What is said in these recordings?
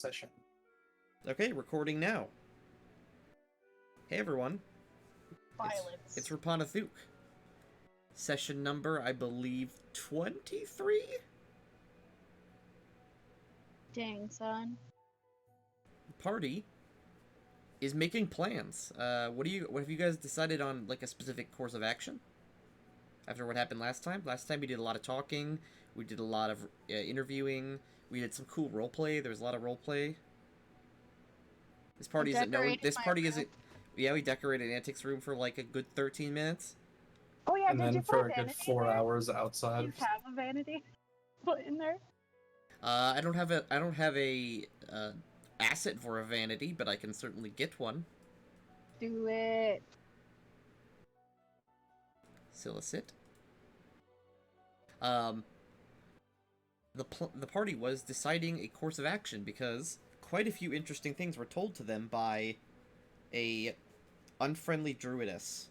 Session. Okay, recording now. Hey everyone. Violence. It's Rappan Athuk. Session number, I believe, 23? Dang, son. Party is making plans. What have you guys decided on, like, a specific course of action? After what happened last time? Last time we did a lot of talking, we did a lot of interviewing, we did some cool roleplay, there was a lot of roleplay. This party isn't known. This party isn't. Yeah, we decorated Antics room for like a good 13 minutes. Oh yeah, And did then you for put a a good vanity 4 in there? hours Do outside. you have a vanity put in there? I don't have a asset for a vanity, but I can certainly get one. Do it. Solicit. The party was deciding a course of action because quite a few interesting things were told to them by a unfriendly druidess.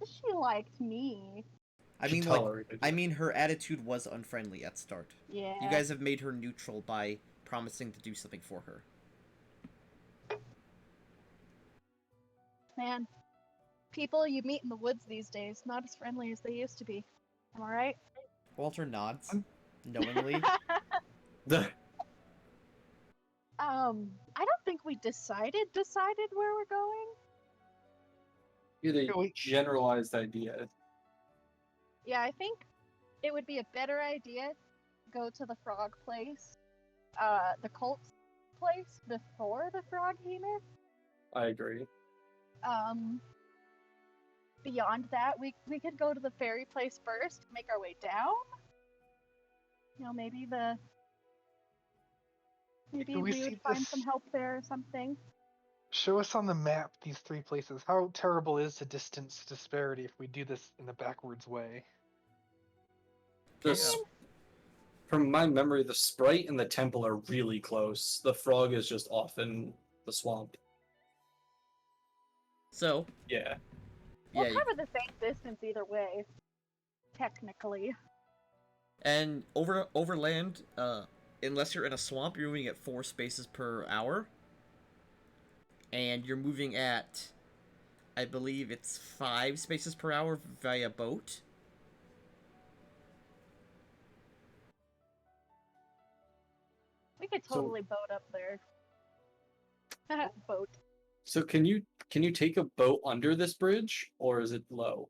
She liked me. I She mean, tolerated I it. mean, her attitude was unfriendly at start. Yeah. You guys have made her neutral by promising to do something for her. Man, people you meet in the woods these days, not as friendly as they used to be. Am I right? Walter nods, knowingly. I don't think we decided where we're going. You had a generalized idea. Yeah, I think it would be a better idea to go to the frog place, the cult place before the frog behemoth. I agree. Beyond that, we could go to the fairy place first, make our way down. You know, maybe we would find some help there or something. Show us on the map these three places. How terrible is the distance disparity if we do this in the backwards way? From my memory, the sprite and the temple are really close. The frog is just off in the swamp. So, Yeah. We'll cover the same distance either way, technically. And overland, unless you're in a swamp, you're moving at 4 spaces per hour. And you're moving at, I believe it's 5 spaces per hour via boat. We could totally boat up there. Boat. So can you take a boat under this bridge, or is it low?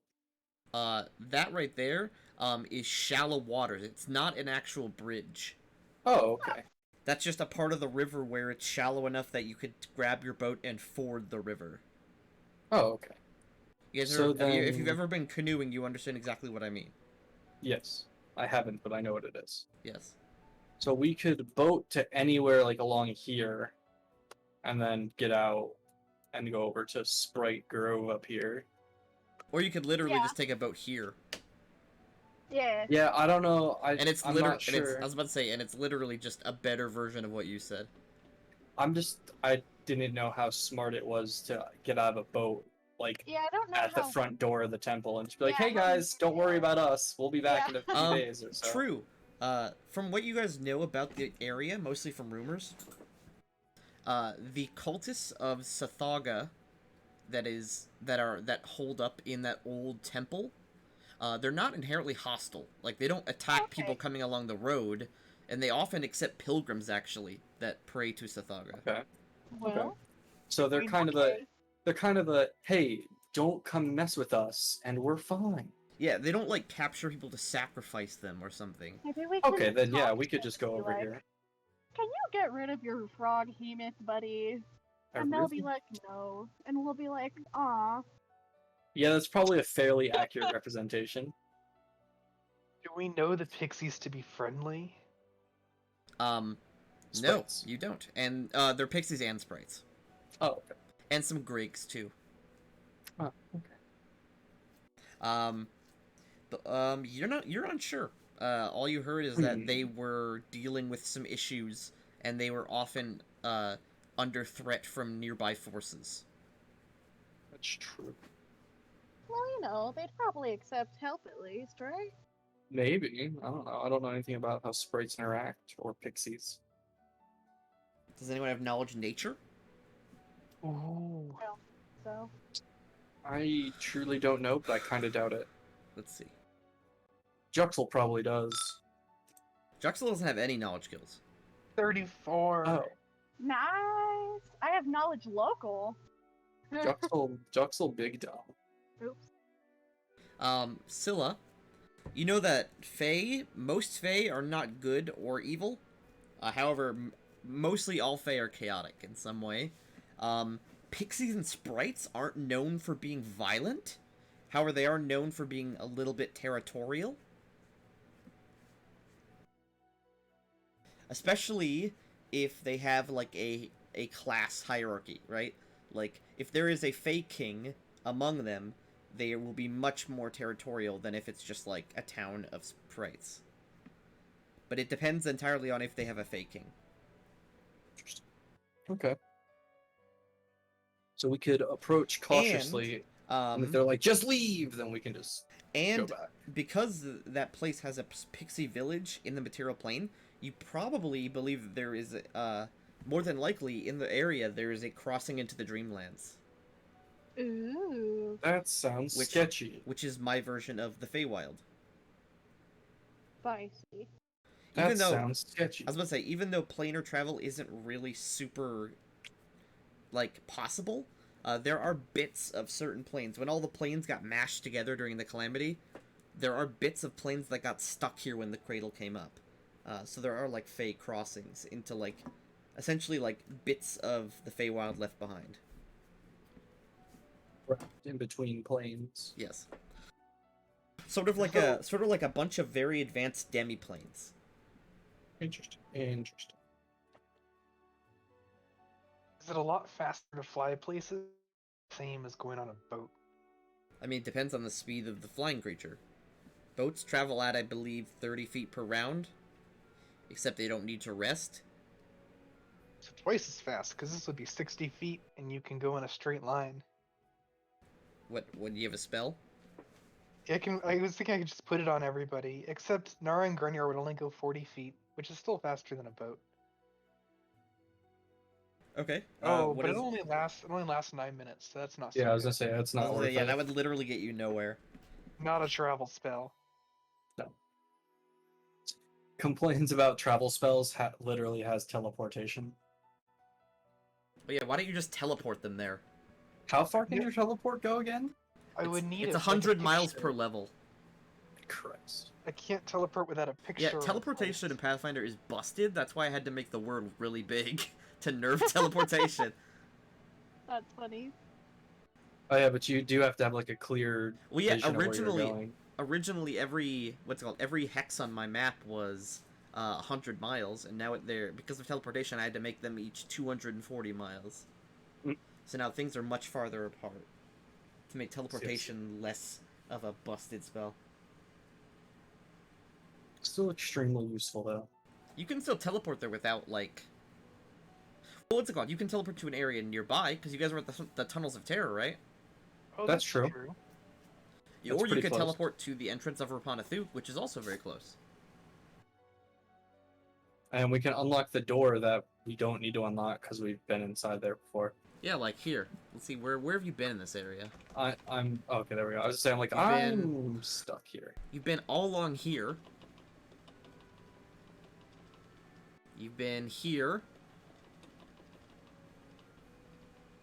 That right there, is shallow waters. It's not an actual bridge. Oh, okay. That's just a part of the river where it's shallow enough that you could grab your boat and ford the river. Oh, okay. You guys So if you've ever been canoeing, you understand exactly what I mean. Yes. I haven't, but I know what it is. Yes. So we could boat to anywhere like along here, and then get out and go over to Sprite Grove up here. Or you could literally just take a boat here. Yeah. Yeah, I don't know. I'm not sure. I was about to say, and it's literally just a better version of what you said. I didn't know how smart it was to get out of a boat, like, Yeah, I don't know at the front door of the temple and just be like, Yeah, hey guys, don't worry about us. We'll be back in a few Um, days or so. True. From what you guys know about the area, mostly from rumors, the cultists of Sathaga that hold up in that old temple, they're not inherently hostile. Like, they don't attack people coming along the road, and they often accept pilgrims, actually, that pray to Sathaga. Okay. Well, So they're kind of a, hey, don't come mess with us, and we're fine. Yeah, they don't, like, capture people to sacrifice them or something. maybe we Okay, could then yeah, talk we could to just go them, over like, here. Can you get rid of your frog behemoth, buddy? And they'll be like, no. And we'll be like, aw. Yeah, that's probably a fairly accurate representation. Do we know the pixies to be friendly? Sprites. No, you don't. And, they're pixies and sprites. Oh, okay. And some Greeks, too. Oh, okay. You're unsure. All you heard is that they were dealing with some issues, and they were often, under threat from nearby forces. That's true. Well, you know, they'd probably accept help at least, right? Maybe. I don't know. I don't know anything about how sprites interact or pixies. Does anyone have knowledge of nature? Ooh. So I truly don't know, but I kind of doubt it. Let's see. Juxel probably does. Juxel doesn't have any knowledge skills. 34. Oh, nice. I have knowledge local. Juxel big dumb. Oops. Scylla, you know that most Fae are not good or evil. However, mostly all Fae are chaotic in some way. Pixies and sprites aren't known for being violent. However, they are known for being a little bit territorial. Especially if they have, like, a class hierarchy, right? Like, if there is a Fae king among them, they will be much more territorial than if it's just, like, a town of sprites. But it depends entirely on if they have a Fae king. Interesting. Okay. So we could approach cautiously, and if they're like, just leave, then we can just go back. Because that place has a pixie village in the material plane, you probably believe that there is, more than likely, in the area, there is a crossing into the Dreamlands. Ooh. That sounds sketchy. Which is my version of the Feywild. Spicy. That sounds sketchy. I was about to say, even though planar travel isn't really super, like, possible, there are bits of certain planes. When all the planes got mashed together during the Calamity, there are bits of planes that got stuck here when the Cradle came up. So there are, like, Fey crossings into, like, essentially, like, bits of the Feywild left behind. In between planes. Yes. Sort of like a bunch of very advanced demi-planes. Interesting. Interesting. Is it a lot faster to fly places? Same as going on a boat. I mean, it depends on the speed of the flying creature. Boats travel at, I believe, 30 feet per round. Except they don't need to rest. So twice as fast, because this would be 60 feet, and you can go in a straight line. What, do you have a spell? I was thinking I could just put it on everybody, except Nara and Grunyar would only go 40 feet, which is still faster than a boat. Okay. But it only lasts 9 minutes, so that's not so Yeah, I was good. gonna say that's not worth yeah, it. that would literally get you nowhere. Not a travel spell. No. Complains about travel spells literally has teleportation. But yeah, why don't you just teleport them there? How far can your teleport go again? I would need It's it 100 like miles picture. per level. Christ. I can't teleport without a picture. Yeah, of a teleportation in place. Pathfinder is busted. That's why I had to make the word really big to nerf teleportation. That's funny. Oh yeah, but you do have to have like a clear Well, yeah, vision of where you're going. originally every hex on my map was 100 miles, and now because of teleportation, I had to make them each 240 miles. Mm. So now things are much farther apart to make teleportation less of a busted spell. Still extremely useful though. You can still teleport there without, like... Well, what's it called? You can teleport to an area nearby, because you guys were at the Tunnels of Terror, right? Oh, That's true. That's Or you pretty could close. teleport to the entrance of Rappan, Athuk, which is also very close. And we can unlock the door that we don't need to unlock because we've been inside there before. Yeah, like here. Let's see, where have you been in this area? I'm okay. There we go. I was just saying, like, I'm stuck here. You've been all along here. You've been here.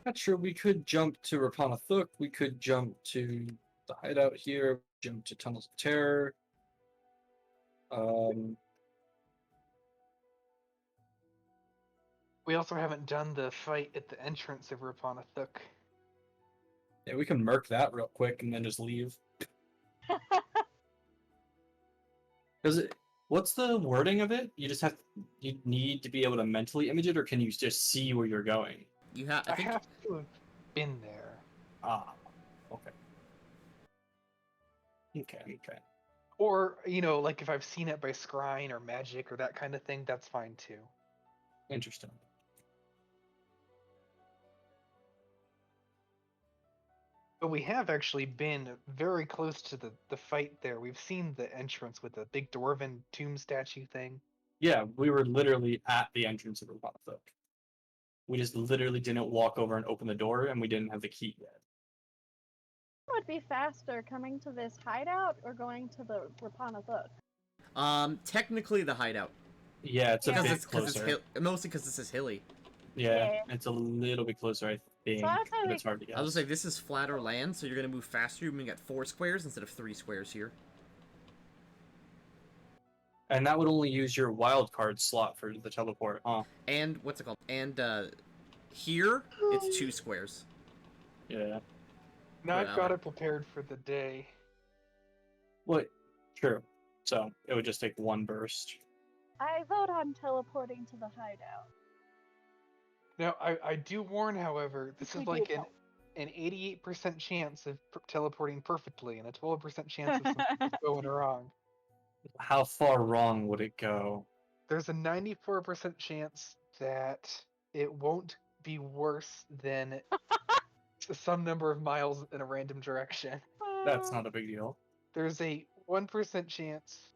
Not sure. We could jump to Rappan Athuk. We could jump to the hideout here. Jump to Tunnels of Terror. We also haven't done the fight at the entrance of Rappan Athuk. Yeah, we can murk that real quick and then just leave. What's the wording of it? You need to be able to mentally image it, or can you just see where you're going? I think have to have been there. Ah, okay. Okay. Or, like if I've seen it by scrying or magic or that kind of thing, that's fine too. Interesting. But we have actually been very close to the fight there. We've seen the entrance with the big dwarven tomb statue thing. Yeah, we were literally at the entrance of Athuk. We just literally didn't walk over and open the door, and we didn't have the key yet. Would be faster coming to this hideout or going to the Rappan? Technically the hideout. Yeah, it's a Yeah. bit closer. Mostly because this is hilly. Yeah, Yeah. it's a little bit closer, I think, So I'd say but we- it's hard to guess. I was gonna say, this is flatter land, so you're gonna move faster. You're moving at 4 squares instead of 3 squares here. And that would only use your wild card slot for the teleport, huh? And, what's it called? And, here, it's 2 squares. Yeah. Now I've got hour. it prepared for the day. What? True. So it would just take one burst. I vote on teleporting to the hideout. Now I do warn, however, this We is do like know. an 88% chance of teleporting perfectly and a 12% chance of something going wrong. How far wrong would it go? There's a 94% chance that it won't be worse than some number of miles in a random direction. That's not a big deal. There's a 1% chance.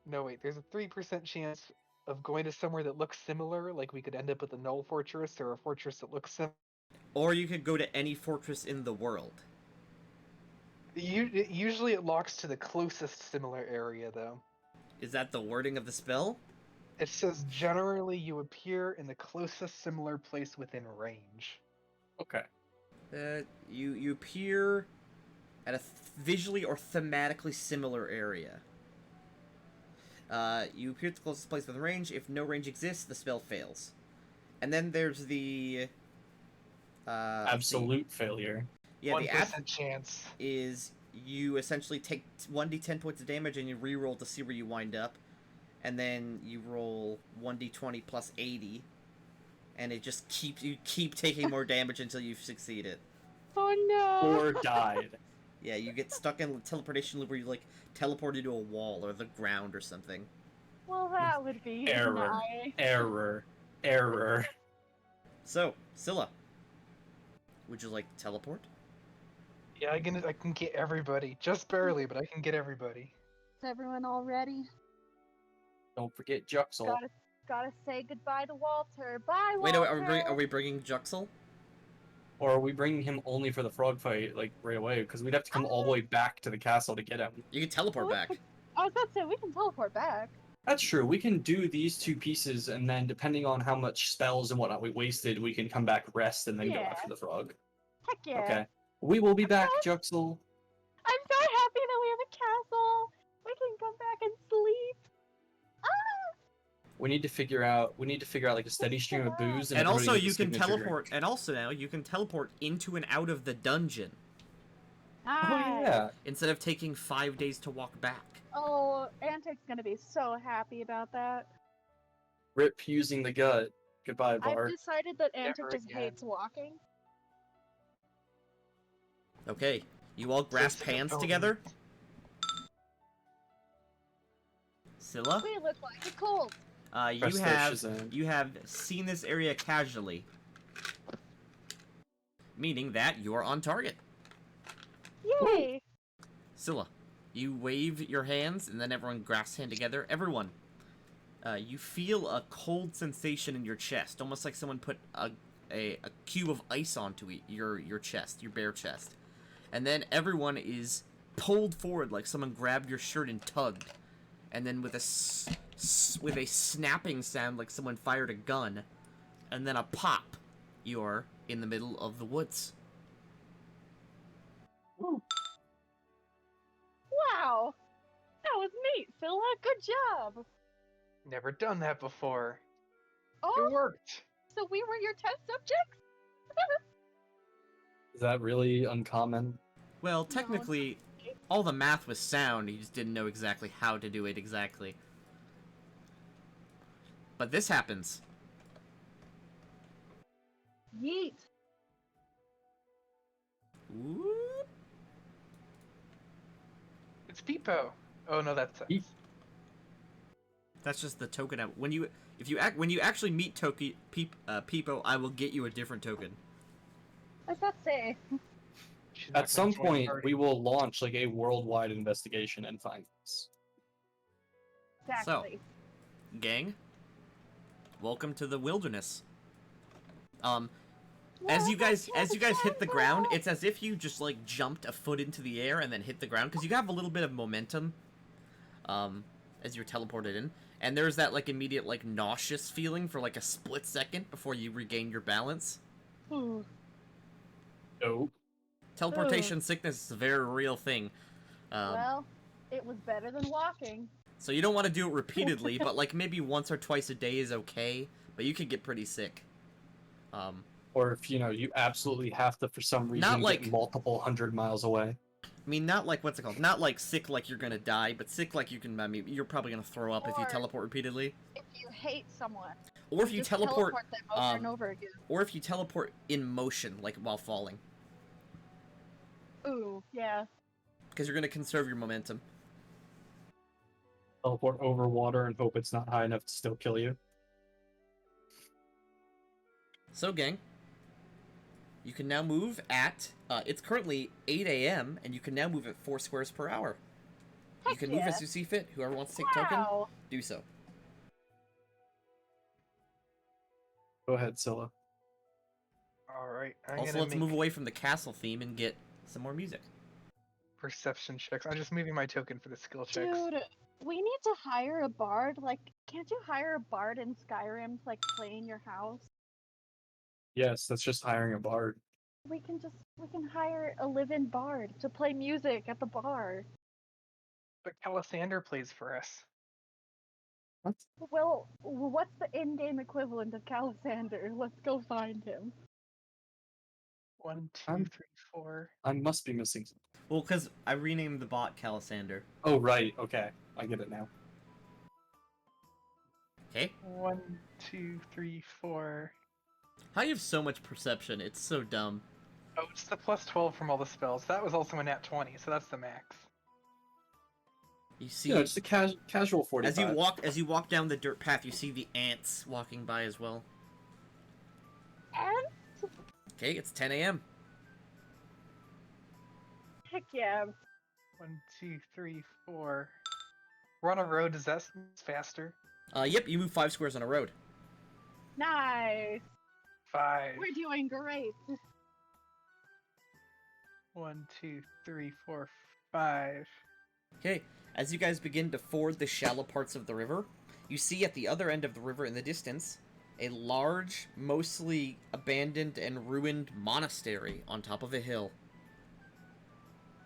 No, wait, there's a 3% chance of going to somewhere that looks similar, like we could end up with a null fortress or a fortress that looks similar. Or you could go to any fortress in the world. Usually it locks to the closest similar area, though. Is that the wording of the spell? It says generally you appear in the closest similar place within range. Okay. You appear at a visually or thematically similar area. You appear at the closest place within range. If no range exists, the spell fails. And then there's the... Absolute failure. Yeah, the app 1% chance. is you essentially take 1d10 points of damage and you reroll to see where you wind up. And then you roll 1d20 plus 80. And it just keep taking more damage until you've succeeded. Oh no! Or died. Yeah, you get stuck in a teleportation loop where you, like, teleport into a wall or the ground or something. Well, that would be Error. nice. Error. So, Scylla, would you like to teleport? Yeah, I can get everybody. Just barely, but I can get everybody. Is everyone all ready? Don't forget Juxel. Gotta say goodbye to Walter. Bye, Wait, Walter. are we bringing Juxel? Or are we bringing him only for the frog fight, like, right away? Because we'd have to come all the way back to the castle to get him. You can teleport back. I was about to say we can teleport back. That's true. We can do these 2 pieces, and then depending on how much spells and whatnot we wasted, we can come back, rest, and then go Yeah. after the frog. Heck yeah! Okay. We will be back, Juxel. I'm so happy that we have a castle. We can come back and sleep. We need to figure out like a steady stream of booze, And everybody also, gets a you can signature teleport. drink. And also now you can teleport into and out of the dungeon Oh yeah. instead of taking 5 days to walk back. Oh, Antic's gonna be so happy about that. Rip using the gut. Goodbye, Bar. I've decided that Antic Never just again. hates walking. Okay, you all grasp Just an hands opponent. together. Scylla, We look like a cult. you Press the have Shazam. you have seen this area casually, meaning that you are on target. Yay! Scylla, you wave your hands, and then everyone grasps hand together. Everyone, you feel a cold sensation in your chest, almost like someone put a cube of ice onto your chest, your bare chest. And then everyone is pulled forward like someone grabbed your shirt and tugged. And then with a snapping sound like someone fired a gun, and then a pop, you're in the middle of the woods. Wow! That was neat, Phila. Good job. Never done that before. Oh, It worked. so we were your test subjects? Is that really uncommon? Well, technically, all the math was sound, you just didn't know exactly how to do it exactly. But this happens. Yeet. Whoop. It's Peepo. Oh no, that's us. Peep. That's just the token. When you actually meet Peepo, I will get you a different token. I was about to say. should not At some join the point, party. we will launch like a worldwide investigation and find this. Exactly. Gang, welcome to the wilderness. As you guys hit the ground, it's as if you just like jumped a foot into the air and then hit the ground because you have a little bit of momentum as you're teleported in, and there's that like immediate like nauseous feeling for like a split second before you regain your balance. Ooh. Oh, Teleportation sickness is a very real thing. Well, it was better than walking. So you don't want to do it repeatedly, but like maybe once or twice a day is okay, but you can get pretty sick. or if you absolutely have to for some reason Not like- get multiple 100 miles away. I mean, not like, what's it called? Not like sick like you're gonna die, but sick like you can, I mean, you're probably gonna throw up if you Or- teleport repeatedly. If you hate someone, Or if you just teleport, them over and over again. or if you teleport in motion, like while falling. Ooh, yeah. Because you're gonna conserve your momentum. Teleport over water and hope it's not high enough to still kill you. So, gang, you can now move at, it's currently 8 a.m., and you can now move at 4 squares per hour. You Heck can move yeah. as you see fit. Whoever wants to take token, Wow. do so. Go ahead, Scylla. All right. I'm Also, gonna let's make move away from the castle theme and get some more music. perception checks. I'm just moving my token for the skill checks. Dude, we need to hire a bard. Like, can't you hire a bard in Skyrim to, like, play in your house? Yes, that's just hiring a bard. We can hire a live-in bard to play music at the bar. But Calisander plays for us. What? Well, what's the in-game equivalent of Calisander? Let's go find him. 1, 2, I'm- 3, 4. I must be missing something. Well, because I renamed the bot Calisander. Oh, right. Okay. I get it now. Okay? 1, 2, 3, 4. How you have so much perception? It's so dumb. Oh, it's the plus 12 from all the spells. That was also a nat 20, so that's the max. You see, Yeah, just a casual 45. as you walk down the dirt path, you see the ants walking by as well. And Okay, it's 10 a.m. heck yeah. 1, 2, 3, 4. We're on a road. Does that seem faster? Yep, you move 5 squares on a road. Nice. 5. We're doing great. 1, 2, 3, 4, 5. Okay, as you guys begin to ford the shallow parts of the river, you see at the other end of the river in the distance a large, mostly abandoned and ruined monastery on top of a hill.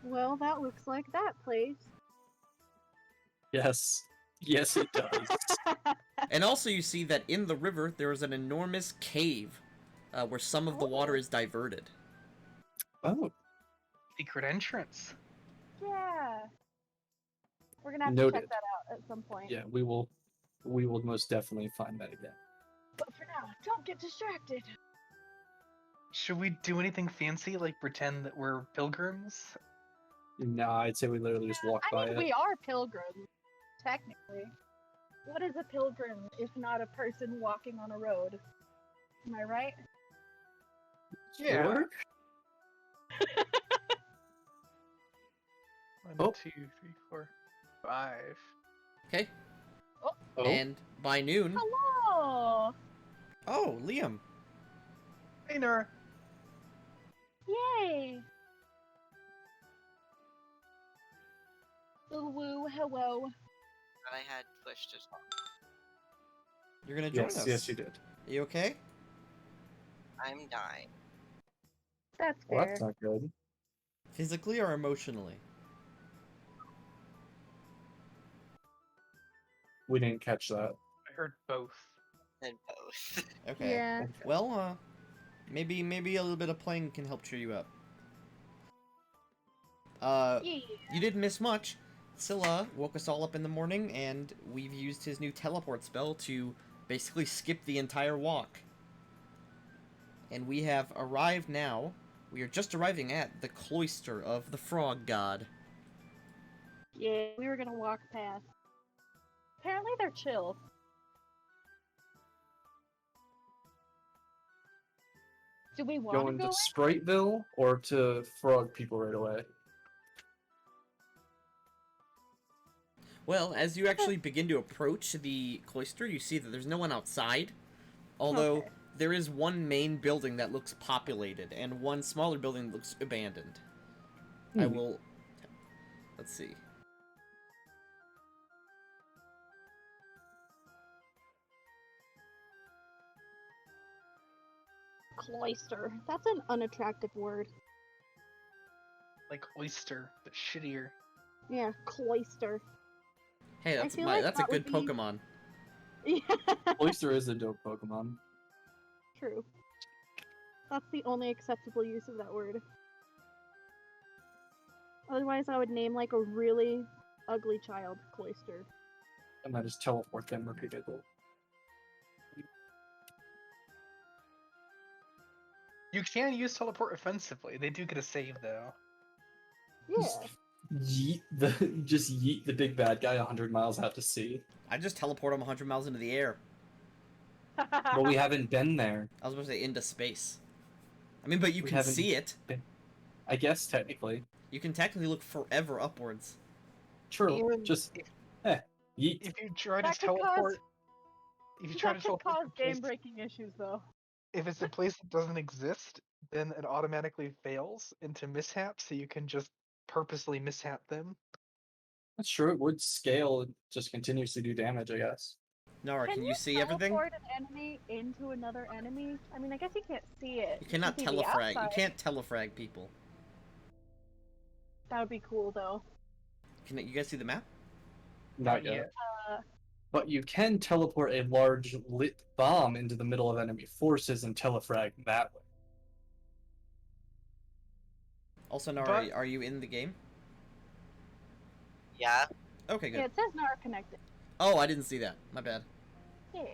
Well, that looks like that place. Yes. Yes, it does. And also you see that in the river there is an enormous cave where some of the water is diverted. Oh, Secret entrance. Yeah. We're gonna have to Noted. check that out at some point. yeah. We will most definitely find that again. But for now, don't get distracted. Should we do anything fancy, like pretend that we're pilgrims? Nah, I'd say we literally just walk I by mean, it. we are pilgrims, technically. What is a pilgrim if not a person walking on a road? Am I right? Yeah. Sure. 1, Oh. 2, 3, 4, 5. Okay, Oh, and by noon... Hello! Oh, Liam! Hey, Nora. Yay! Ooh, woo, hello. That I had pushed as well. You're gonna join yes, us. yes, you did. Are you okay? I'm dying. That's Well, fair. that's not good. Physically or emotionally? We didn't catch that. I heard both. And both. Okay. Yeah. Well, maybe a little bit of playing can help cheer you up. Yeah. You didn't miss much. Scylla woke us all up in the morning, and we've used his new teleport spell to basically skip the entire walk. And we have arrived now. We are just arriving at the cloister of the Frog God. Yeah, we were gonna walk past. Apparently they're chill. Do we want to Going go to Spriteville or to frog people right away? Well, as you actually begin to approach the cloister, you see that there's no one outside. Although, Okay. there is one main building that looks populated, and one smaller building that looks abandoned. I Hmm. will... Let's see. Cloister. That's an unattractive word. Like oyster, but shittier. Yeah, cloister. Hey, that's feel like that's a that would good be- Pokemon. Yeah, Oyster is a dope Pokemon. true. That's the only acceptable use of that word. Otherwise, I would name like a really ugly child cloister. And I just teleport them repeatedly. You can use teleport offensively. They do get a save though. Yeah. Just yeet the big bad guy 100 miles out to sea. I just teleport him 100 miles into the air. But we haven't been there. I was about to say into space. I mean, but you We can haven't see it. I guess technically. You can technically look forever upwards. True. Even Just if, yeet. if you try That to could cause- teleport, if you try to That could teleport cause to a place, game-breaking issues, though. if it's a place that doesn't exist, then it automatically fails into mishaps. So you can just purposely mishap them. That's true. It would scale and just continuously do damage, I guess. Nara, can you see everything? teleport an enemy into another enemy? I mean, I guess you can't see it. You cannot can see the telefrag. You outside. can't telefrag people. That would be cool, though. Can you guys see the map? Not Not yet. Uh, But you can teleport a large lit bomb into the middle of enemy forces and telefrag that way. Also, Nara, But- are you in the game? Yeah. Okay, good. yeah, it says Nara connected. Oh, I didn't see that. My bad. Yeah.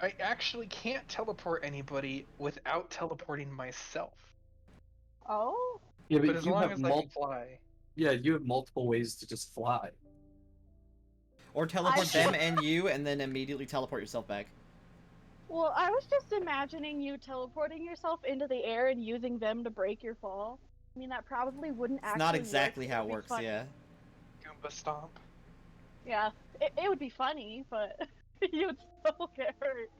I actually can't teleport anybody without teleporting myself. Oh? Yeah, But but as you long have as I can fly. you have multiple ways to just fly. Or teleport I- them and you, and then immediately teleport yourself back. Well, I was just imagining you teleporting yourself into the air and using them to break your fall. I mean, that probably wouldn't It's actually not exactly work. how it would be works, funny. yeah. Goomba stomp. Yeah, it would be funny, but you would still get hurt.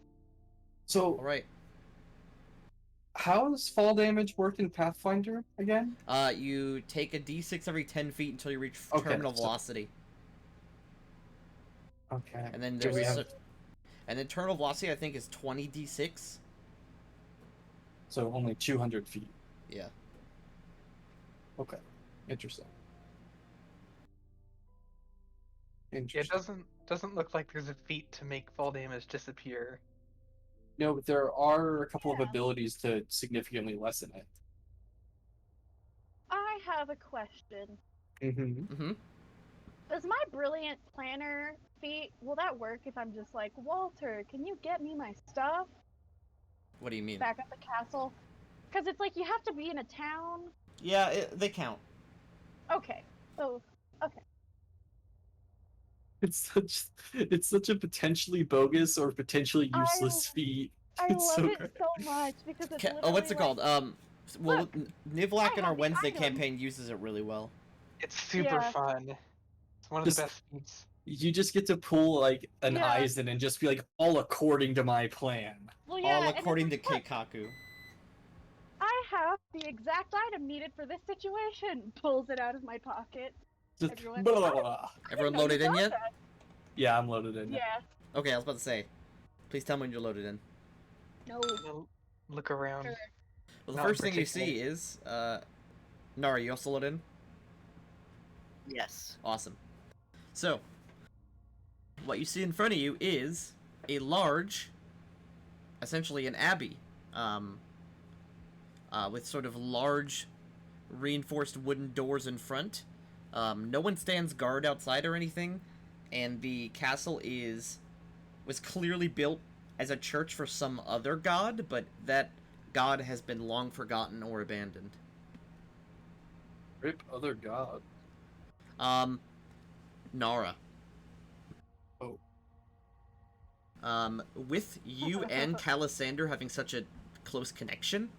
So Alright. how does fall damage work in Pathfinder again? You take a d6 every 10 feet until you reach Okay, terminal so- velocity. Okay. And then Do there's we a have- cer- and then terminal velocity, I think, is 20 d6. So only 200 feet. Yeah. Okay. Interesting. It Interesting. doesn't look like there's a feat to make fall damage disappear. No, but there are a couple of Yeah. abilities to significantly lessen it. I have a question. Mm-hmm. Mm-hmm. Does my brilliant planner feat, will that work if I'm just like, Walter, can you get me my stuff What do you mean? back at the castle? Because it's like you have to be in a town. Yeah, they count. Okay, so, okay. It's such a potentially bogus or potentially useless feat. I It's love so it great. so much because it's Oh, what's it literally, called? Well, Look, Nivlak I in our have the Wednesday item. campaign uses it really well. It's super Yeah. fun. It's one of Just- the best feats. You just get to pull like an Yeah. Eisen and just be like, all according to my plan. Well, yeah, All and it's according to like, look, Keikaku. I have the exact item needed for this situation. Pulls it out of my pocket. Just Everyone- blah, blah, blah. Everyone know you loaded in got yet? that. Yeah, I'm loaded in. Yeah. Okay, I was about to say. Please tell me when you're loaded in. No. We'll look around. Sure. Well, the Not in first thing you particular. see is, Nara, you also loaded in? Yes. Awesome. So, what you see in front of you is a large, essentially an abbey, with sort of large, reinforced wooden doors in front. No one stands guard outside or anything, and the castle was clearly built as a church for some other god, but that god has been long forgotten or abandoned. Rip other god. Nara. Oh. With you and Calisander having such a close connection,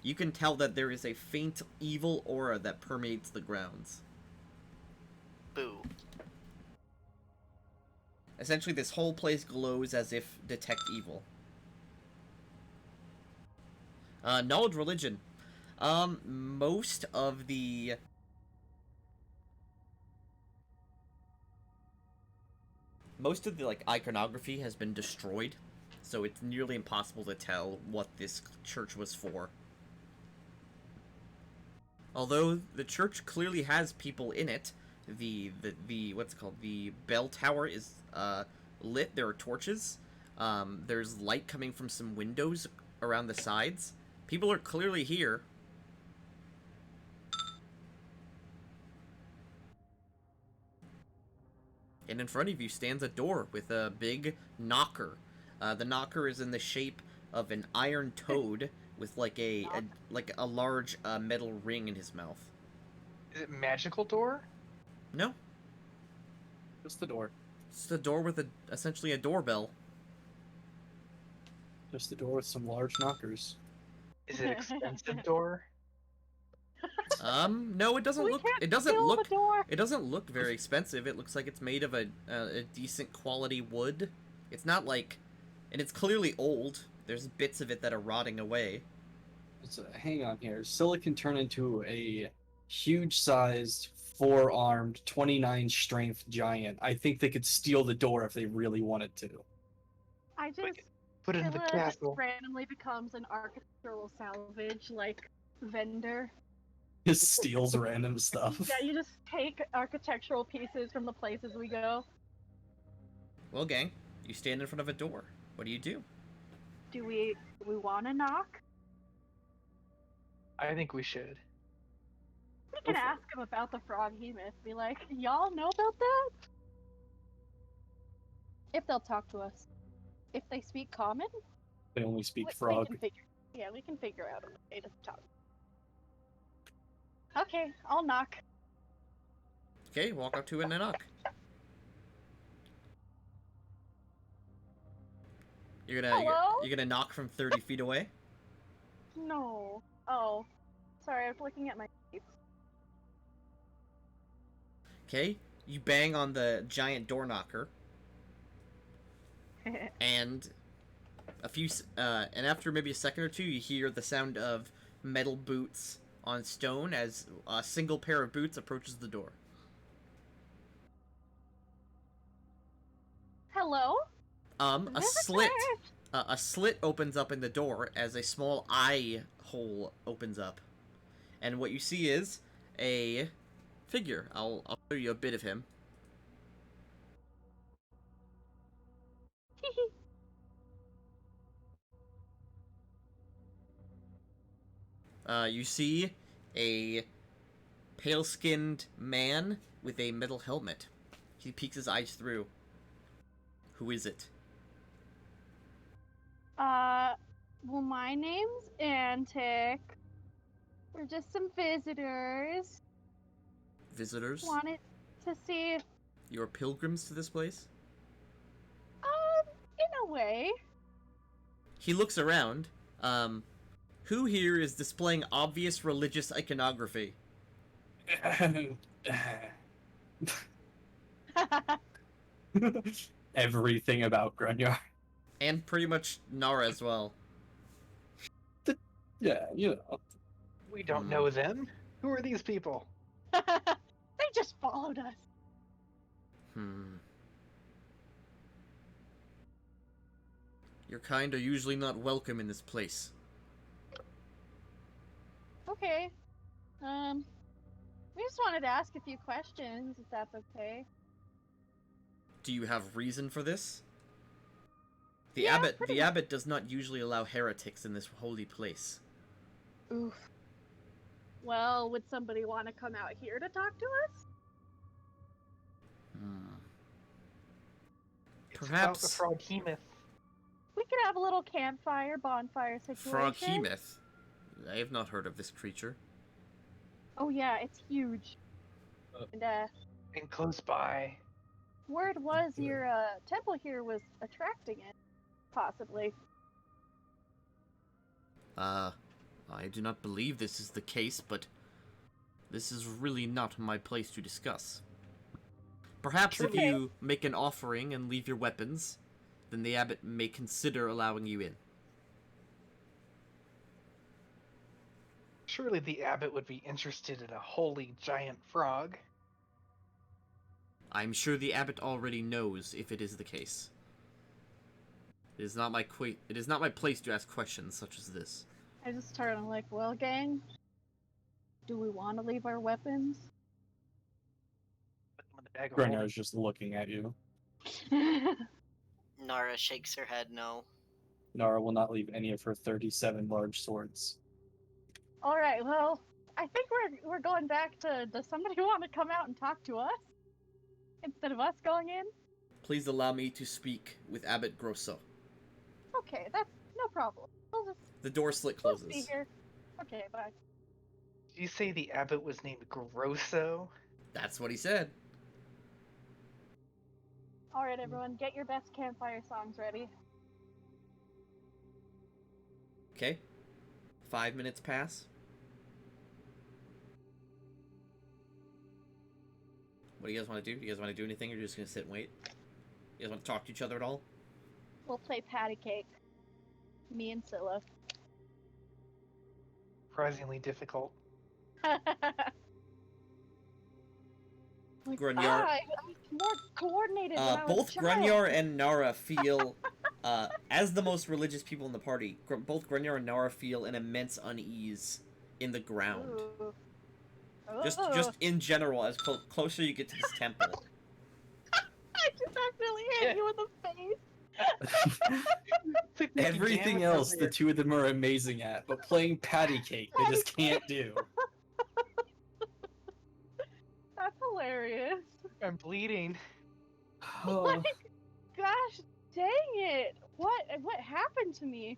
you can tell that there is a faint evil aura that permeates the grounds. Boo. Essentially, this whole place glows as if detect evil. Knowledge religion. Most of the like iconography has been destroyed, so it's nearly impossible to tell what this church was for. Although the church clearly has people in it, the what's it called, the bell tower is lit. There are torches. There's light coming from some windows around the sides. People are clearly here. And in front of you stands a door with a big knocker. The knocker is in the shape of an iron toad with like a large metal ring in his mouth. Is it magical door? No, Just the door. it's the door with essentially a doorbell. Just the door with some large knockers. Is it expensive door? No, it doesn't We look. can't It doesn't fill look. the door. It doesn't look very expensive. It looks like it's made of a decent quality wood. It's not like, and it's clearly old. There's bits of it that are rotting away. Hang on here. Scylla can turn into a huge-sized, four-armed, 29-strength giant. I think they could steal the door if they really wanted to. I just Put it in the Scylla just castle. randomly becomes an architectural salvage like vendor. Just steals random stuff. Yeah, you just take architectural pieces from the places we go. Well, gang, you stand in front of a door. What do you do? Do we want to knock? I think we should. We can Go for it. ask him about the frog myth. Be like, y'all know about that? If they'll talk to us. If they speak common, They only speak we frog. can figure. Yeah, we can figure out a way to talk. Okay, I'll knock. Okay, walk up to it and knock. Hello? You're gonna knock from 30 feet away. No. Oh, sorry. I was looking at my sheets. Okay, you bang on the giant door knocker, and and after maybe a second or two, you hear the sound of metal boots on stone as a single pair of boots approaches the door. Hello? A a slit opens up in the door as a small eye hole opens up, and what you see is a figure. I'll show you a bit of him. You see a pale-skinned man with a metal helmet. He peeks his eyes through. Who is it? Well, my name's Antic. We're just some visitors. Visitors? Wanted to see if, You're pilgrims to this place? in a way. He looks around. Who here is displaying obvious religious iconography? Everything about Grunyar. And pretty much Nara as well. Yeah, you know. We don't know them. Who are these people? They just followed us. Your kind are usually not welcome in this place. Okay. We just wanted to ask a few questions, if that's okay. Do you have reason for this? The Yeah, abbot pretty the much. abbot does not usually allow heretics in this holy place. Oof. Well, would somebody want to come out here to talk to us? It's about the Perhaps frog myth. We could have a little campfire, bonfire situation. Froghemoth. I have not heard of this creature. Oh yeah, it's huge. And And close by. word was your temple here was attracting it, possibly. I do not believe this is the case, but this is really not my place to discuss. Perhaps if Okay. you make an offering and leave your weapons, then the abbot may consider allowing you in. Surely the abbot would be interested in a holy giant frog. I'm sure the abbot already knows if it is the case. It is not my place to ask questions such as this. I just turn and like, well, gang, do we want to leave our weapons? Put them in the bag of Grenier holding. is just looking at you. Nara shakes her head no. Nara will not leave any of her 37 large swords. All right, well, I think we're going back to. Does somebody want to come out and talk to us instead of us going in? Please allow me to speak with Abbot Grosso. Okay, that's no problem. We'll just The door slit we'll closes. be here. Okay, bye. Did you say the abbot was named Grosso? That's what he said. All right, everyone, get your best campfire songs ready. Okay. 5 minutes pass. What do you guys want to do? Do you guys want to do anything, or are you just going to sit and wait? You guys want to talk to each other at all? We'll play patty cake. Me and Scylla. Surprisingly difficult. Like, Grenier. I'm more coordinated when I was Both a child. Grenier and Nara feel, as the most religious people in the party, both Grenier and Nara feel an immense unease in the ground. Ooh. Just in general, as closer you get to this temple. I just accidentally hit you in the face. It's like making Everything jam else, over the here. two of them are amazing at, but playing patty cake, they just can't do. That's hilarious. I'm bleeding. Oh, Gosh dang it! What happened to me?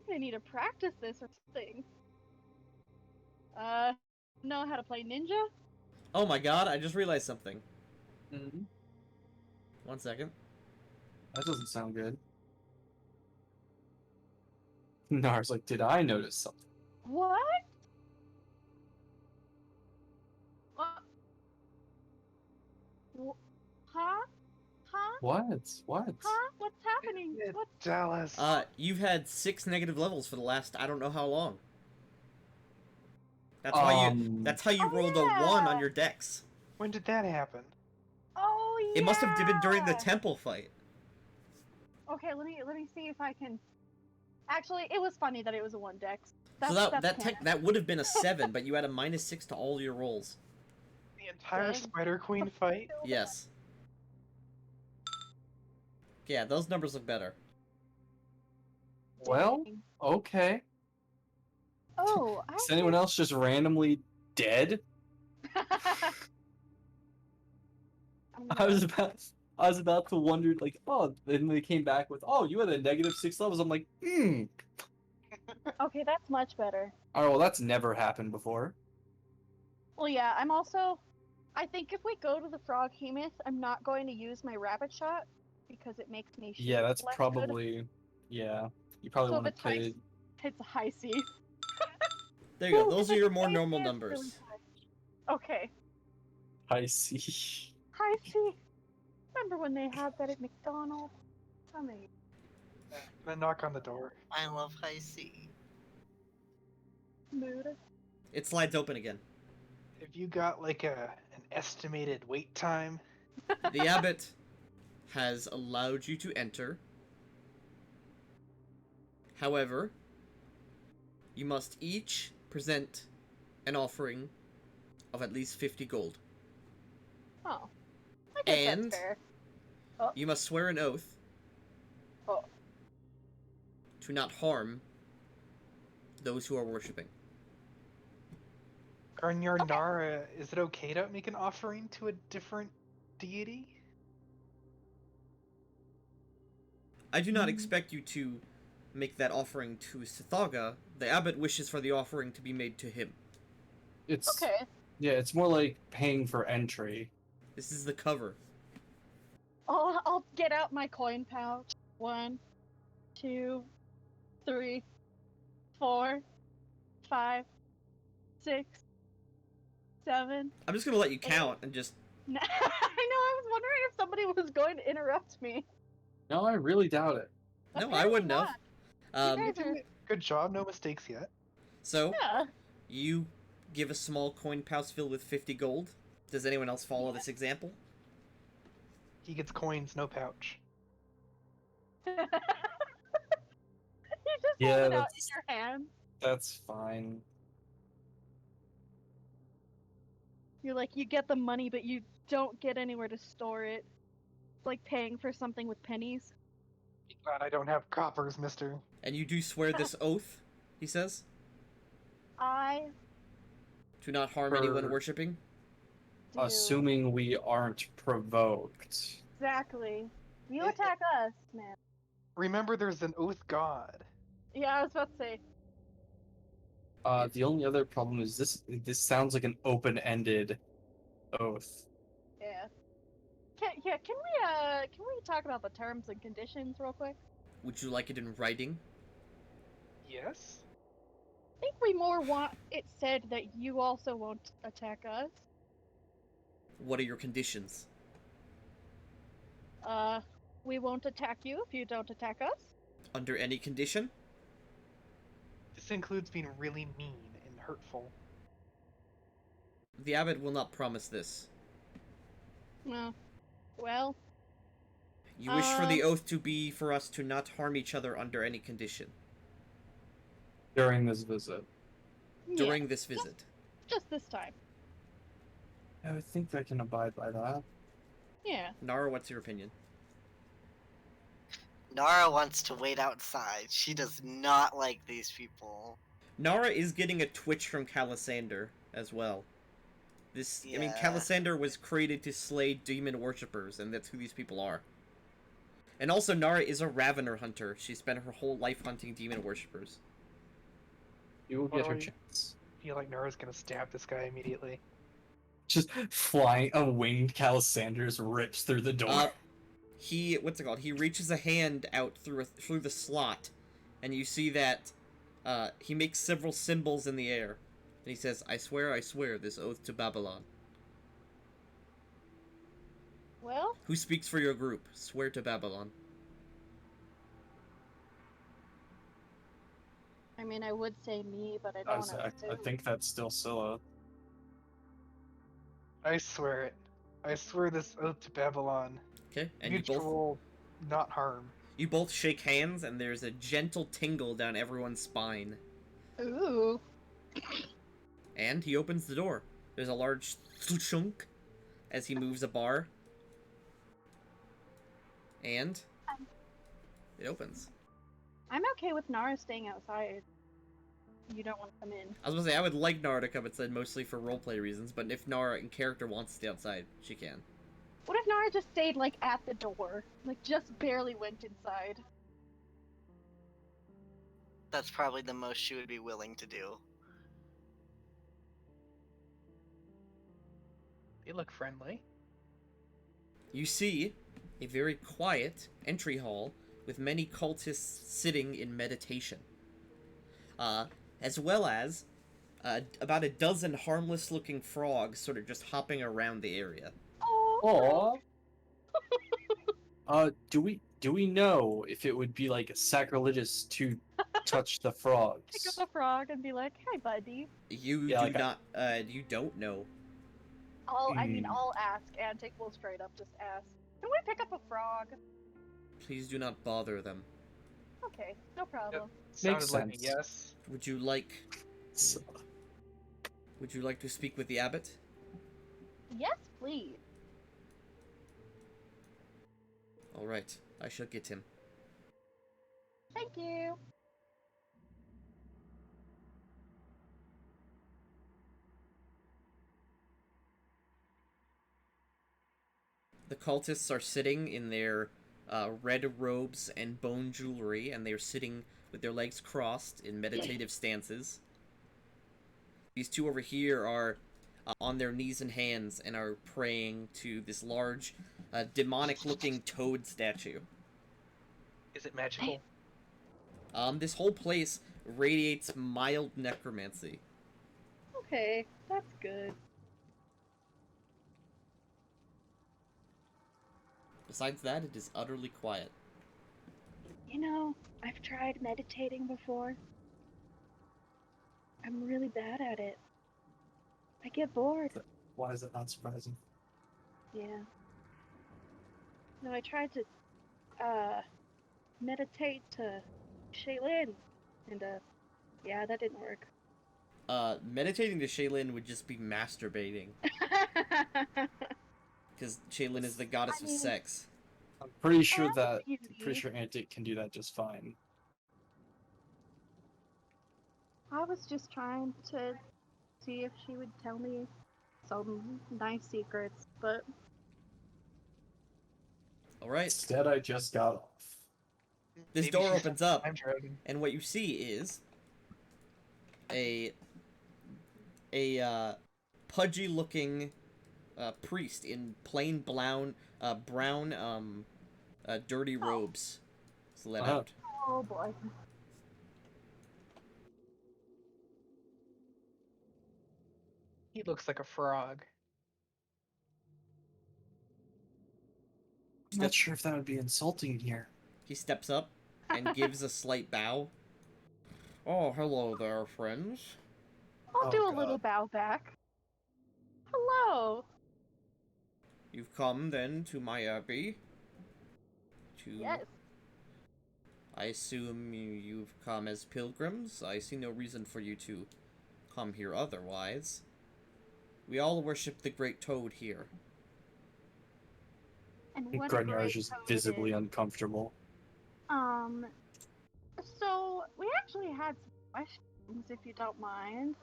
I'm gonna need to practice this or something. Know how to play ninja? Oh my god, I just realized something. mhm. 1 second. That doesn't sound good. Nara's like, did I notice something? What? What? Huh? Huh? What? What? Huh? What's happening? It's What? jealous. You've had 6 negative levels for the last I don't know how long. That's how you Oh, rolled a 1 on yeah. your dex. When did that happen? Oh yeah. It must have been during the temple fight. Okay, let me see if I can. Actually, it was funny that it was a 1 dex. So That's that would have been a 7, but you had a -6 to all your rolls. The entire Dang. Spider Queen fight? Yes. Yeah, those numbers look better. Well, okay. Oh, Is anyone else just randomly dead? I was about to wonder, like, oh, then they came back with, oh, you had a -6 levels. I'm like, Okay, that's much better. Oh, well, that's never happened before. Well, yeah, I think if we go to the Frog Hemoth, I'm not going to use my rabbit shot because it makes me shoot Yeah, that's less good. probably, yeah. You probably So want to if it's high- play It's a high C. There you go. Ooh, Those are if your it's more high normal C, it's numbers. really high. Okay, high C. high C. Remember when they had that at McDonald's? Amazing. I'm gonna knock on the door. I love high C. Mood. It slides open again. Have you got like an estimated wait time? The abbot has allowed you to enter. However, you must each present an offering of at least 50 gold. Oh, I guess And- that's fair. You must swear an oath Oh. to not harm those who are worshipping. Garnyar Okay. Nara, is it okay to make an offering to a different deity? I do not expect you to make that offering to Sithaga. The abbot wishes for the offering to be made to him. It's, Okay. yeah, it's more like paying for entry. This is the cover. I'll get out my coin pouch. 1, 2, 3, 4, 5, 6, 7. I'm just gonna let you count and just. I know. I was wondering if somebody was going to interrupt me. No, I really doubt it. No, I Apparently wouldn't have. not. You You guys are. did a good job, no mistakes yet. So Yeah. you give a small coin pouch filled with 50 gold. Does anyone else follow this example? He gets coins, no pouch. You just Yeah, hold it out in that's- your hand. That's fine. You're like, you get the money, but you don't get anywhere to store it. It's like paying for something with pennies. Be glad I don't have coppers, mister. And you do swear this oath, he says, I to not harm anyone For- worshipping. do. Assuming we aren't provoked. Exactly. You Eh, attack us, man. Remember, there's an oath god. Yeah, I was about to say. The only other problem is this sounds like an open-ended oath. Yeah. Can we talk about the terms and conditions real quick? Would you like it in writing? Yes? I think we more want it said that you also won't attack us. What are your conditions? We won't attack you if you don't attack us. Under any condition? This includes being really mean and hurtful. The abbot will not promise this. No. Well, You wish for the oath to be for us to not harm each other under any condition During this visit. during this visit. just this time. I think I can abide by that. Yeah. Nara, what's your opinion? Nara wants to wait outside. She does not like these people. Nara is getting a twitch from Calisander as well. I mean, Yeah. Calisander was created to slay demon worshippers, and that's who these people are. And also, Nara is a Ravener hunter. She spent her whole life hunting demon worshippers. You will get her Well, chance. I feel like Nara's gonna stab this guy immediately. Just flying, a winged Calisanders rips through the door. What's it called? He reaches a hand out through the slot, and you see that he makes several symbols in the air. And he says, I swear this oath to Babylon. Well, Who speaks for your group? Swear to Babylon. I mean, I would say me, but I don't want to. I think that's still Scylla. I swear it. I swear this oath to Babylon. Okay, and you both Mutual, not harm. shake hands, and there's a gentle tingle down everyone's spine. Ooh. And he opens the door. There's a large chunk as he moves a bar. And it opens. I'm okay with Nara staying outside. You don't want to come in. I was gonna say, I would like Nara to come inside mostly for roleplay reasons, but if Nara in character wants to stay outside, she can. What if Nara just stayed, like, at the door? Like, just barely went inside? That's probably the most she would be willing to do. They look friendly. You see a very quiet entry hall with many cultists sitting in meditation. As well as about a dozen harmless-looking frogs sort of just hopping around the area. Oh. Do we know if it would be like sacrilegious to touch the Pick frogs? up a frog and be like, "Hi, buddy." You Yeah, do like not. You don't know. I'll ask. Antic will straight up just ask. Can we pick up a frog? Please do not bother them. Okay, no problem. Sounded like a sense. yes. Would you like? So- Would you like to speak with the abbot? Yes, please. All right, I shall get him. Thank you. The cultists are sitting in their red robes and bone jewelry, and they are sitting with their legs crossed in meditative stances. These two over here are on their knees and hands and are praying to this large, demonic-looking toad statue. Is it magical? This whole place radiates mild necromancy. Okay, that's good. Besides that, it is utterly quiet. You know, I've tried meditating before. I'm really bad at it. I get bored. Why is it not surprising? Yeah. No, I tried to meditate to Shaylin, and yeah, that didn't work. Meditating to Shaylin would just be masturbating, because Shaylin is the goddess of mean- sex. I'm pretty sure that's that easy. Antic can do that just fine. I was just trying to see if she would tell me some nice secrets, but Alright, Instead, I just got off. this Maybe door she's opens up, time traveling. and what you see is a pudgy-looking priest in plain brown, dirty robes. Is let Uh-huh. out. oh boy. He looks like a frog. I'm not sure if that would be insulting here. He steps up and gives a slight bow. Oh, hello there, friends. I'll Oh, do a God. little bow back. Hello. You've come, then, to my abbey? Yes. I assume you've come as pilgrims? I see no reason for you to come here otherwise. We all worship the Great Toad here. And what a Grenier is great just toad it visibly is. uncomfortable. So we actually had some questions, if you don't mind.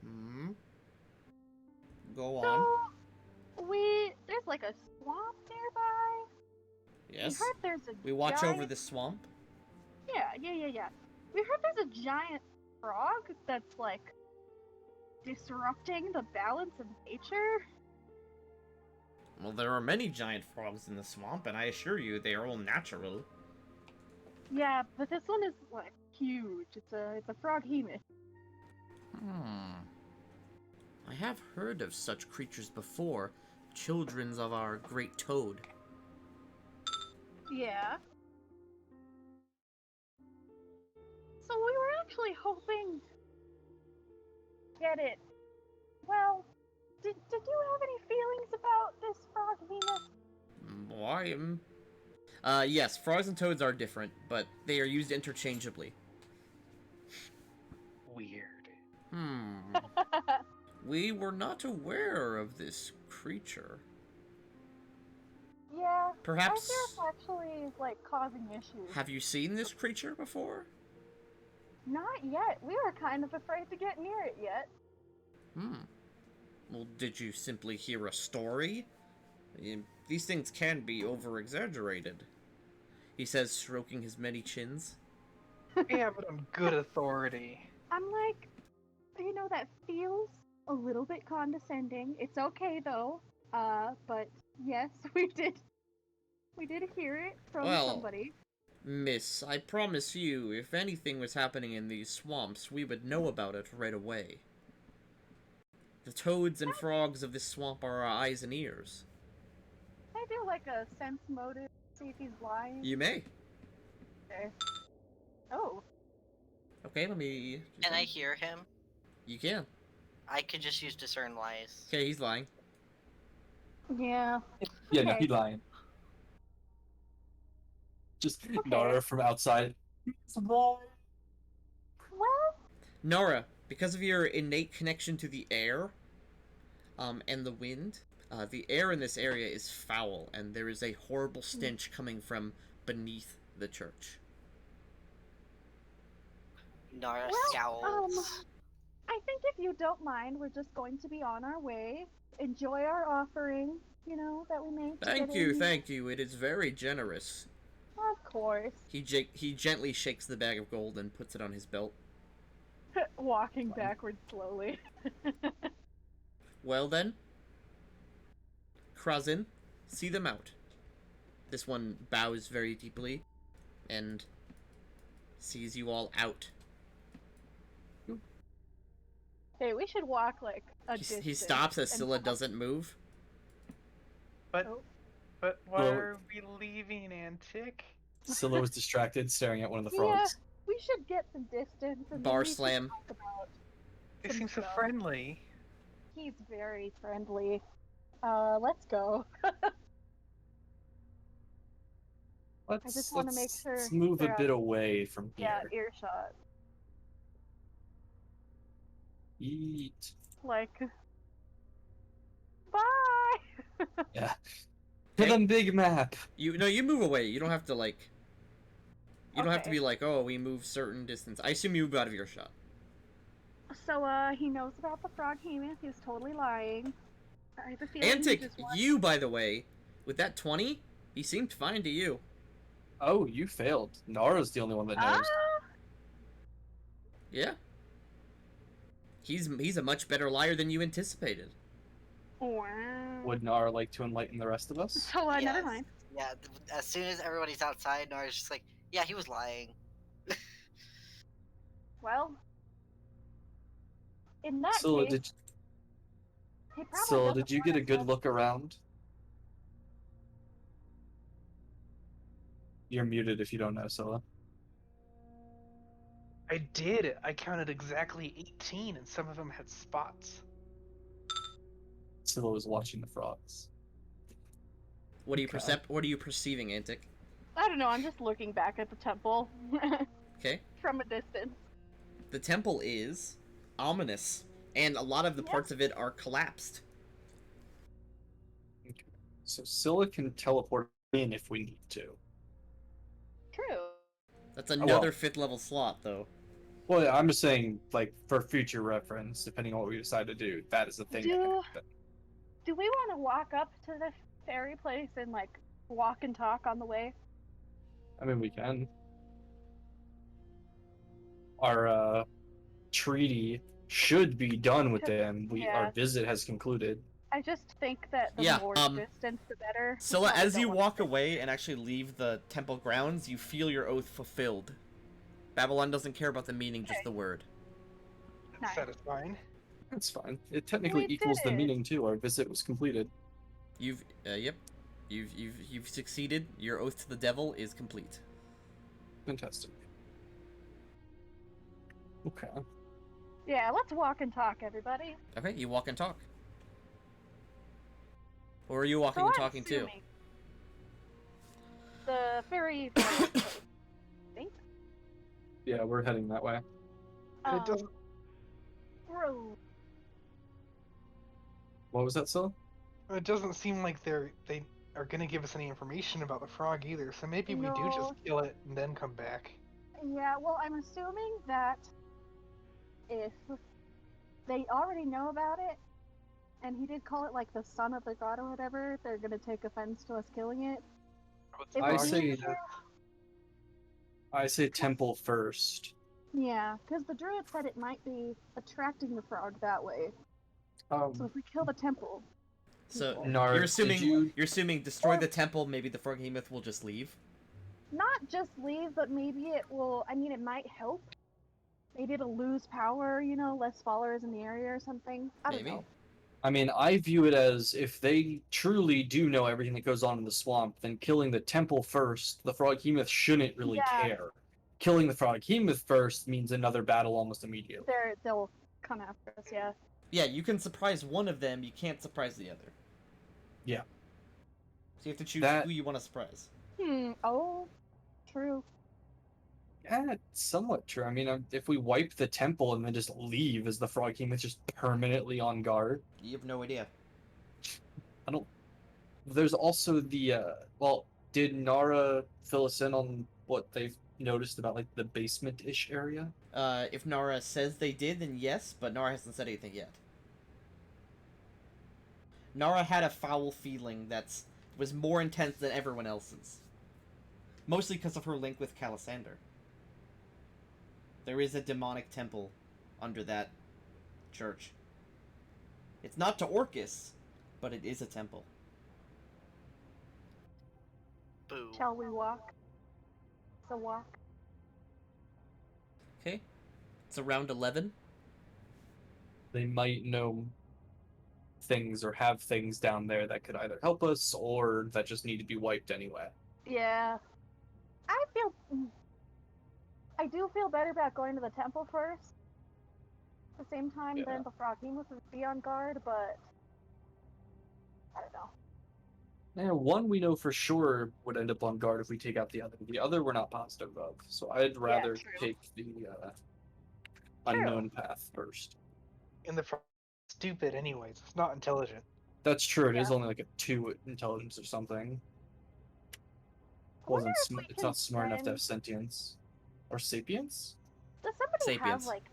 Hmm? Go on. So there's like a swamp nearby. Yes? We heard there's a We watch giant... over the swamp. Yeah. We heard there's a giant frog that's like disrupting the balance of nature. Well, there are many giant frogs in the swamp, and I assure you they are all natural. Yeah, but this one is like huge. It's a froghemoth. I have heard of such creatures before, children of our great toad. Yeah. So we were actually hoping to get it. Well, did you have any feelings about this froghemoth? Why am... yes, frogs and toads are different, but they are used interchangeably. Weird. We were not aware of this creature. Yeah. Perhaps... I fear it's actually like causing issues. Have you seen this creature before? Not yet. We were kind of afraid to get near it yet. Well, did you simply hear a story? These things can be over-exaggerated. He says, stroking his many chins. Yeah, but I'm good authority. I'm like, that feels a little bit condescending. It's okay though. But yes, we did hear it from somebody. Miss, I promise you, if anything was happening in these swamps, we would know about it right away. The toads and frogs of this swamp are our eyes and ears. Can I do like a sense motive, see if he's lying? You may. Okay. Oh. Okay, let me... Can I hear him? You can. I could just use discern lies. Okay, he's lying. Yeah. Yeah, no, Okay. he lying. Just Nara from outside. Well, Nora, because of your innate connection to the air, and the wind, the air in this area is foul, and there is a horrible stench coming from beneath the church. Nara Well, scowls. I think if you don't mind, we're just going to be on our way. Enjoy our offering, that we made. Thank you. It is very generous. Of course. He gently shakes the bag of gold and puts it on his belt. Walking backwards slowly. Well then, Krazin, see them out. This one bows very deeply, and sees you all out. Okay, we should walk like a distance. He stops as and Scylla talk. doesn't move. But Oh. but why Well- are we leaving, Antic? Scylla was distracted, staring at one of the Yeah, frogs. we should get some distance and Bar then we should slam. talk about They some seem so stuff. friendly. He's very friendly. Let's go. Let's, just wanna make sure let's move a they're bit out- away from Yeah, here. earshot. Eat. Like, bye. Yeah. To Okay. the big map. You move away. You don't have to like. You don't have to Okay. be like, oh, we move certain distance. I assume you move out of earshot. So, he knows about the frog hemoth. He was totally lying. I have a feeling he Antic, just wants... you, by the way, with that 20, he seemed fine to you. Oh, you failed. Nara's the only one that knows. Yeah. He's a much better liar than you anticipated. Wow. Would Nara like to enlighten the rest of us? So, never Yes. mind. Yeah, as soon as everybody's outside, Nara's just like, yeah, he was lying. Well, in that Scylla, case, did, he probably Scylla, doesn't did you want get a us good to- look around? You're muted if you don't know, Scylla. I did. I counted exactly 18, and some of them had spots. Scylla was watching the frogs. What are you Okay. What are you perceiving, Antic? I don't know, I'm just looking back at the temple Okay. from a distance. The temple is ominous, and a lot of the Yeah. parts of it are collapsed. So Scylla can teleport in if we need to. True. That's well. another 5th level slot, though. Well, yeah, I'm just saying, like, for future reference, depending on what we decide to do, that is the thing that can happen. Do we want to walk up to the fairy place and, like, walk and talk on the way? I mean, we can. Our treaty should be done with them. Yeah. Our visit has concluded. I just think that the Yeah, more distance, the better. We Scylla, probably as don't you wanna walk stay- away and actually leave the temple grounds, you feel your oath fulfilled. Babylon doesn't care about the meaning, just the word. Nice. Satisfying. That's fine. It technically We equals did the it. meaning too. Our visit was completed. Yep. You've succeeded. Your oath to the devil is complete. Fantastic. Okay. Yeah, let's walk and talk, everybody. Okay, you walk and talk. Or are you walking So and I'm talking too? assuming the fairy place, I think. Yeah, we're heading that way. And it doesn't. Bro, What was that, Scylla? It doesn't seem like they are gonna give us any information about the frog either. So maybe we do No. just kill it and then come back. yeah, well, I'm assuming that if they already know about it, and he did call it like the son of the god or whatever, they're gonna take offense to us killing it. If I we say- leave it- I say temple first. yeah, because the druid said it might be attracting the frog that way. So Um, if we kill the temple, So Nara, you're assuming did you're assuming destroy the temple. Maybe the Froghemoth will just leave. not just leave, but maybe it will. I mean, it might help. Maybe it'll lose power. You know, less followers in the area or something. I don't Maybe. know. I mean, I view it as if they truly do know everything that goes on in the swamp, then killing the temple first, the Froghemoth shouldn't really Yeah. care. Killing the Froghemoth first means another battle almost immediately. They'll come after us. Yeah. Yeah, you can surprise one of them. You can't surprise the other. Yeah. So you have to choose That- who you want to surprise. Oh, true. Yeah, it's somewhat true. I mean, if we wipe the temple and then just leave, is the Froghemoth just permanently on guard? You have no idea. There's also the well, did Nara fill us in on what they've noticed about like the basement-ish area? If Nara says they did, then yes, but Nara hasn't said anything yet. Nara had a foul feeling that was more intense than everyone else's. Mostly because of her link with Calisander. There is a demonic temple under that church. It's not to Orcus, but it is a temple. Boo. Shall we walk? So walk. Okay. It's around 11. They might know things or have things down there that could either help us or that just need to be wiped anyway. Yeah. I do feel better about going to the temple first. At the same time, Yeah. then the Froghemoth would be on guard, but I don't know. Now, one we know for sure would end up on guard if we take out the other. The other we're not positive of, so I'd rather true. take the True. unknown path first. And the frog stupid anyways. It's not intelligent. That's true. It is Yeah. only like a 2 intelligence or something. I wonder if we It's can not smart enough to have send- sentience or sapience. Does somebody have Sapiens. like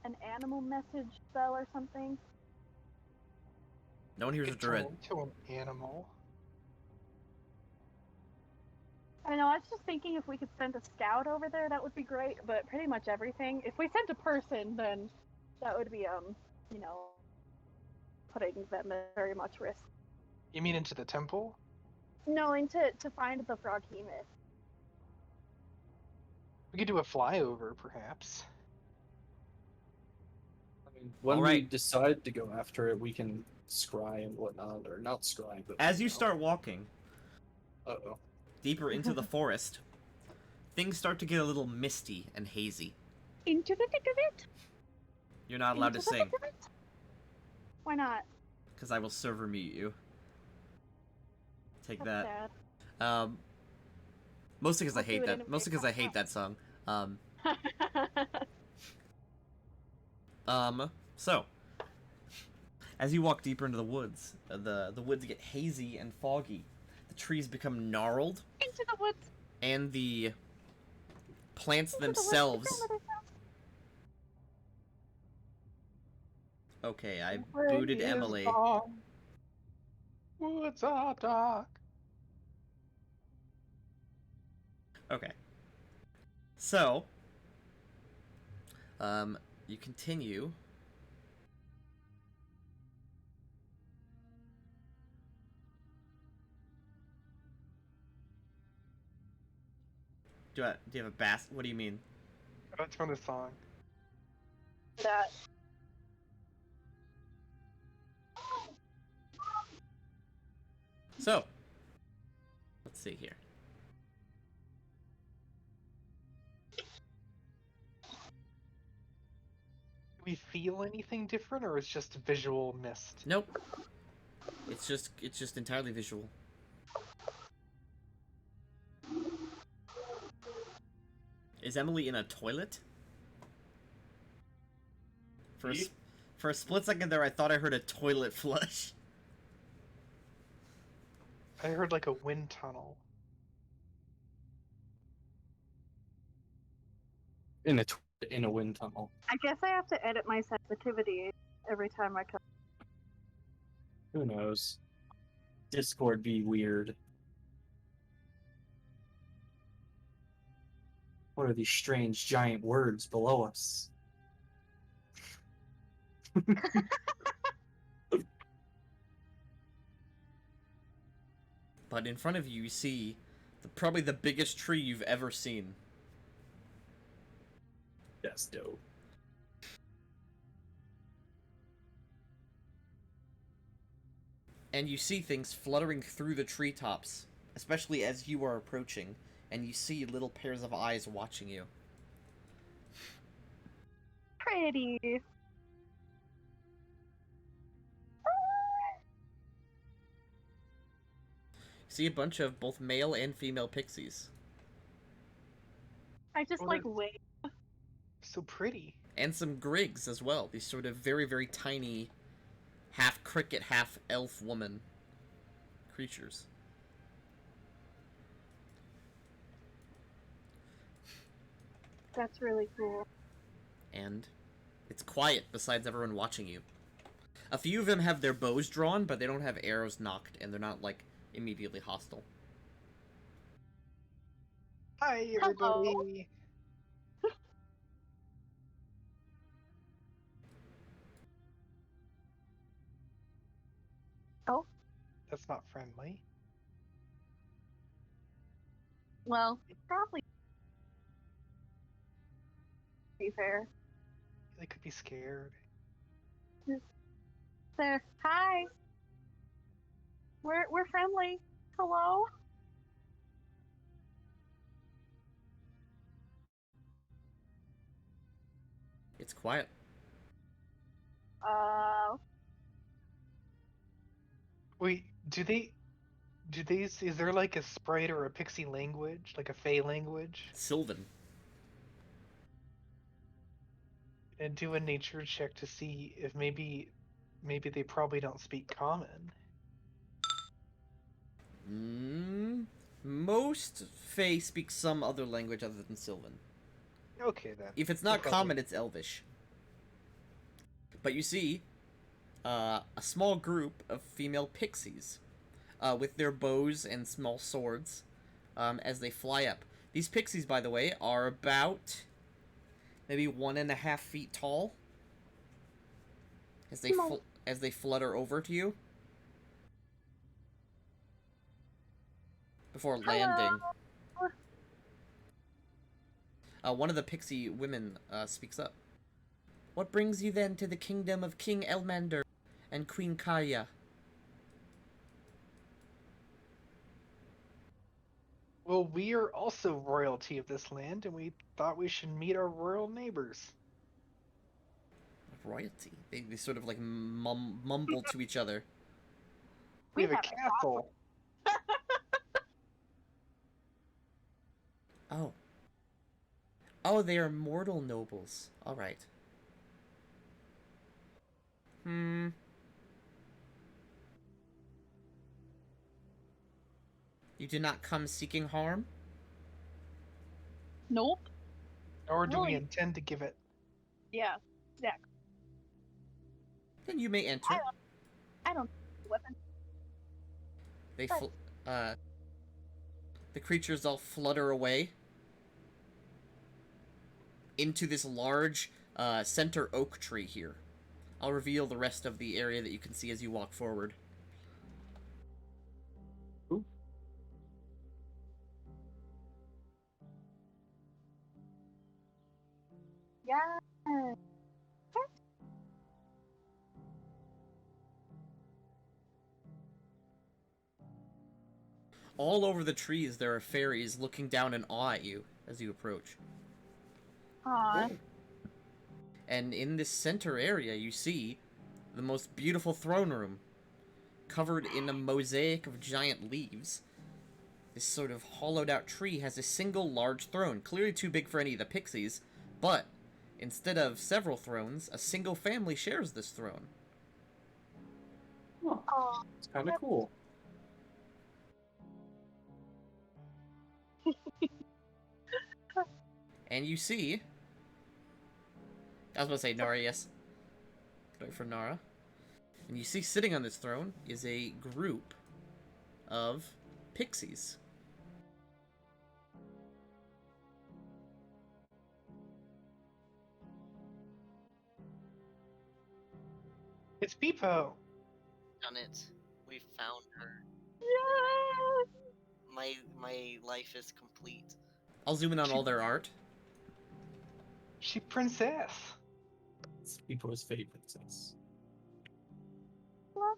an animal message spell or something? No one here's a Could druid. turn into an animal. I don't know, I was just thinking if we could send a scout over there, that would be great, but pretty much everything. If we sent a person, then that would be, you know, putting them at very much risk. You mean into the temple? No, to find the Froghemoth. We could do a flyover, perhaps. I mean, when we Alright. decide to go after it, we can scry and whatnot, or not scry, but As you start walking Uh-oh. deeper into the forest, things start to get a little misty and hazy. Into the thick of it? You're not allowed to Into the sing, thick of it? Why not? because I will server mute you. Take That's that. sad. Mostly because I I'll do hate it that. in a Mostly because I big hate that song. So as you walk deeper into the woods, the woods get hazy and foggy. The trees become gnarled, Into the woods. and the plants Into the woods, themselves. the grandmother's house. Okay, I Spring booted is Emily. gone. Woods are dark. Okay. So, you continue. Do you have a bass? What do you mean? That's from the song. That. So, let's see here. Do we feel anything different, or it's just visual mist? Nope. It's just entirely visual. Is Emily in a toilet? Ye- For a split second there, I thought I heard a toilet flush. I heard like a wind tunnel. In a wind tunnel. I guess I have to edit my sensitivity every time I come. Who knows? Discord be weird. What are these strange giant words below us? But in front of you, you see probably the biggest tree you've ever seen. That's dope. And you see things fluttering through the treetops, especially as you are approaching, and you see little pairs of eyes watching you. Pretty. You see a bunch of both male and female pixies. I just Oh, like they're- wait. So pretty. And some grigs as well. These sort of very, very tiny, half cricket, half elf woman creatures. That's really cool. And it's quiet besides everyone watching you. A few of them have their bows drawn, but they don't have arrows knocked, and they're not, like, immediately hostile. Hi, Hello. everybody. Oh. That's not friendly. Well, probably. be fair. They could be scared. There. Hi. We're friendly. Hello. It's quiet. Wait, is there like a sprite or a pixie language, like a fey language? Sylvan. And do a nature check to see if maybe they probably don't speak common. Most Fae speak some other language other than Sylvan. Okay then. If it's not common, it's Elvish. But you see, a small group of female pixies, with their bows and small swords, as they fly up. These pixies, by the way, are about maybe 1.5 feet tall. As they flutter over to you before landing. One of the pixie women speaks up. What brings you then to the kingdom of King Elmander and Queen Kaya? Well, we are also royalty of this land, and we thought we should meet our royal neighbors. Royalty. They sort of like mumble to each other. We have a have a castle. Oh. Oh, they are mortal nobles. Alright. You did not come seeking harm? Nope. Or do we Really? intend to give it? Yeah. Exactly. Then you may enter. I don't weapon. They the creatures all flutter away into this large center oak tree here. I'll reveal the rest of the area that you can see as you walk forward. Ooh. Yeah. All over the trees there are fairies looking down in awe at you as you approach. Aw. And in this center area you see the most beautiful throne room, covered in a mosaic of giant leaves. This sort of hollowed out tree has a single large throne, clearly too big for any of the pixies, but instead of several thrones, a single family shares this throne. Oh, Aw. it's kind of cool. And you see... I was about to say Nara, yes. Wait for Nara. And you see sitting on this throne is a group of pixies. It's Beepo. Done it. We found her. Yes. My life is complete. I'll zoom in on all their art. She princess. It's people's favorites. Love.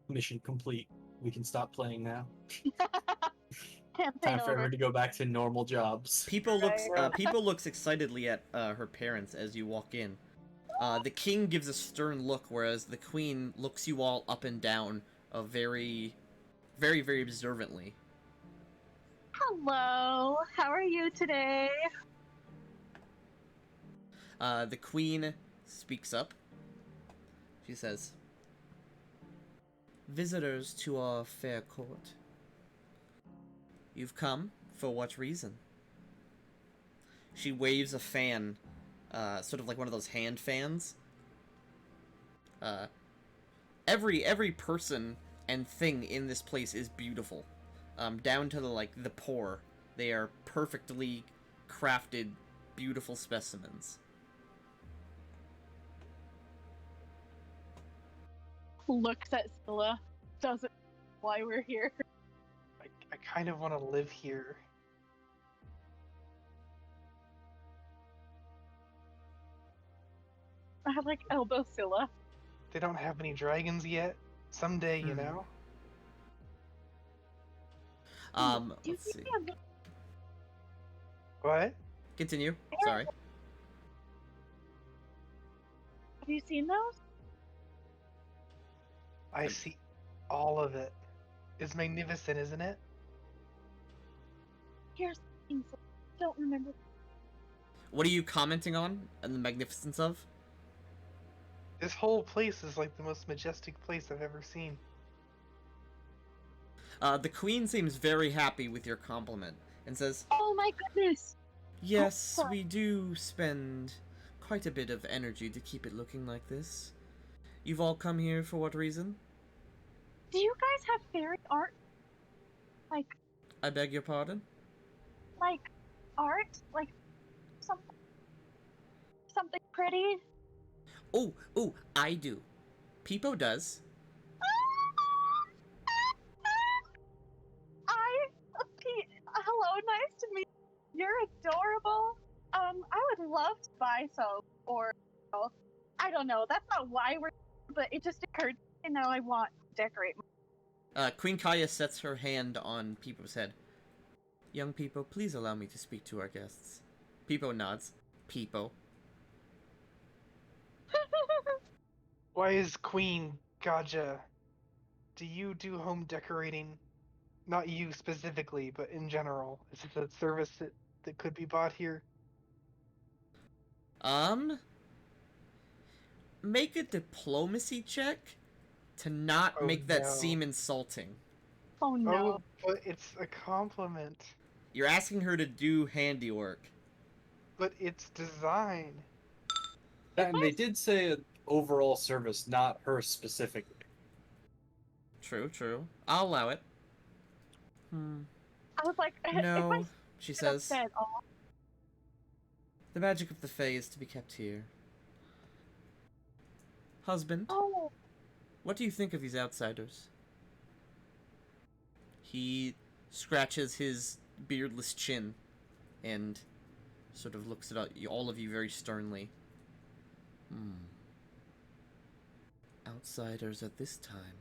Mission complete. We can stop playing now. Campaign Time for over. her to go back to normal jobs. People looks excitedly at her parents as you walk in. The king gives a stern look, whereas the queen looks you all up and down, very, very, very observantly. Hello. How are you today? The queen speaks up. She says, "Visitors to our fair court. You've come for what reason?" She waves a fan, sort of like one of those hand fans. Every person and thing in this place is beautiful, down to the poor. They are perfectly crafted, beautiful specimens. Looks at Scylla. Doesn't know why we're here. I kind of want to live here. I like elbow Scylla. They don't have any dragons yet. Someday, you Hmm. know. Do you Let's see. think What? Continue. Sorry. have you seen those? I see all of it. It's magnificent, isn't it? Here's the thing, so I don't remember. What are you commenting on and the magnificence of? This whole place is like the most majestic place I've ever seen. The queen seems very happy with your compliment and says, Oh my goodness! "Yes, sorry. we do spend quite a bit of energy to keep it looking like this. You've all come here for what reason? Do you guys have fairy art? Like I beg your pardon? art? Like something pretty? Oh, I do. Peepo does. Hello, nice to meet you. You're adorable. I would love to buy some, or I don't know. That's not why we're, but it just occurred. You know, I want to decorate. Queen Kaya sets her hand on Peepo's head. Young Peepo, please allow me to speak to our guests. Peepo nods. Peepo. Why is Queen Gaja? Do you do home decorating? Not you specifically, but in general. Is it a service that could be bought here? Make a diplomacy check to not Oh, make that no. seem insulting. Oh no. Oh, but it's a compliment. You're asking her to do handiwork. But it's design. And they did say an overall service, not her specifically. True. I'll allow it. I was like, No, if she I says. said, oh, The magic of the Fae is to be kept here. Husband, oh, what do you think of these outsiders? He scratches his beardless chin and sort of looks at all of you very sternly. Outsiders at this time.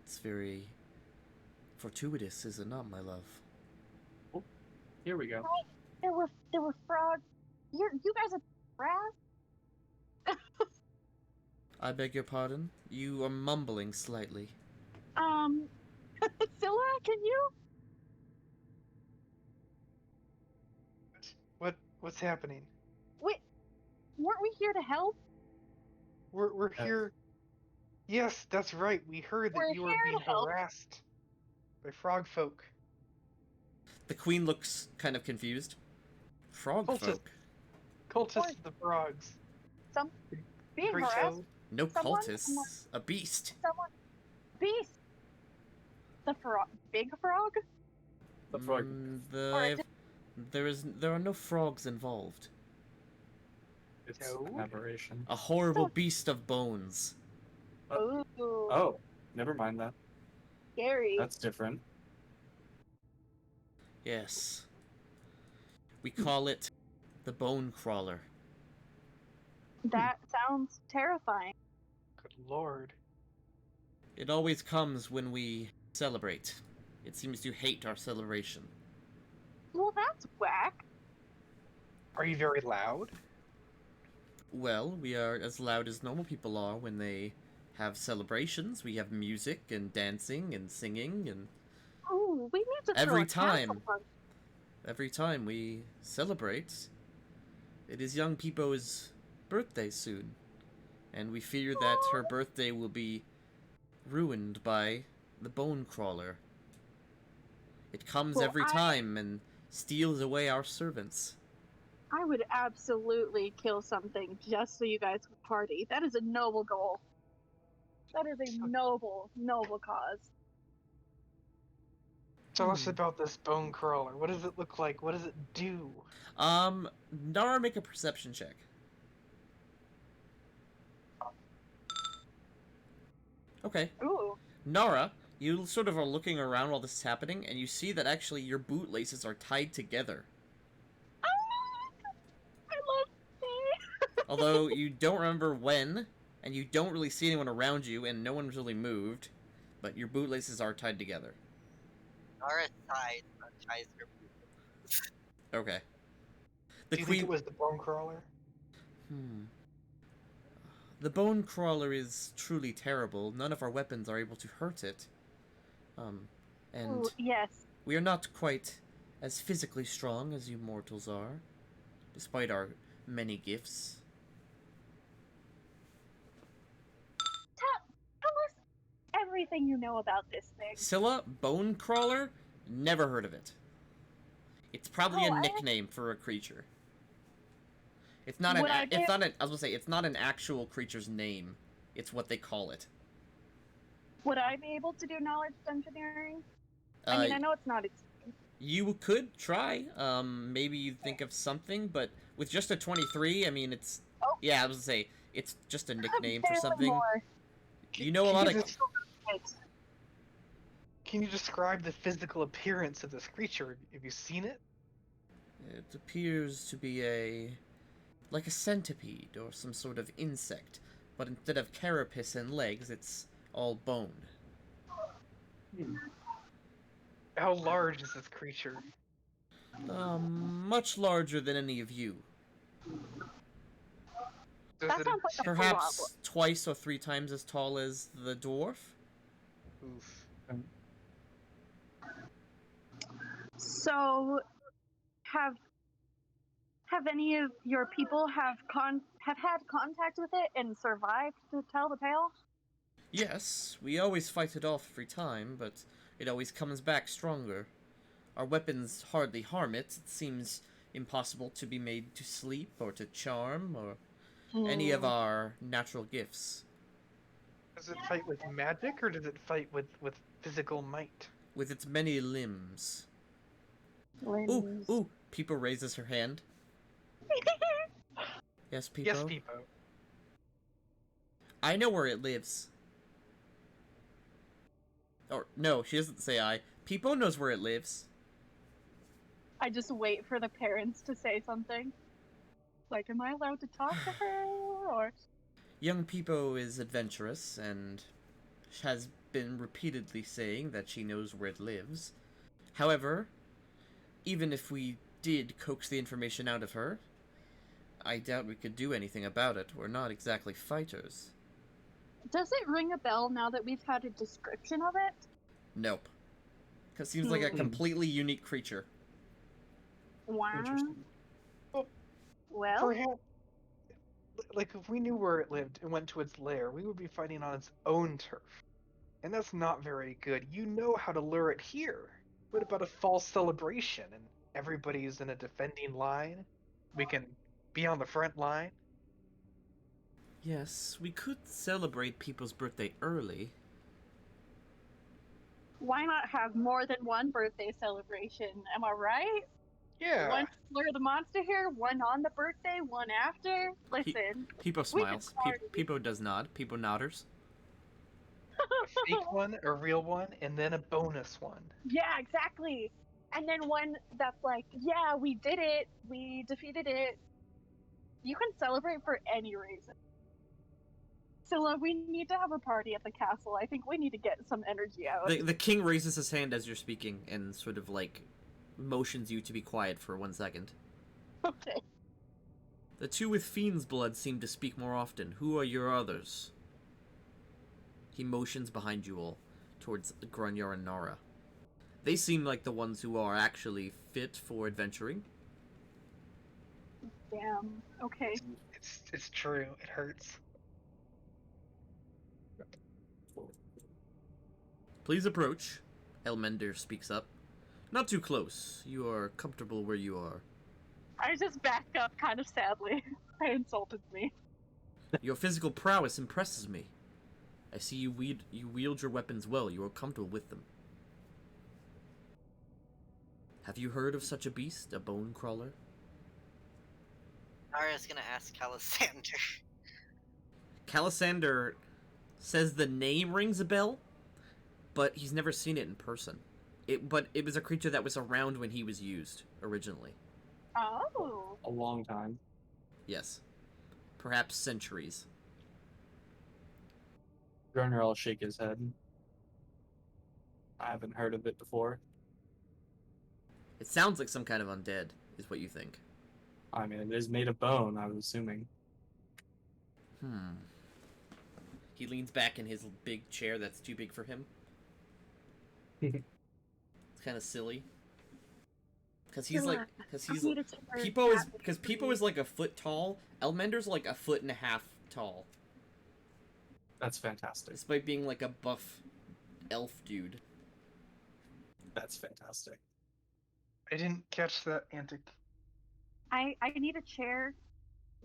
It's very fortuitous, is it not, my love? Here we go. there were frogs. You guys are grass. I beg your pardon? You are mumbling slightly. Scylla, can you? What's happening? Wait, weren't we here to help? We're here. Yes, that's right. We heard that We're you were here being to help. harassed by frog folk. The queen looks kind of confused. Frog Cultist. folk? Cultists of the frogs. Being Great harassed? show. No Someone- cultists. A beast. Someone, beast. The frog, big frog. The frog. Or is There are no frogs involved. It's No. an aberration. A horrible So- beast of bones. Ooh, Oh, never mind that. scary. That's different. Yes. We call it the bone crawler. That sounds terrifying. Good lord. It always comes when we celebrate. It seems to hate our celebration. Well, that's whack. Are you very loud? Well, we are as loud as normal people are when they have celebrations. We have music and dancing and singing, and Ooh, we need to Every throw a castle time. punch. every time we celebrate, it is young Peepo's birthday soon. And we fear that her birthday will be ruined by the bone crawler. It comes Well, every time and steals away our servants. I would absolutely kill something just so you guys could party. That is a noble goal. That is a noble cause. Tell us about this bone crawler. What does it look like? What does it do? Nara, make a perception check. Okay. Ooh. Nara, you sort of are looking around while this is happening, and you see that actually your boot laces are tied together. I love tea. Although you don't remember when, and you don't really see anyone around you, and no one's really moved, but your bootlaces are tied together. Our side ties her. Okay. Do you think it was the bone crawler? The bone crawler is truly terrible. None of our weapons are able to hurt it. And Ooh, yes. we are not quite as physically strong as you mortals are, despite our many gifts. Tell us everything you know about this thing. Scylla, bone crawler? Never heard of it. It's probably Oh, a I- nickname for a creature. It's not an. Would I be- It's not an. I was gonna say it's not an actual creature's name. It's what they call it. Would I be able to do knowledge engineering? I mean, I know it's not. You could try. Maybe you think of something, but with just a 23, I mean, it's. Oh. Yeah, I was gonna say it's just a nickname for Barely something. more. You know a lot of. Can you describe the physical appearance of this creature? Have you seen it? It appears to be like a centipede or some sort of insect, but instead of carapace and legs, it's all bone. How large is this creature? Much larger than any of you. Does That it sounds like a Perhaps problem. twice or 3 times as tall as the dwarf. Oof. So, have any of your people have had contact with it and survived to tell the tale? Yes, we always fight it off every time, but it always comes back stronger. Our weapons hardly harm it. It seems impossible to be made to sleep or to charm or any of our natural gifts. Does it fight with magic or does it fight with physical might? With its many limbs. Limbs. Ooh, Peepo raises her hand. Yes, Peepo? Yes, Peepo. I know where it lives. Or, no, she doesn't say I. Peepo knows where it lives. I just wait for the parents to say something. Like, am I allowed to talk to her? Or Young Peepo is adventurous and has been repeatedly saying that she knows where it lives. However, even if we did coax the information out of her, I doubt we could do anything about it. We're not exactly fighters. does it ring a bell now that we've had a description of it? Nope. Because seems like a completely unique creature. Wow. Interesting. Well, Perhaps, like, if we knew where it lived and went to its lair, we would be fighting on its own turf. And that's not very good. You know how to lure it here. What about a false celebration and everybody's in a defending line? We can be on the front line. Yes, we could celebrate people's birthday early. why not have more than one birthday celebration? Am I right? Yeah. One for the monster here, one on the birthday, one after. Listen, Peepo We can smiles. party. Peepo does nod. Peepo nodders. A fake one, a real one, and then a bonus one. yeah, exactly. And then one that's like, yeah, we did it, we defeated it. You can celebrate for any reason. So we need to have a party at the castle. I think we need to get some energy out. The king raises his hand as you're speaking and sort of like motions you to be quiet for 1 second. Okay. The two with fiend's blood seem to speak more often. Who are your others? He motions behind you all, towards Grunyar and Nara. They seem like the ones who are actually fit for adventuring. Damn. Okay. It's true. It hurts. Please approach. Elmender speaks up. Not too close. You are comfortable where you are. I just backed up kind of sadly. I insulted me. Your physical prowess impresses me. I see you wield your weapons well. You are comfortable with them. Have you heard of such a beast, a bone crawler? Nara's gonna ask Calisander. Calisander says the name rings a bell, but he's never seen it in person. But it was a creature that was around when he was used originally. Oh. A long time. Yes. perhaps centuries. Grunner will shake his head. I haven't heard of it before. It sounds like some kind of undead, is what you think. I mean, it is made of bone, I was assuming. He leans back in his big chair that's too big for him. It's kind of silly. Because he's like, Peepo is like a foot tall. Elmender's like a foot and a half tall. That's fantastic. Despite being like a buff elf dude. That's fantastic. I didn't catch that antic. I need a chair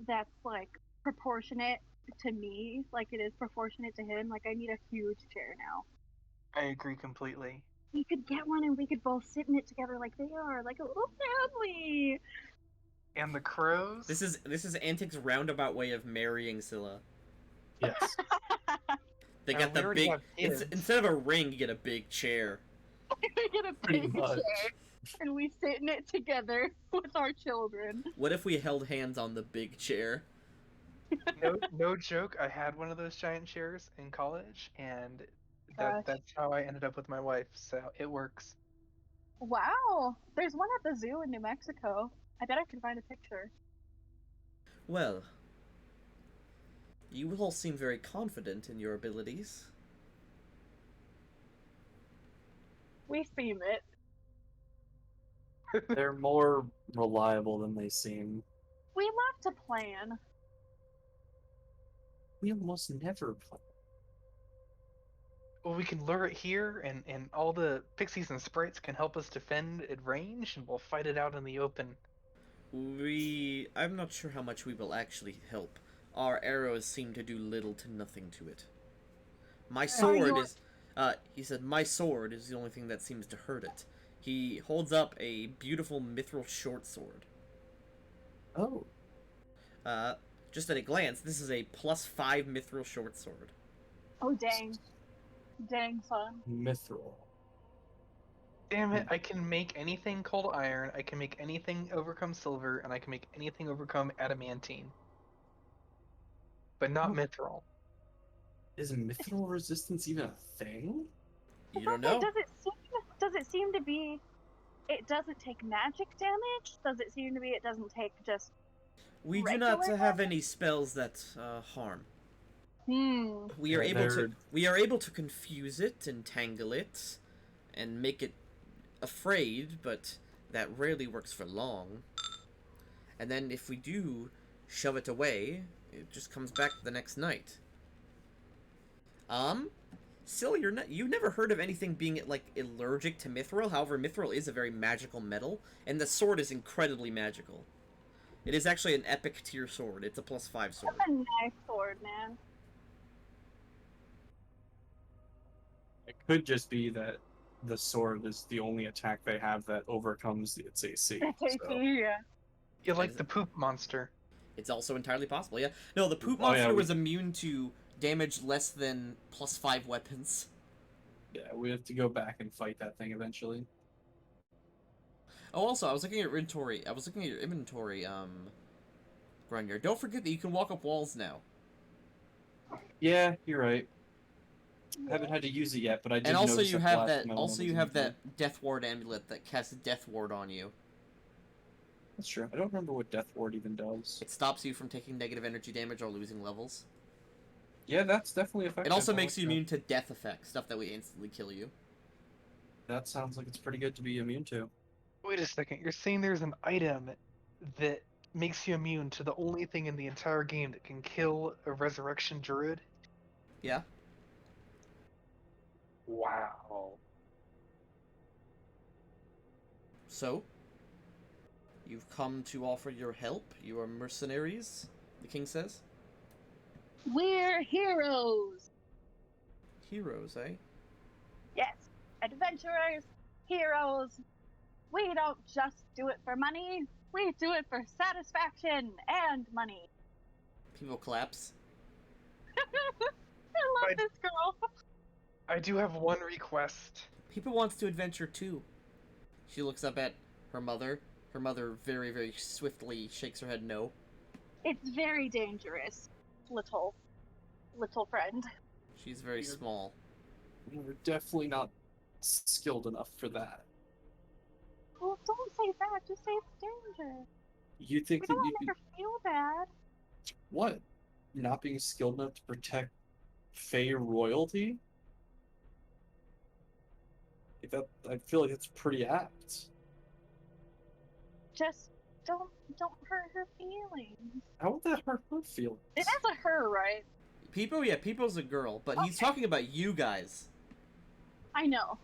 that's like proportionate to me, like it is proportionate to him. Like I need a huge chair now. I agree completely. We could get one and we could both sit in it together like they are, like a little family. And the crows? This is Antic's roundabout way of marrying Scylla. Yes. They got we the already big. have kids. Instead of a ring, you get a big chair. We get a Pretty big much. chair and we sit in it together with our children. What if we held hands on the big chair? No joke. I had one of those giant chairs in college, and Gosh. that's how I ended up with my wife. So it works. Wow, there's one at the zoo in New Mexico. I bet I could find a picture. Well, you all seem very confident in your abilities. We seem it. They're more reliable than they seem. We love to plan. We almost never play. Well, we can lure it here, and all the pixies and sprites can help us defend at range, and we'll fight it out in the open. I'm not sure how much we will actually help. Our arrows seem to do little to nothing to it. My sword is, he said, my sword is the only thing that seems to hurt it. He holds up a beautiful mithril short sword. Oh. Just at a glance, this is a +5 mithril short sword. Oh dang. Dang, son. Mithril. Damn it, I can make anything called iron, I can make anything overcome silver, and I can make anything overcome adamantine. But not Oh. mithril. Is mithril resistance even a thing? You don't know. Does it seem to be it doesn't take magic damage? Does it seem to be it doesn't take just We do not regular have any spells that harm. Hmm. We are Yeah, able to confuse it, entangle it, and make it afraid, but that rarely works for long. And then if we do shove it away, it just comes back the next night. Still, you've never heard of anything being like allergic to mithril. However, mithril is a very magical metal, and the sword is incredibly magical. It is actually an epic tier sword. It's a +5 sword. That's a nice sword, man. It could just be that the sword is the only attack they have that overcomes its AC. That's AC, so- yeah. You like the poop monster. It's also entirely possible, yeah. No, the poop Oh, yeah, monster we- was immune to damage less than +5 weapons. Yeah, we have to go back and fight that thing eventually. Oh, also, I was looking at your inventory, Grunyer. Don't forget that you can walk up walls now. Yeah, you're right. I haven't had to use it yet, but I did And also notice you that have last that time I also was you in have the- that Death Ward amulet that casts a Death Ward on you. That's true. I don't remember what Death Ward even does. It stops you from taking negative energy damage or losing levels. Yeah, that's definitely effective. It also I makes like you that. immune to death effects, stuff that would instantly kill you. That sounds like it's pretty good to be immune to. Wait a second, you're saying there's an item that makes you immune to the only thing in the entire game that can kill a resurrection druid? Yeah. Wow. So, you've come to offer your help. You are mercenaries, the king says. We're heroes. Heroes, eh? Yes. Adventurers, heroes. We don't just do it for money. We do it for satisfaction and money. People collapse. I love I- this girl. I do have one request. People wants to adventure too. She looks up at her mother. Her mother very, very swiftly shakes her head no. It's very dangerous, little friend. She's very Weird. small. We're definitely not skilled enough for that. Well, don't say that. Just say it's dangerous. You think We that don't you want to could make her feel bad. what? Not being skilled enough to protect Fey royalty? That I feel like it's pretty apt. Just don't hurt her feelings. How would that hurt her feelings? It is a her, right? Peepo, yeah, Peepo's a girl, but he's Okay. talking about you guys. I know.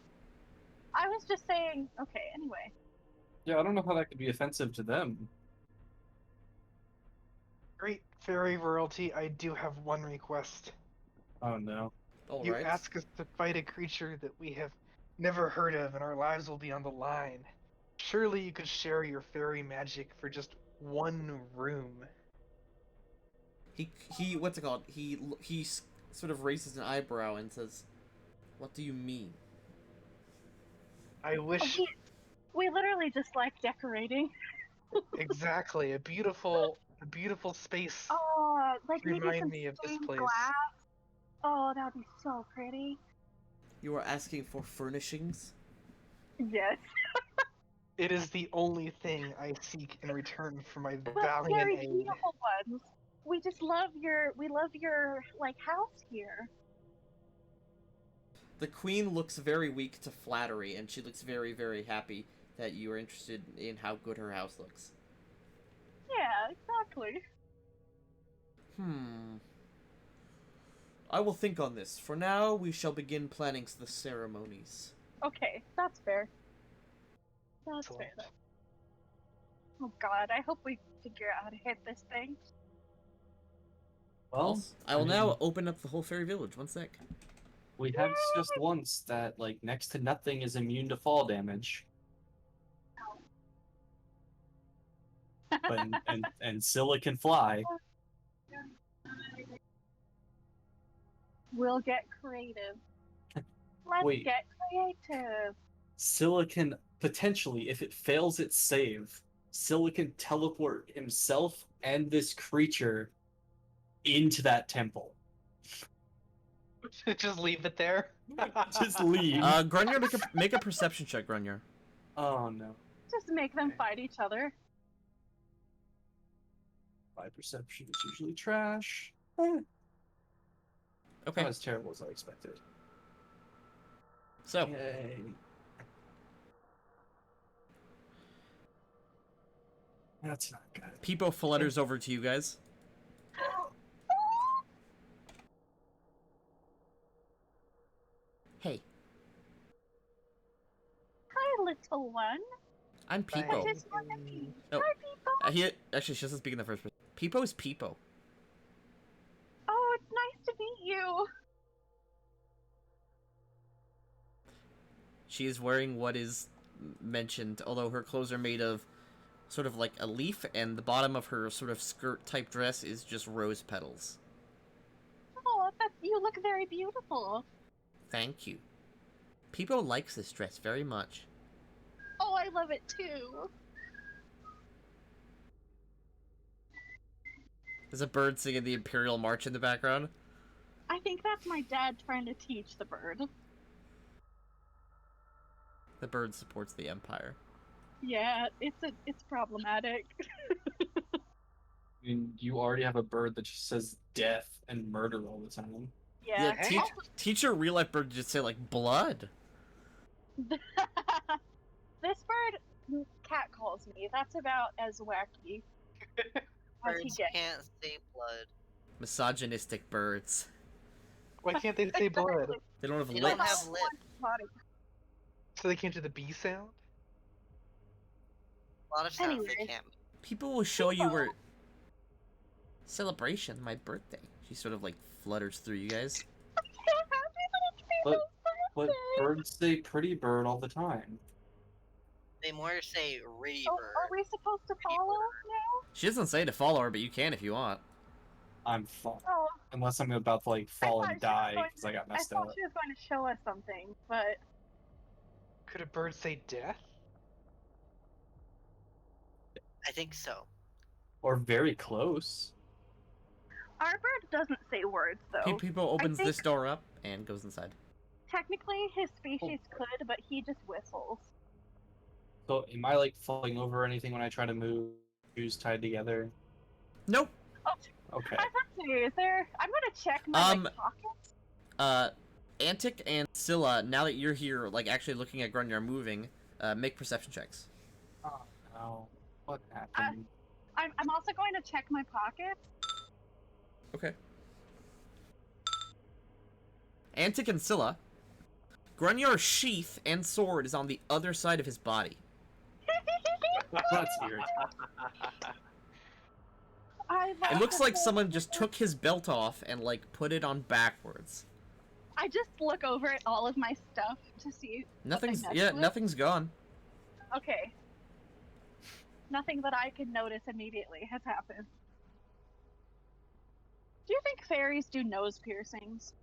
I was just saying. Okay. Anyway. Yeah, I don't know how that could be offensive to them. Great fairy royalty, I do have one request. Oh no. All You right. ask us to fight a creature that we have never heard of and our lives will be on the line. Surely you could share your fairy magic for just one room. He what's it called? He sort of raises an eyebrow and says, "What do you mean?" I wish We literally just like decorating. exactly a beautiful space Oh, like to maybe remind some me of this stained place. glass. Oh, that'd be so pretty. You are asking for furnishings? Yes. It is the only thing I seek in return for my But valiant very aid. beautiful ones. We just love your like house here. The queen looks very weak to flattery, and she looks very, very happy that you are interested in how good her house looks. Yeah, exactly. I will think on this. For now, we shall begin planning the ceremonies. Okay, that's fair. That's Excellent. fair though. Oh god, I hope we figure out how to hit this thing. Well, I will mean, now open up the whole fairy village. One sec. we have discussed once that like next to nothing is immune to fall damage. But and Scylla can fly. We'll get creative. Let's Wait. get creative. Scylla can potentially, if it fails its save, Scylla can teleport himself and this creature into that temple. Just leave it there. Just leave. Grunyer, make a perception check, Grunyer. Oh no. Just make them fight each other. My perception is usually trash. Okay. Not as terrible as I expected. So, Yay. That's not good. Peepo flutters over to you guys. Hey, Hi, little one. I'm Peepo. What is your name? Oh. Hi, people. Actually, she doesn't speak in the first person. Peepo is Peepo. Oh, it's nice to meet you. She is wearing what is mentioned, although her clothes are made of sort of like a leaf, and the bottom of her sort of skirt-type dress is just rose petals. Oh, you look very beautiful. Thank you. Peepo likes this dress very much. Oh, I love it too. There's a bird singing the Imperial March in the background. I think that's my dad trying to teach the bird. The bird supports the Empire. Yeah, it's problematic. I mean, you already have a bird that just says death and murder all the time. Yeah. Teach your real-life bird to just say, like, blood. This bird, Cat calls me. That's about as wacky as he Birds gets. can't say blood. Misogynistic birds. Why can't they say blood? They don't have They lips. don't have lips. So they can't do the B sound? A lot of sounds Anyway. they can't. People will show you where... Celebration, my birthday. She sort of, like, flutters through you guys. But birds say pretty bird all the time. They more say Ritty Oh, bird. are we supposed to follow now? She doesn't say to follow her, but you can if you want. I'm fine. Oh, Unless I'm about to like fall thought and she was die going because I got I messed thought up. she was going to show us something, but Could a bird say death? I think so. Or very close. Our bird doesn't say words, though. People opens think- this door up and goes inside. Technically, his species could, but he just whistles. So am I like falling over or anything when I try to move? Shoes tied together. Nope. Oh, Okay. I thought so. Is there? I'm gonna check my pockets. Antic and Scylla, now that you're here, like actually looking at Grunyar moving, make perception checks. Oh no. What happened? I'm also going to check my pockets. Okay. Antic and Scylla, Grunyar's sheath and sword is on the other side of his body. That's weird. It looks like someone just took his belt off and like put it on backwards. I just look over at all of my stuff to see. Nothing's messed yeah, with. nothing's gone. Okay. Nothing that I can notice immediately has happened. Do you think fairies do nose piercings?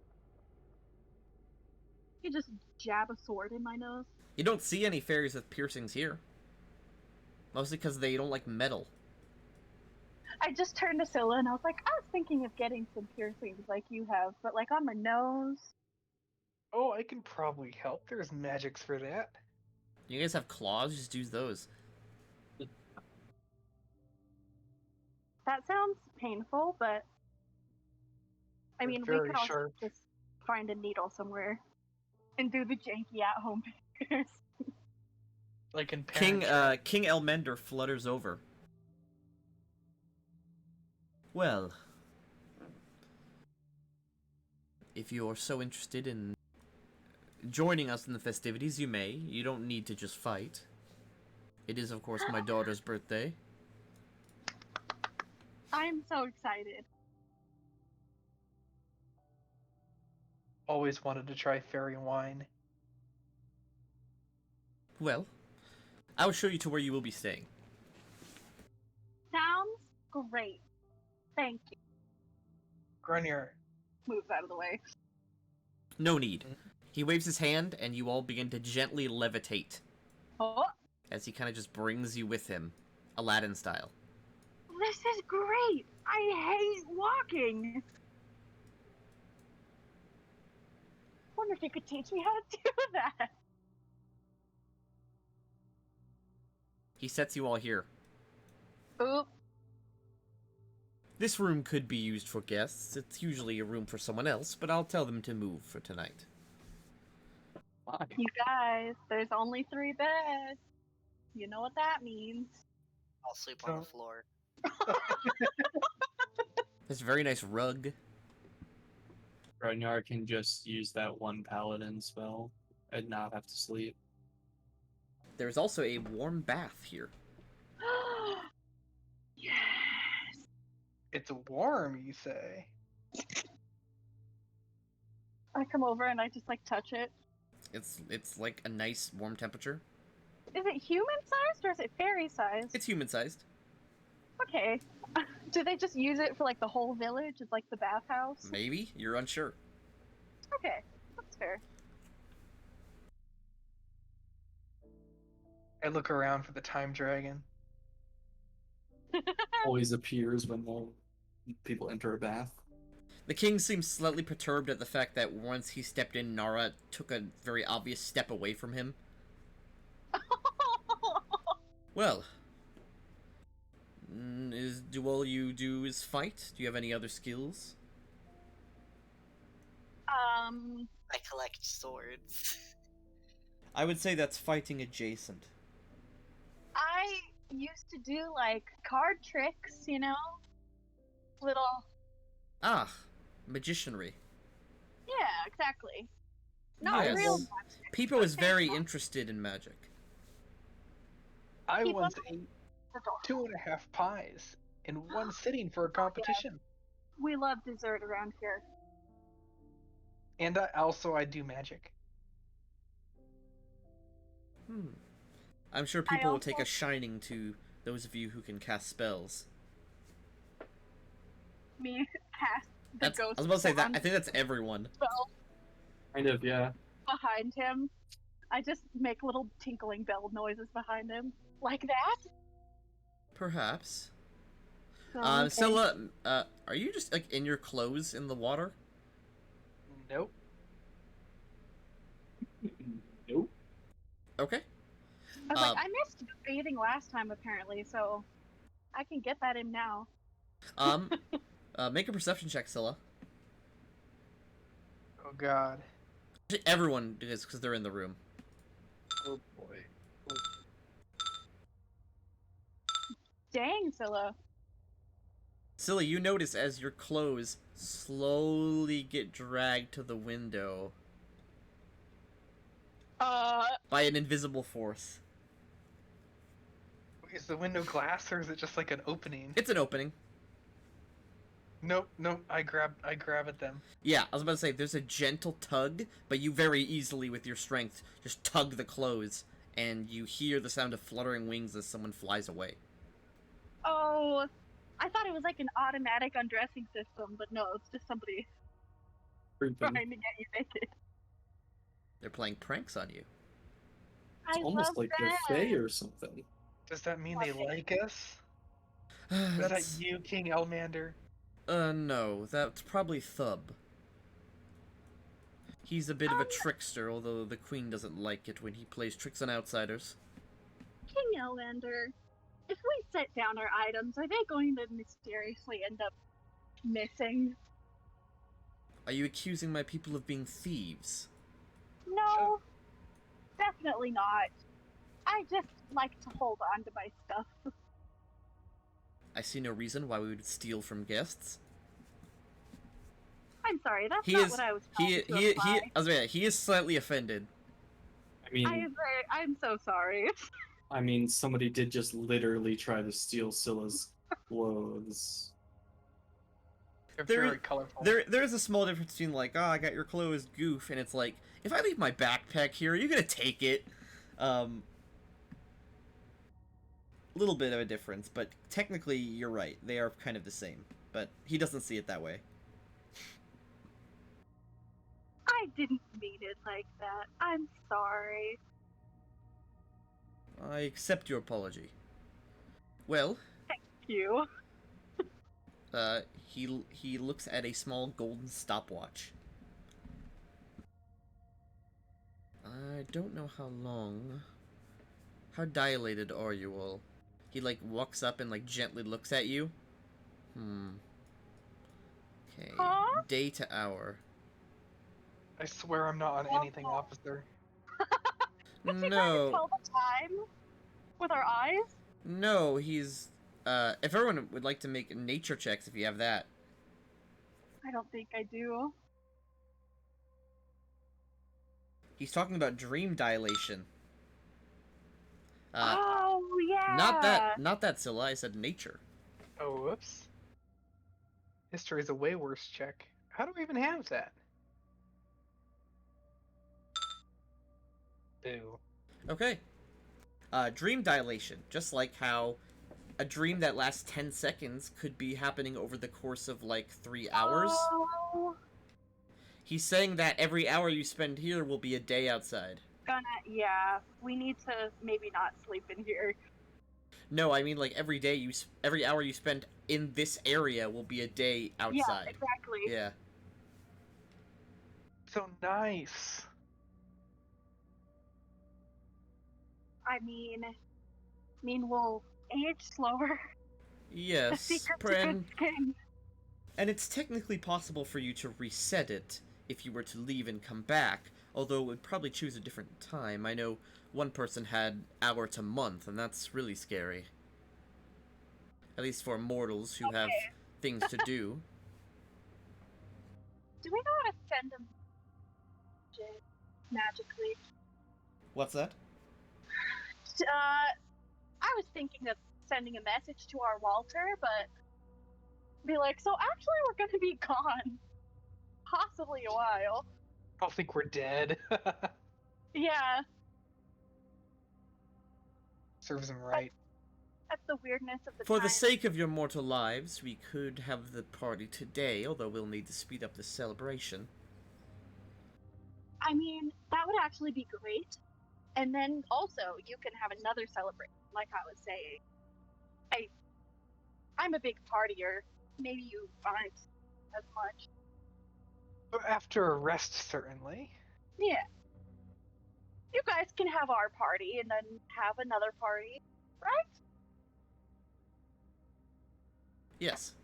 You just jab a sword in my nose. You don't see any fairies with piercings here. Mostly because they don't like metal. I just turned to Scylla and I was like, I was thinking of getting some piercings like you have, but like on my nose. Oh, I can probably help. There's magics for that. You guys have claws, just use those. That sounds painful, but I They're mean, we very could also sharp. just find a needle somewhere and do the janky at-home pierce. Like in King Parent Trap. King Elmender flutters over. Well, if you're so interested in joining us in the festivities, you may. You don't need to just fight. It is, of course, my daughter's birthday. I'm so excited. Always wanted to try fairy wine. Well, I will show you to where you will be staying. Sounds great. Thank you. Grunier, Moves out of the way. No need. He waves his hand, and you all begin to gently levitate Oh, as he kind of just brings you with him, Aladdin style. this is great. I hate walking. Wonder if you could teach me how to do that. He sets you all here. Oop. This room could be used for guests. It's usually a room for someone else, but I'll tell them to move for tonight. Fine. You guys, there's only 3 beds. You know what that means. I'll sleep on the Oh. floor. There's a very nice rug. Ragnar can just use that one paladin spell and not have to sleep. There's also a warm bath here. Yes. it's warm, you say? I come over and I just like touch it. It's like a nice warm temperature. Is it human sized or is it fairy sized? It's human sized. Okay. Do they just use it for like the whole village? It's like the bathhouse? Maybe? You're unsure. Okay, that's fair. I look around for the time dragon. Always appears when people enter a bath. The king seems slightly perturbed at the fact that once he stepped in, Nara took a very obvious step away from him. Well, do all you do is fight? Do you have any other skills? I collect swords. I would say that's fighting adjacent. I used to do like card tricks, you know? Little. Ah, magicianry. Yeah, exactly. Not Yes. real magic. People is very interested in magic. I People- once ate 2.5 pies in one sitting for a competition. We love dessert around here. And I do magic. I'm sure people will take a also- shining to those of you who can cast spells. Me cast the That's, I ghost was about to say that. wand I think that's everyone. spell Kind of, yeah. behind him. I just make little tinkling bell noises behind him. Like that? Perhaps. Okay. Scylla, are you just like in your clothes in the water? Nope. Nope. Okay. I was like, Um, I missed bathing last time apparently, so I can get that in now. um, make a perception check, Scylla. Oh god. Actually, everyone does because they're in the room. Oh boy. Dang, Scylla. Scylla, you notice as your clothes slowly get dragged to the window by an invisible force. Is the window glass or is it just like an opening? It's an opening. Nope, nope. I grab at them. Yeah, I was about to say, there's a gentle tug, but you very easily, with your strength, just tug the clothes, and you hear the sound of fluttering wings as someone flies away. Oh, I thought it was like an automatic undressing system, but no, it's just somebody Creeping. trying to get you naked. They're playing pranks on you. It's I almost love like that. they're Fae or something. Does that mean they like us? Is That's... that you, King Elmander? No, that's probably Thub. He's a bit of a trickster, although the Queen doesn't like it when he plays tricks on outsiders. King Elmander, if we set down our items, are they going to mysteriously end up missing? Are you accusing my people of being thieves? No, definitely not. I just like to hold on to my stuff. I see no reason why we would steal from guests. I'm sorry, that's He not is what I was he told to he apply. I was he is slightly offended. I'm so sorry. I mean, somebody did just literally try to steal Scylla's clothes. They're There- very colorful. There's a small difference between like, oh, I got your clothes, goof, and it's like, if I leave my backpack here, are you gonna take it? Little bit of a difference, but technically you're right. They are kind of the same, but he doesn't see it that way. I didn't mean it like that. I'm sorry. I accept your apology. Well, You. he looks at a small golden stopwatch. I don't know how long. How dilated are you all? He like walks up and like gently looks at you. Okay. Huh? Day to hour. I swear I'm not on anything, officer. Did you No. tell the time? With our eyes? No, he's if everyone would like to make nature checks if you have that. I don't think I do. He's talking about dream dilation. Oh yeah. Not that Scylla, I said nature. Oh, whoops. History is a way worse check. How do we even have that? Boo. Okay. Dream dilation. Just like how a dream that lasts 10 seconds could be happening over the course of like 3 hours. Oh, He's saying that every hour you spend here will be a day outside. yeah. We need to maybe not sleep in here. No, I mean like every hour you spend in this area will be a day outside. Yeah, exactly. Yeah. So nice. I mean we'll age slower. The Yes, secret's a good thing. and it's technically possible for you to reset it if you were to leave and come back, although it would probably choose a different time. I know one person had hour to month, and that's really scary. At least for mortals who have things to do. Do we know how to send them magically? What's that? I was thinking of sending a message to our Walter, but be like, so actually we're gonna be gone. Possibly a while. I think we're dead. Yeah, Serves him right. that's the weirdness of the For time. the sake of your mortal lives, we could have the party today, although we'll need to speed up the celebration. I mean, that would actually be great. And then also, you can have another celebration, like I was saying. I I'm a big partier. Maybe you aren't as much. After a rest, certainly. Yeah. You guys can have our party and then have another party, right? Yes.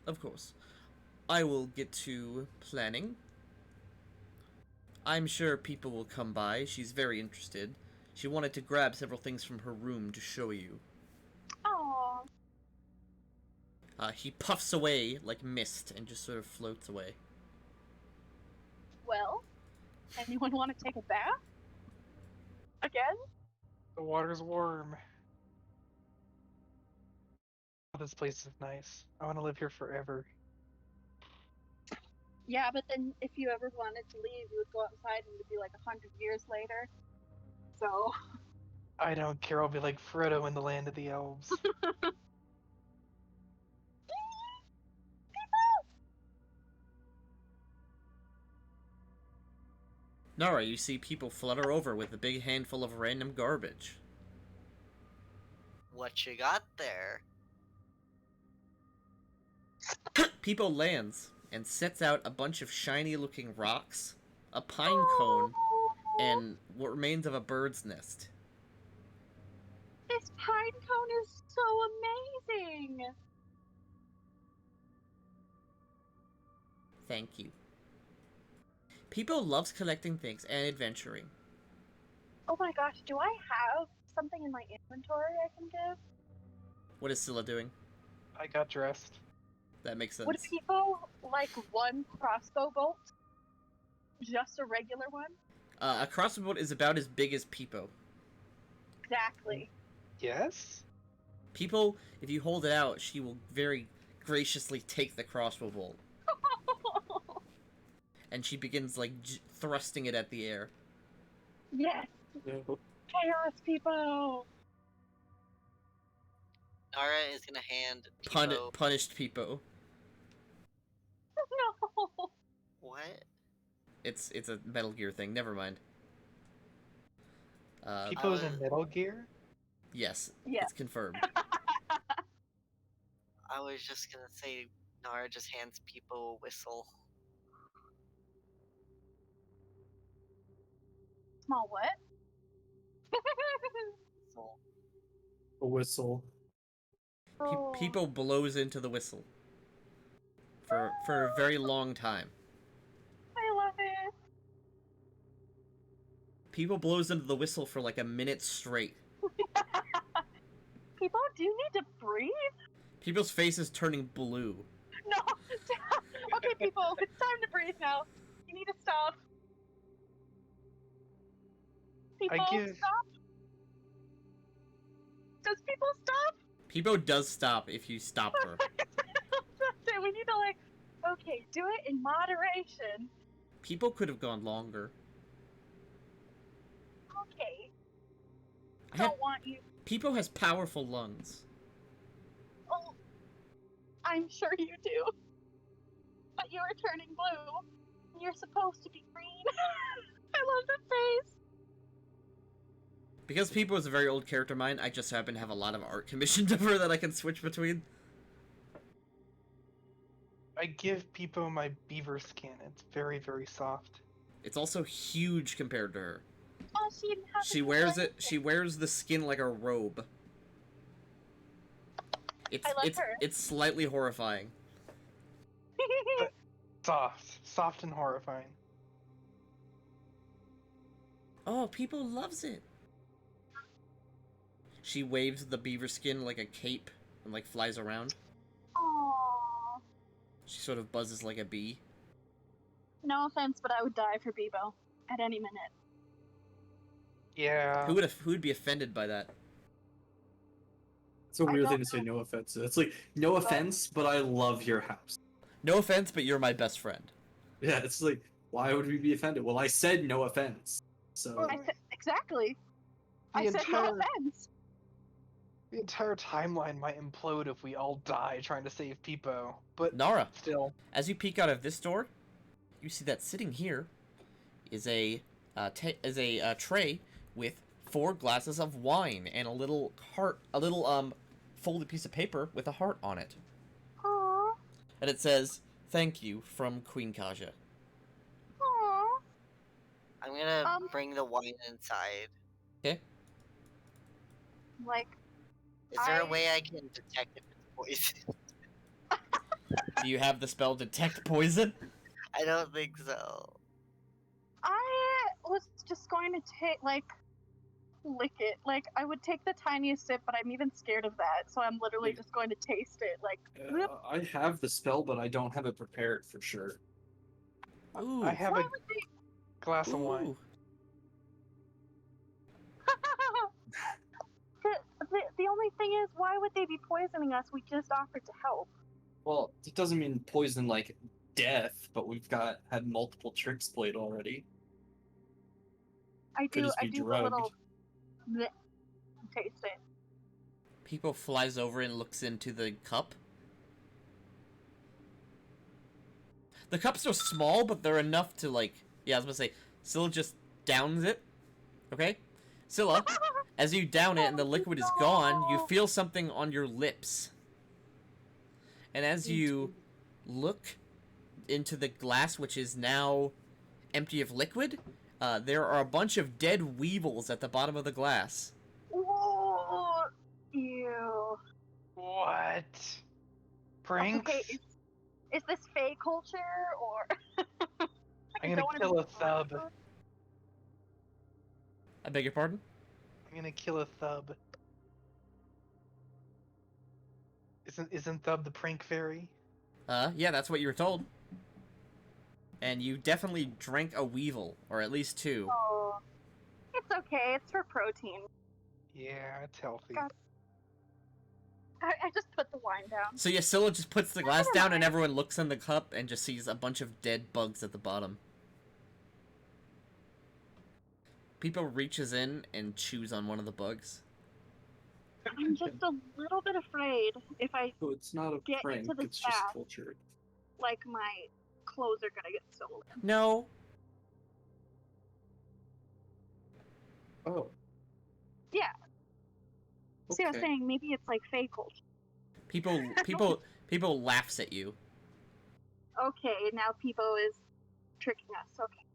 Of course. I will get to planning. I'm sure people will come by. She's very interested. She wanted to grab several things from her room to show you. Aww. He puffs away like mist and just sort of floats away. Well, anyone want to take a bath? Again? The water's warm. Oh, this place is nice. I want to live here forever. Yeah, but then if you ever wanted to leave, you would go outside and it would be like 100 years later. So. I don't care. I'll be like Frodo in the land of the elves. Nara, you see people flutter over with a big handful of random garbage. What you got there? People lands and sets out a bunch of shiny looking rocks, a pine cone, and what remains of a bird's nest. This pine cone is so amazing! Thank you. People loves collecting things and adventuring. Oh my gosh, do I have something in my inventory I can give? What is Scylla doing? I got dressed. That makes sense. Would people like one crossbow bolt? Just a regular one? A crossbow bolt is about as big as Peepo. Exactly. Yes? Peepo, if you hold it out, she will very graciously take the crossbow bolt. And she begins, like, thrusting it at the air. Yes! Chaos people! Nara is gonna hand Peepo... Punished Peepo. No! What? It's a Metal Gear thing, never mind. People's in Metal Gear? Yes, Yeah. it's confirmed. I was just gonna say Nara just hands Peepo a whistle. Small what? So, A whistle. Oh. Peepo blows into the whistle. For a very long time. I love it. Peepo blows into the whistle for like a minute straight. People, do you need to breathe? People's face is turning blue. No! Okay, people, it's time to breathe now. You need to stop. People, give- stop! Does people stop? Peepo does stop if you stop her. That's it, we need to like, okay, do it in moderation. Peepo could have gone longer. Okay, I have, don't want you. Peepo has powerful lungs. Oh, I'm sure you do. But you are turning blue. You're supposed to be green. I love the face. Because Peepo is a very old character of mine, I just happen to have a lot of art commissioned of her that I can switch between. I give Peepo my beaver skin. It's very, very soft. It's also huge compared to her. Oh, she didn't have She to wears do it. She wears the skin like a robe. I love her. It's slightly horrifying. anything. Soft and horrifying. Oh, Peepo loves it. She waves the beaver skin like a cape and like flies around. Aww. She sort of buzzes like a bee. No offense, but I would die for Bebo at any minute. Yeah. Who would be offended by that? It's a weird don't thing to say, no offense. It's like, no offense, but I love your house. No offense, but you're my best friend. Yeah, it's like, why would we be offended? Well, I said no offense. So, I said, exactly. I The said no entire- offense. The entire timeline might implode if we all die trying to save Peepo. But Nara, still. as you peek out of this door, you see that sitting here is a tray with 4 glasses of wine and a little folded piece of paper with a heart on it. Aww. And it says, "Thank you from Queen Kaja." Aww. I'm gonna Um, bring the wine inside. Okay? Like, Is there a I- way I can detect if it's poison? Do you have the spell Detect Poison? I don't think so. I was just going to take, like, lick it. Like, I would take the tiniest sip, but I'm even scared of that, so I'm literally just going to taste it. Like, whoop. I have the spell, but I don't have it prepared for sure. Ooh. I have Why a would they? glass of wine. Ooh. the only thing is, why would they be poisoning us? We just offered to help. Well, it doesn't mean poison like death, but we've had multiple tricks played already. I Could do. just I be do the drugged. little bleh, taste it. People flies over and looks into the cup. The cups are small, but they're enough to, like... Yeah, I was gonna say, Scylla just downs it. Okay? Scylla, as you down it and the liquid is gone, you feel something on your lips. And as you look into the glass, which is now empty of liquid, there are a bunch of dead weevils at the bottom of the glass. Whoa! Ew. What? Pranks? Okay, is this fey culture or? I'm gonna kill a thub. I beg your pardon? I'm gonna kill a thub. Isn't Thub the prank fairy? Yeah, that's what you were told. And you definitely drank a weevil, or at least two. Oh, it's okay. It's for protein. Yeah, it's healthy. God. I just put the wine down. So Scylla just puts the glass Never down and mind. everyone looks in the cup and just sees a bunch of dead bugs at the bottom. People reaches in and chews on one of the bugs. I'm just a little bit afraid if I So it's not a Get prank, into the it's just staff. culture. like my clothes are gonna get stolen. No. Oh. Yeah. See, I was Okay. saying maybe it's like fey culture. People laughs at you. Okay, now people is tricking us. Okay.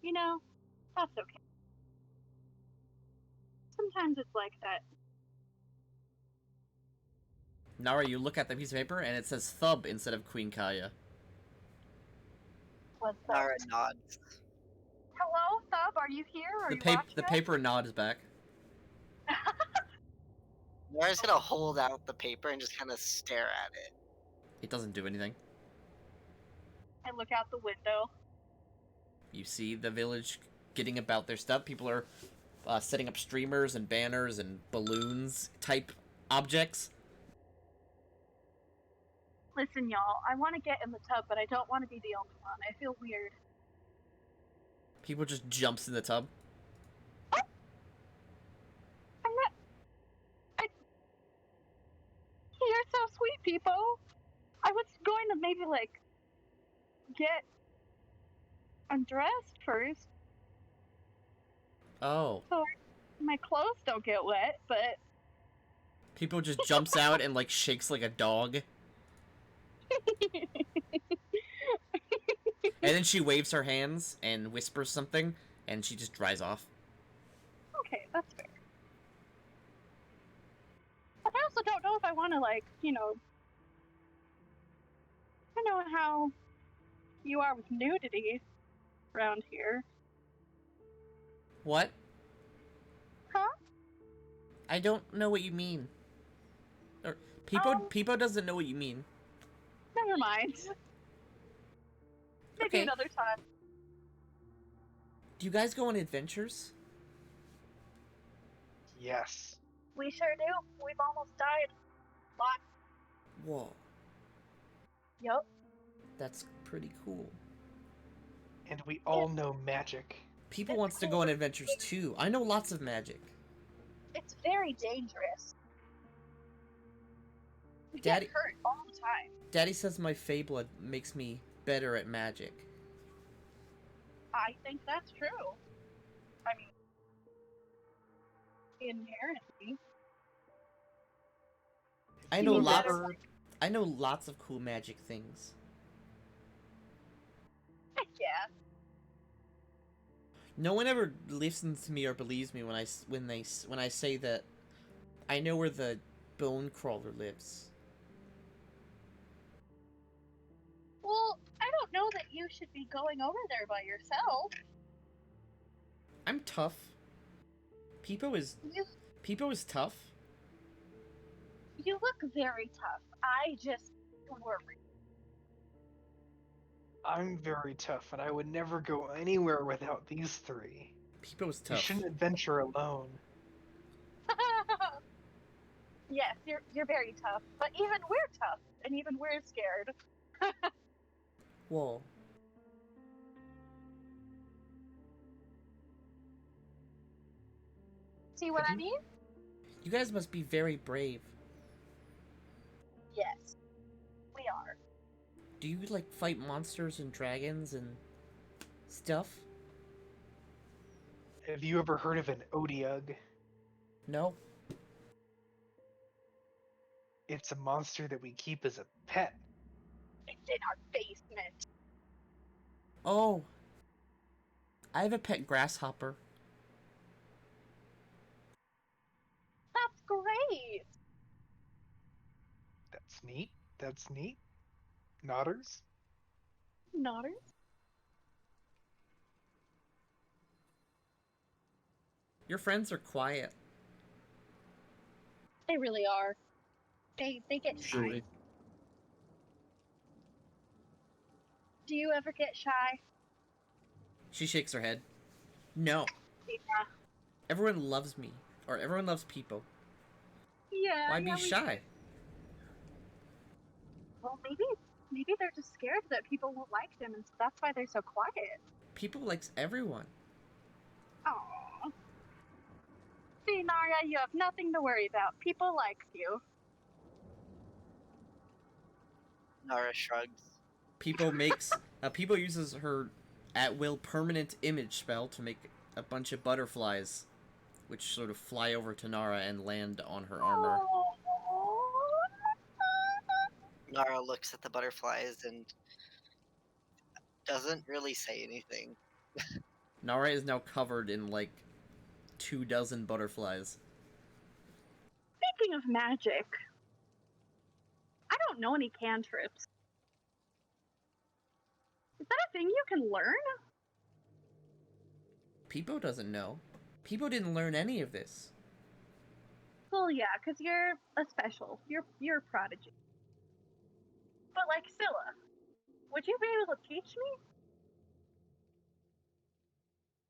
You know, that's okay. Sometimes it's like that. Nara, you look at the piece of paper and it says Thub instead of Queen Kaya. What's that? Nara nods. Hello, Thub, are you here? Are you watching The us? paper nods back. Nara's gonna hold out the paper and just kind of stare at it. It doesn't do anything. I look out the window. You see the village getting about their stuff. People are setting up streamers and banners and balloons type objects. Listen, y'all, I want to get in the tub, but I don't want to be the only one. I feel weird. People just jumps in the tub. I'm not. You're so sweet, people. I was going to maybe, like, get undressed first, Oh. so my clothes don't get wet, but. People just jumps out and like shakes like a dog. And then she waves her hands and whispers something, and she just dries off. Okay, that's fair. But I also don't know if I want to, like, you know. I know how you are with nudity around here. What? Huh? I don't know what you mean. Or Peepo doesn't know what you mean. Never mind. Maybe Okay. another time. Do you guys go on adventures? Yes. We sure do. We've almost died. Lots. Whoa, Yup. that's pretty cool. And we all know magic. People wants to go on adventures too. I know lots of magic. It's very dangerous. We Daddy- get hurt all the time. Daddy says my Fey blood makes me better at magic. I think that's true. inherently. I You know look lots. better. I know lots of cool magic things. Heck yeah. No one ever listens to me or believes me when I say that I know where the bone crawler lives. Well, I don't know that you should be going over there by yourself. I'm tough. Peepo is tough. You look very tough. I just worry. I'm very tough, and I would never go anywhere without these three. Peepo is You tough. shouldn't adventure alone. Yes, you're very tough. But even we're tough, and even we're scared. Whoa. See what I mean? You guys must be very brave. Yes, we are. Do you like fight monsters and dragons and stuff? Have you ever heard of an Odiug? No. It's a monster that we keep as a pet. It's in our basement. Oh. I have a pet grasshopper. That's great. That's neat. That's neat. Nodders? Nodders? Your friends are quiet. They really are. They get shy. Usually. Do you ever get shy? She shakes her head. No. Yeah. Everyone loves me. Or everyone loves Peepo. Yeah. Why be we shy? Well, maybe they're just scared that people won't like them, and so that's why they're so quiet. Peepo likes everyone. Aww. See, Narya, you have nothing to worry about. People like you. Nara shrugs. Peepo uses her at-will permanent image spell to make a bunch of butterflies, which sort of fly over to Nara and land on her armor. Nara looks at the butterflies and doesn't really say anything. Nara is now covered in, like, 24 butterflies. Speaking of magic, I don't know any cantrips. Is that a thing you can learn? Peepo doesn't know. Peepo didn't learn any of this. Well, yeah, because you're a special. You're a prodigy. But like Scylla, would you be able to teach me?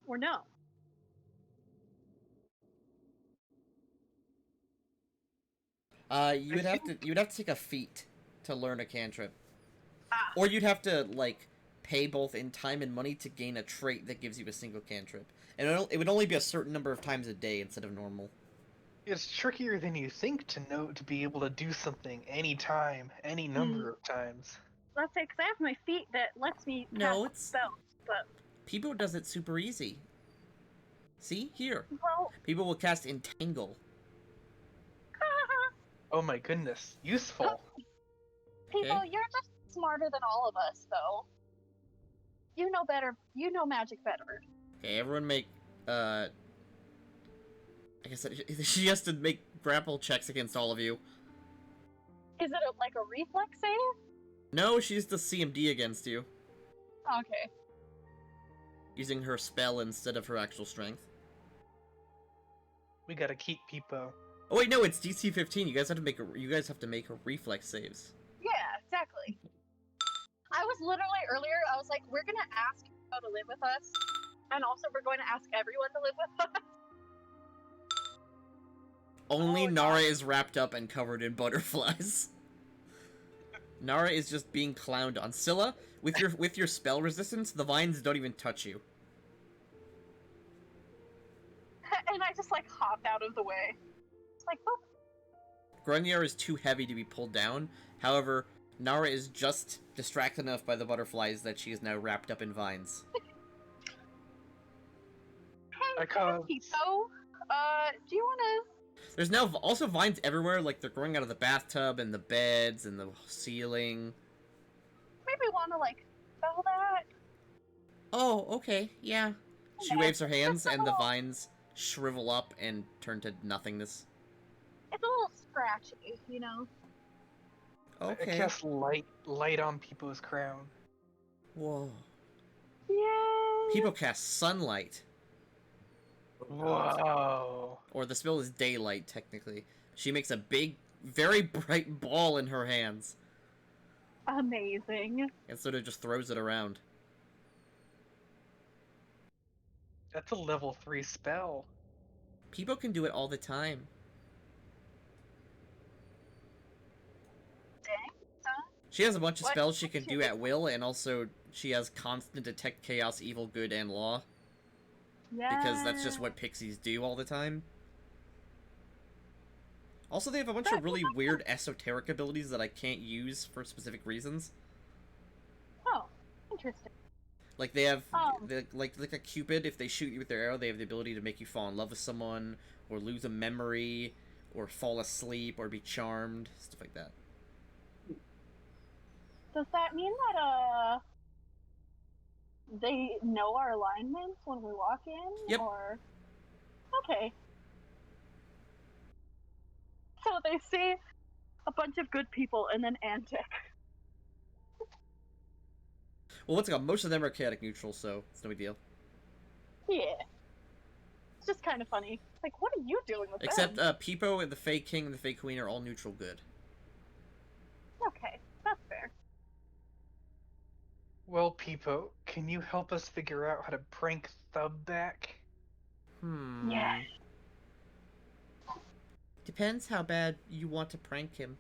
Or no? You would have to take a feat to learn a cantrip. Ah. Or you'd have to, like, pay both in time and money to gain a trait that gives you a single cantrip. And it would only be a certain number of times a day instead of normal. It's trickier than you think to be able to do something anytime, any number of times. Let's say, because I have my feet that lets me No, cast spells, but... Peepo does it super easy. See? Here. Well... Peepo will cast Entangle. Oh my goodness, useful. People, Okay. you're just smarter than all of us, though. You know better. You know magic better. Okay, everyone make, like I said, she has to make grapple checks against all of you. Is it like a reflex save? No, she's the CMD against you, Okay. using her spell instead of her actual strength. We gotta keep Peepo. Oh wait, no, it's DC 15. You guys have to make her reflex saves. Yeah, exactly. I was literally earlier, I was like, we're gonna ask how to live with us, and also we're going to ask everyone to live with us. Only Oh, Nara God. is wrapped up and covered in butterflies. Nara is just being clowned on. Scylla, with your spell resistance, the vines don't even touch you. And I just like hopped out of the way. It's like, oh, Grunnier is too heavy to be pulled down. However, Nara is just distracted enough by the butterflies that she is now wrapped up in vines. hey, I call- Peepo. Do you wanna There's now also vines everywhere, like they're growing out of the bathtub and the beds and the ceiling. maybe wanna like spell that? Oh, okay, yeah. She Yeah, waves her hands just a and the little- vines shrivel up and turn to nothingness. It's a little scratchy, you know. I Okay. cast light on People's crown. Whoa. Yay! People cast sunlight. Whoa. Or the spell is daylight, technically. She makes a big, very bright ball in her hands. Amazing. And sort of just throws it around. That's a level 3 spell. People can do it all the time. Dang, son. She has a bunch of What? spells she can do at will, and also she has constant detect chaos, evil, good, and law. Yeah. Because that's just what pixies do all the time. Also, they have a bunch of really weird esoteric abilities that I can't use for specific reasons. Oh, interesting. Like they have, Oh. like a cupid. If they shoot you with their arrow, they have the ability to make you fall in love with someone, or lose a memory, or fall asleep, or be charmed, stuff like that. Does that mean that they know our alignments when we walk in? Yep. Or okay. So they see a bunch of good people and then antic. Well, what's it called? Most of them are chaotic neutral, so it's no big deal. Yeah. It's just kind of funny. Like, what are you doing with Except them? Peepo and the Fey King and the Fey Queen are all neutral good. Okay, that's fair. Well, Peepo, can you help us figure out how to prank Thub back? Yeah. Depends how bad you want to prank him.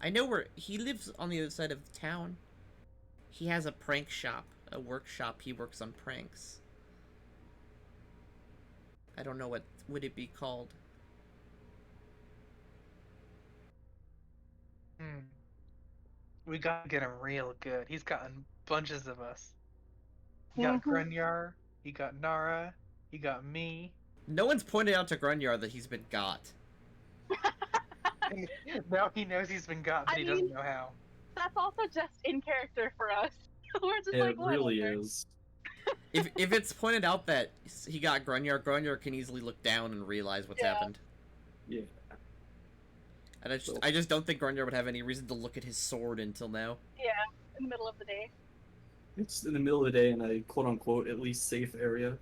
I know where he lives, on the other side of the town. He has a prank shop, a workshop. He works on pranks. I don't know what would it be called. We gotta get him real good. He's gotten bunches of us. He got Grunyar, he got Nara, he got me. No one's pointed out to Grunyar that he's been got. Now he knows he's been got, but he doesn't know how. That's also just in character for us. We're just It like, really whatever. is. If it's pointed out that he got Grunyar, Grunyar can easily look down and realize what's Yeah. happened. Yeah. And I just don't think Grunyar would have any reason to look at his sword until now. Yeah, in the middle of the day. It's in the middle of the day in a quote unquote at least safe area.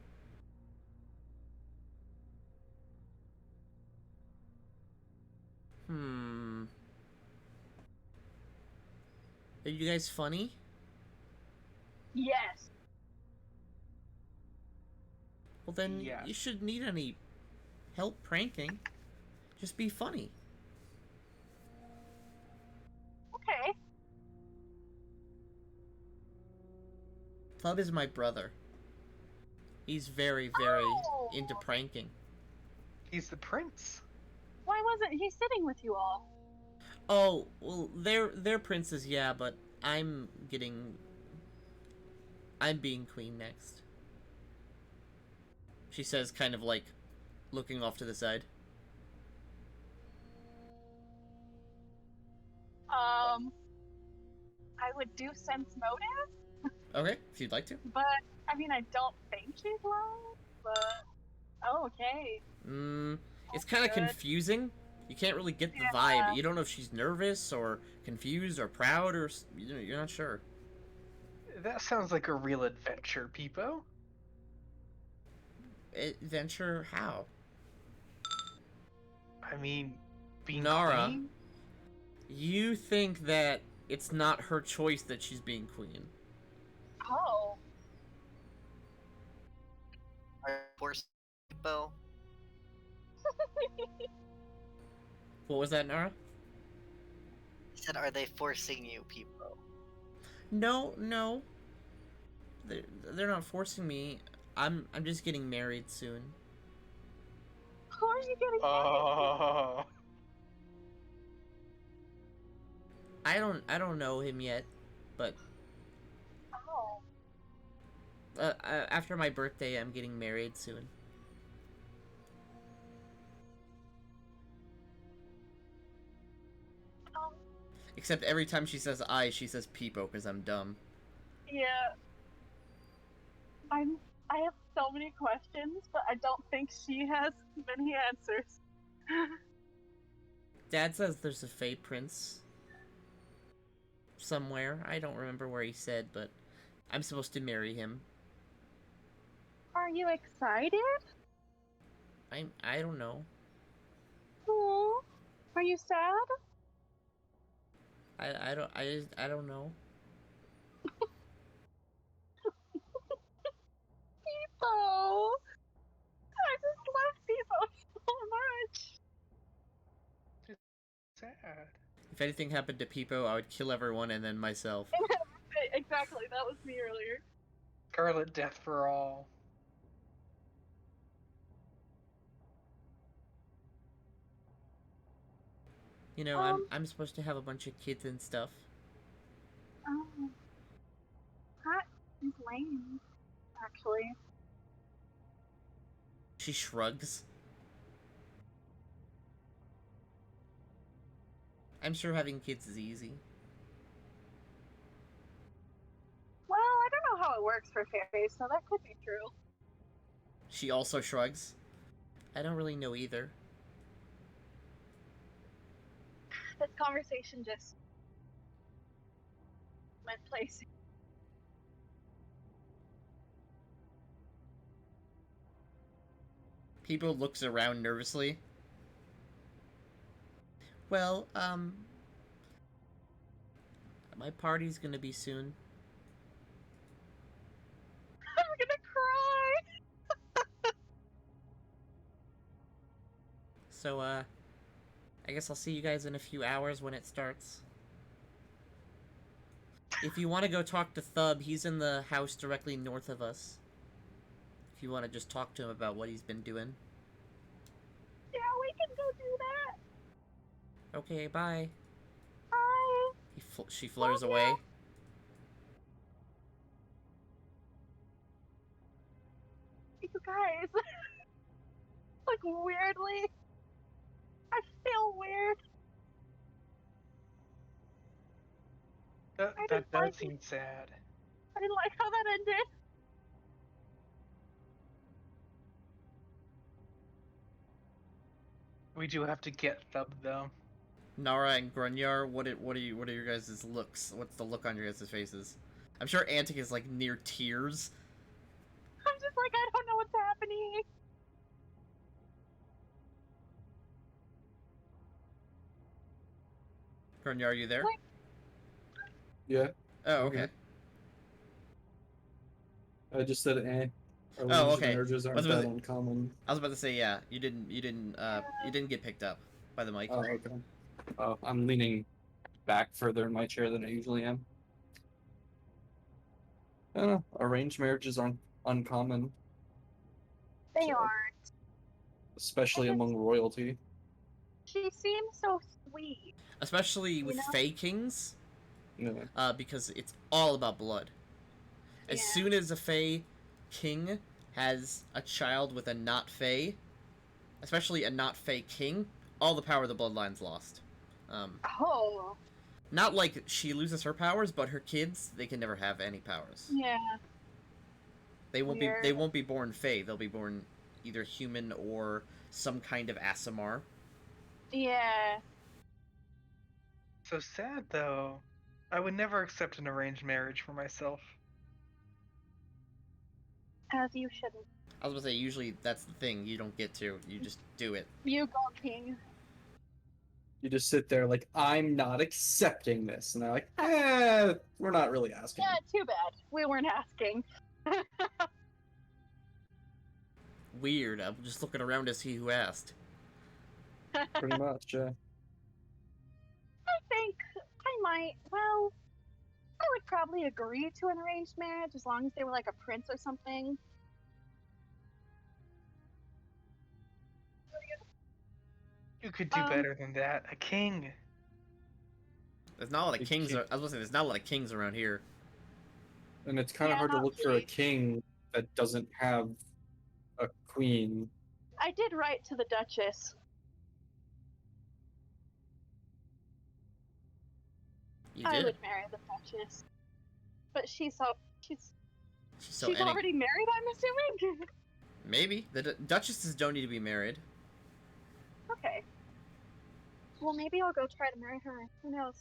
Are you guys funny? Yes. Well then, Yes. you shouldn't need any help pranking. Just be funny. Okay. Thub is my brother. He's very, very Oh. into pranking. He's the prince. Why wasn't he sitting with you all? Oh, well, they're princes, yeah, but I'm being queen next. She says, kind of like looking off to the side. I would do sense motive, Okay, if you'd like to. but I mean, I don't think she's lying. But oh, okay. It's kind of Good. confusing. You can't really get the Yeah. vibe. You don't know if she's nervous or confused or proud or you're not sure. That sounds like a real adventure, Peepo. Adventure how? I mean, being Nara. queen? You think that it's not her choice that she's being queen. Oh. Force People. What was that, Nara? He said, "Are they forcing you, people?" No. They're not forcing me. I'm just getting married soon. Who are you getting? Oh. I don't know him yet, but Oh. after my birthday, I'm getting married soon. Except every time she says I, she says peepo because I'm dumb. Yeah. I have so many questions, but I don't think she has many answers. Dad says there's a Fey Prince somewhere. I don't remember where he said, but I'm supposed to marry him. Are you excited? I don't know. Aw. Are you sad? I don't know. Peepo! I just love Peepo so much. Sad. If anything happened to Peepo, I would kill everyone and then myself. Exactly, that was me earlier. Scarlet death for all. You know, Um. I'm supposed to have a bunch of kids and stuff. Oh. That is lame, actually. She shrugs. I'm sure having kids is easy. Well, I don't know how it works for fairies, so that could be true. She also shrugs. I don't really know either. This conversation just went places. Peepo looks around nervously. Well, my party's gonna be soon. I'm gonna cry! So, I guess I'll see you guys in a few hours when it starts. If you want to go talk to Thub, he's in the house directly north of us. If you want to just talk to him about what he's been doing. Yeah, we can go do that. Okay, bye. Bye. She flutters Love away. ya. You guys. Like, weirdly, I feel weird. That I that didn't does like it. seem sad. I didn't like how that ended. We do have to get Thub though. Nara and Grunyar, what are your guys' looks? What's the look on your guys' faces? I'm sure Antic is like near tears. I'm just like, I don't know what's happening. Grunyar, are you there? Like- Yeah, Oh, okay. I just said eh. Our Oh, ranged okay. marriages I aren't was about that to- uncommon. I was about to say, yeah, you didn't get picked up by the mic. Oh, okay. Oh, I'm leaning back further in my chair than I usually am. I don't know. Arranged marriages aren't uncommon, They So- aren't. especially I just- among royalty. She seems so sweet. Especially with know? Fey Kings, Yeah. because it's all about blood. As Yeah. soon as a Fey King has a child with a not Fey, especially a not Fey King, all the power of the bloodline's lost. Oh. Not like she loses her powers, but her kids, they can never have any powers. Yeah. They won't Weird. be born Fey. They'll be born either human or some kind of Asimar. Yeah. So sad though. I would never accept an arranged marriage for myself. As you shouldn't. I was gonna say, usually that's the thing. You don't get to. You just do it. You go, King. You just sit there like, I'm not accepting this. And they're like, we're not really asking. Yeah, too bad. We weren't asking. Weird. I'm just looking around to see who asked. Pretty much, yeah. I think I might. Well, I would probably agree to an arranged marriage as long as they were like a prince or something. You could do better than that. A king. There's not a lot of You kings. can't- I was gonna say there's not a lot of kings around here. And it's kind of Yeah, hard to not look for a really. king that doesn't have a queen. I did write to the Duchess. You I did. would marry the Duchess. But she's She's already married, I'm assuming? Maybe. The duchesses don't need to be married. Okay. Well, maybe I'll go try to marry her. Who knows?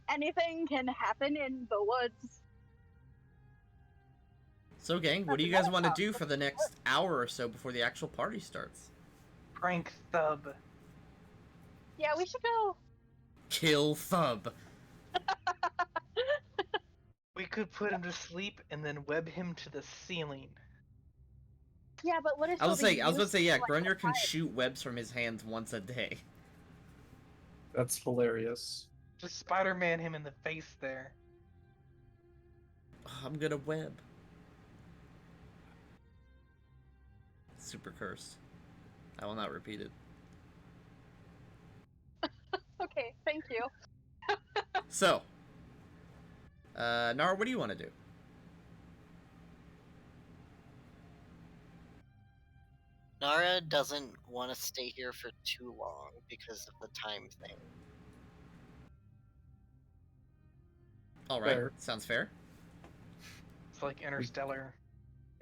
Anything can happen in the woods. So, gang, what do you guys want to do for the next hour or so before the actual party starts? Prank Thub. Yeah, we should go. Kill Thub. We could put him to sleep and then web him to the ceiling. Yeah, but what if I was about to say, yeah, like, Grunyer can shoot webs from his hands once a day. That's hilarious. Just Spider-Man him in the face there. Oh, I'm gonna web. Super cursed. I will not repeat it. Okay, thank you. So, Nara, what do you want to do? Nara doesn't want to stay here for too long because of the time thing. All right, Fair. sounds fair. It's like Interstellar.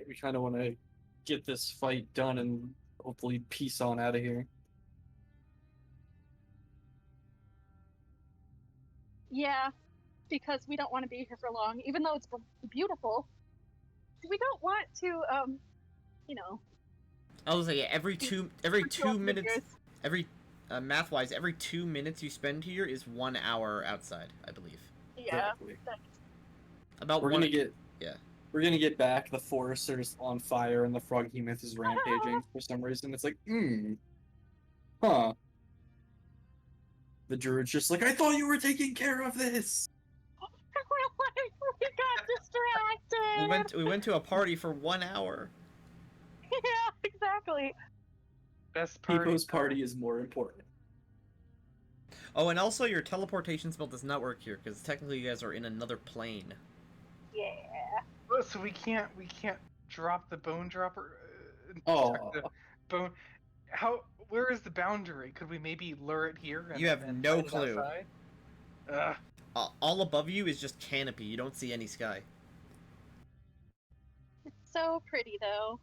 We kind of want to get this fight done and hopefully peace on out of here. Yeah, because we don't want to be here for long, even though it's beautiful. We don't want to, you know. I was like, yeah, every two minutes, figures. math-wise, every 2 minutes you spend here is 1 hour outside, I believe. Yeah. Exactly. About We're one. gonna get Yeah. We're gonna get back. The forester's on fire and the froghemoth is rampaging for some reason. It's like, huh. The druid's just like, I thought you were taking care of this. We got distracted. We went to a party for 1 hour. Yeah, exactly. Best party. People's party is more important. Oh, and also your teleportation spell does not work here because technically you guys are in another plane. Yeah. Oh, so we can't drop the bone dropper. Oh. The bone. Where is the boundary? Could we maybe lure it here? And, You have and no fight it clue. outside? Ugh. All above you is just canopy. You don't see any sky. It's so pretty, though.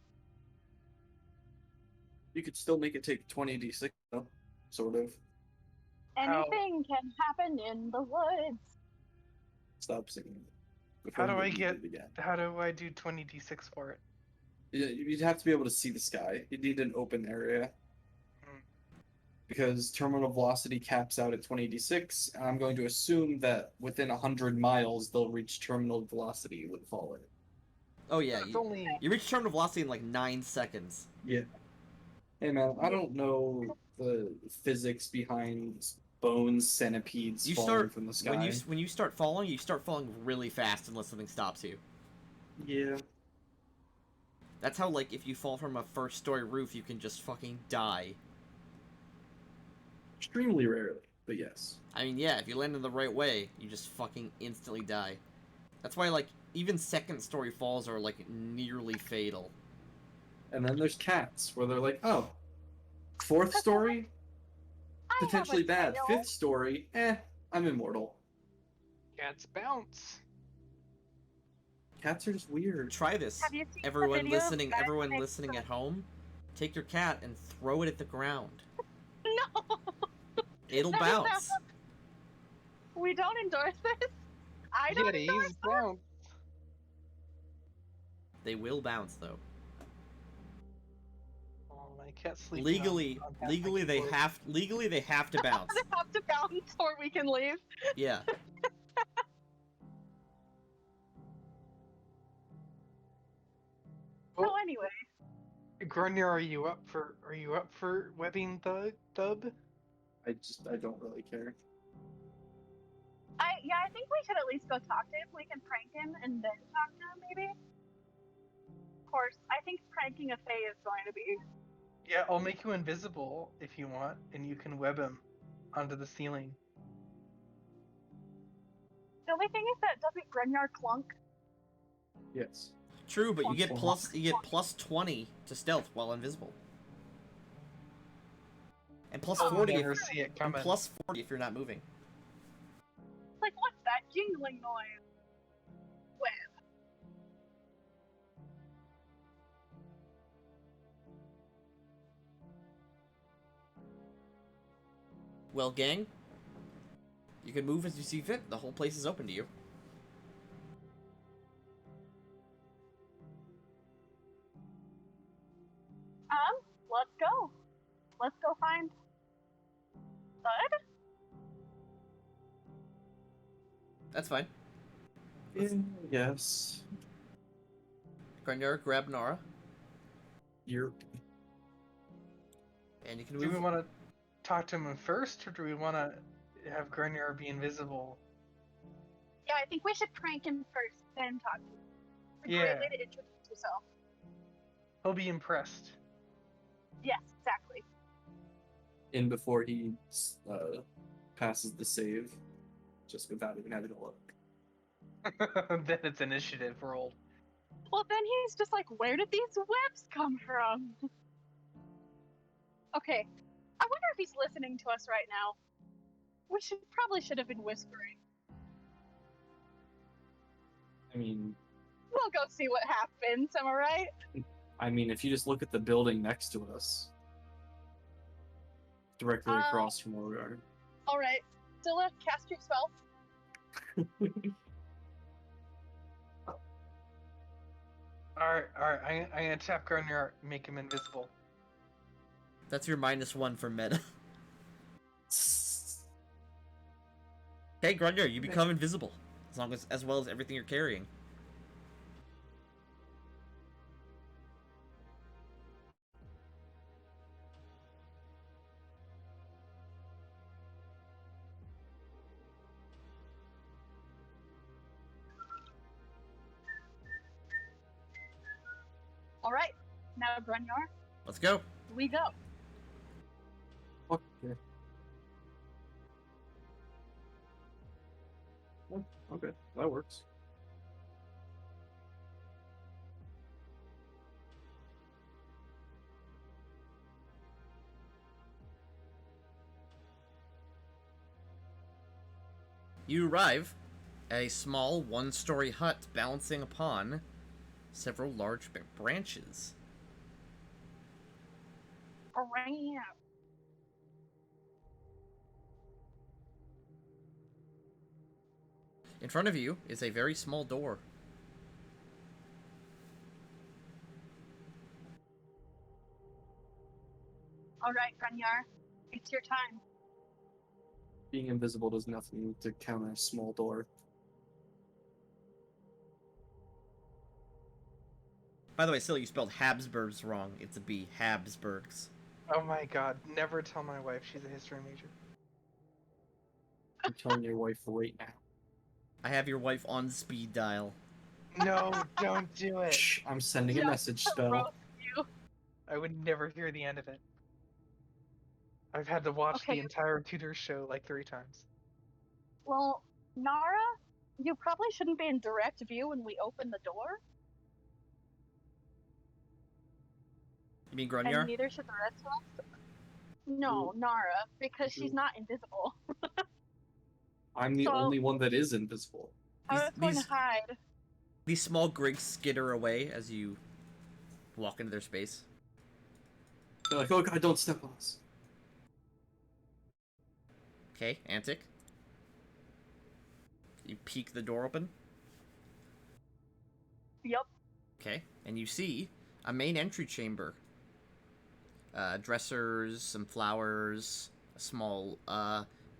You could still make it take 20d6 though, sort of. Anything can happen in the woods. Stop singing. How before do you I it again. How do I do 20d6 for it? Yeah, you'd have to be able to see the sky. You'd need an open area. Because terminal velocity caps out at 20d6, and I'm going to assume that within 100 miles they'll reach terminal velocity with falling. Oh yeah, It's only you reach terminal velocity in like 9 seconds. Yeah. Hey man, I don't know the physics behind bones, centipedes falling from the sky. when you start falling really fast unless something stops you. Yeah. That's how, like, if you fall from a first-story roof, you can just fucking die. Extremely rarely, but yes. I mean, yeah, if you land in the right way, you just fucking instantly die. That's why, like, even second-story falls are, like, nearly fatal. And then there's cats, where they're like, oh, fourth story? Potentially bad. Fifth story? I'm immortal. cats bounce. Cats are just weird. Try this. Have you seen the Everyone video of listening, guys everyone make listening some- at home, take your cat and throw it at the ground. No. It'll That is not- bounce. We don't endorse this. I don't endorse Yetis this. bounce. They will bounce though. Oh, my cat's sleeping. Legally, on legally they have to bounce. They have to bounce or we can leave. Yeah. So anyway, Grunyer, are you up for webbing the Thub? I don't really care. I think we should at least go talk to him. We can prank him and then talk to him, maybe. Of course, I think pranking a Fae is going to be. Yeah, I'll make you invisible if you want, and you can web him onto the ceiling. The only thing is that doesn't Grunyar clunk? Yes. True, but you get Awesome. plus 20 to stealth while invisible. And plus I'll 40 never if, see it and coming. plus 40 if you're not moving. jingling noise. Well, gang, you can move as you see fit. The whole place is open to you. Let's go. Let's go find Bud. That's fine. Yes. Granyar, grab Nara, You're. and you can Do we move. want to talk to him first, or do we want to have Grenier be invisible? Yeah, I think we should prank him first, then talk to him. It's a Yeah. great way to introduce yourself. He'll be impressed. Yes, exactly. In before he passes the save, just without even having a look. Then it's initiative roll. Well, then he's just like, where did these webs come from? Okay, I wonder if he's listening to us right now. We probably should have been whispering. I mean, We'll go see what happens, am I right? if you just look at the building next to us, directly across from where we are. Alright, Zilla, cast your spell. Alright, I'm gonna tap Grenier, make him invisible. That's your -1 for meta. Hey, Granyar, you become invisible as well as everything you're carrying. Alright, now Grunyar, Let's go. we go. Okay. Oh, okay, that works. You arrive at a small one-story hut balancing upon several large branches. Alright. In front of you is a very small door. Alright, Grunyar, it's your time. Being invisible does nothing to counter a small door. By the way, still, you spelled Habsburgs wrong. It's a B. Habsburgs. Oh my god, never tell my wife she's a history major. I'm telling your wife right now. I have your wife on speed dial. No, don't do it. Shh, I'm sending a Yeah, message spell. roast you. I would never hear the end of it. I've had to watch Okay. the entire Tudor show like 3 times. Well, Nara, you probably shouldn't be in direct view when we open the door, You mean and Granyar? neither should the rest of us. No, Nara, because she's not invisible. I'm the So- only one that is invisible. I was going these- to hide. These small grigs skitter away as you walk into their space. They're like, oh god, don't step on us. Okay, Antic. You peek the door open. Yep. Okay, and you see a main entry chamber. Dressers, some flowers, a small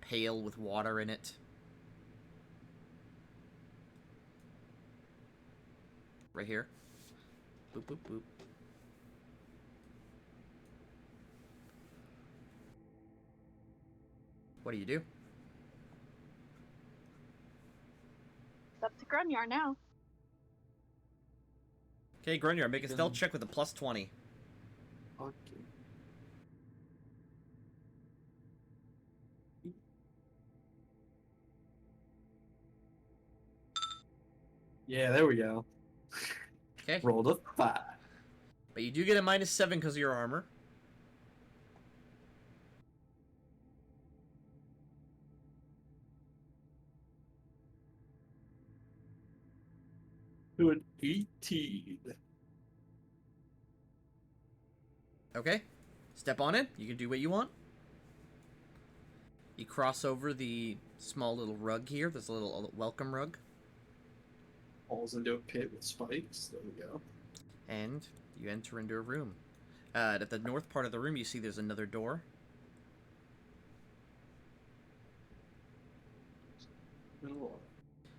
pail with water in it. Right here. Boop, boop, boop. What do you do? It's up to Grunyar now. Okay, Grunier, make a stealth check with a +20. Okay. Yeah, there we go. Okay, Rolled a 5. but you do get a -7 because of your armor. to an 18. Okay. Step on it. You can do what you want. You cross over the small little rug here. There's a little welcome rug. Falls into a pit with spikes. There we go. And you enter into a room. At the north part of the room, you see there's another door.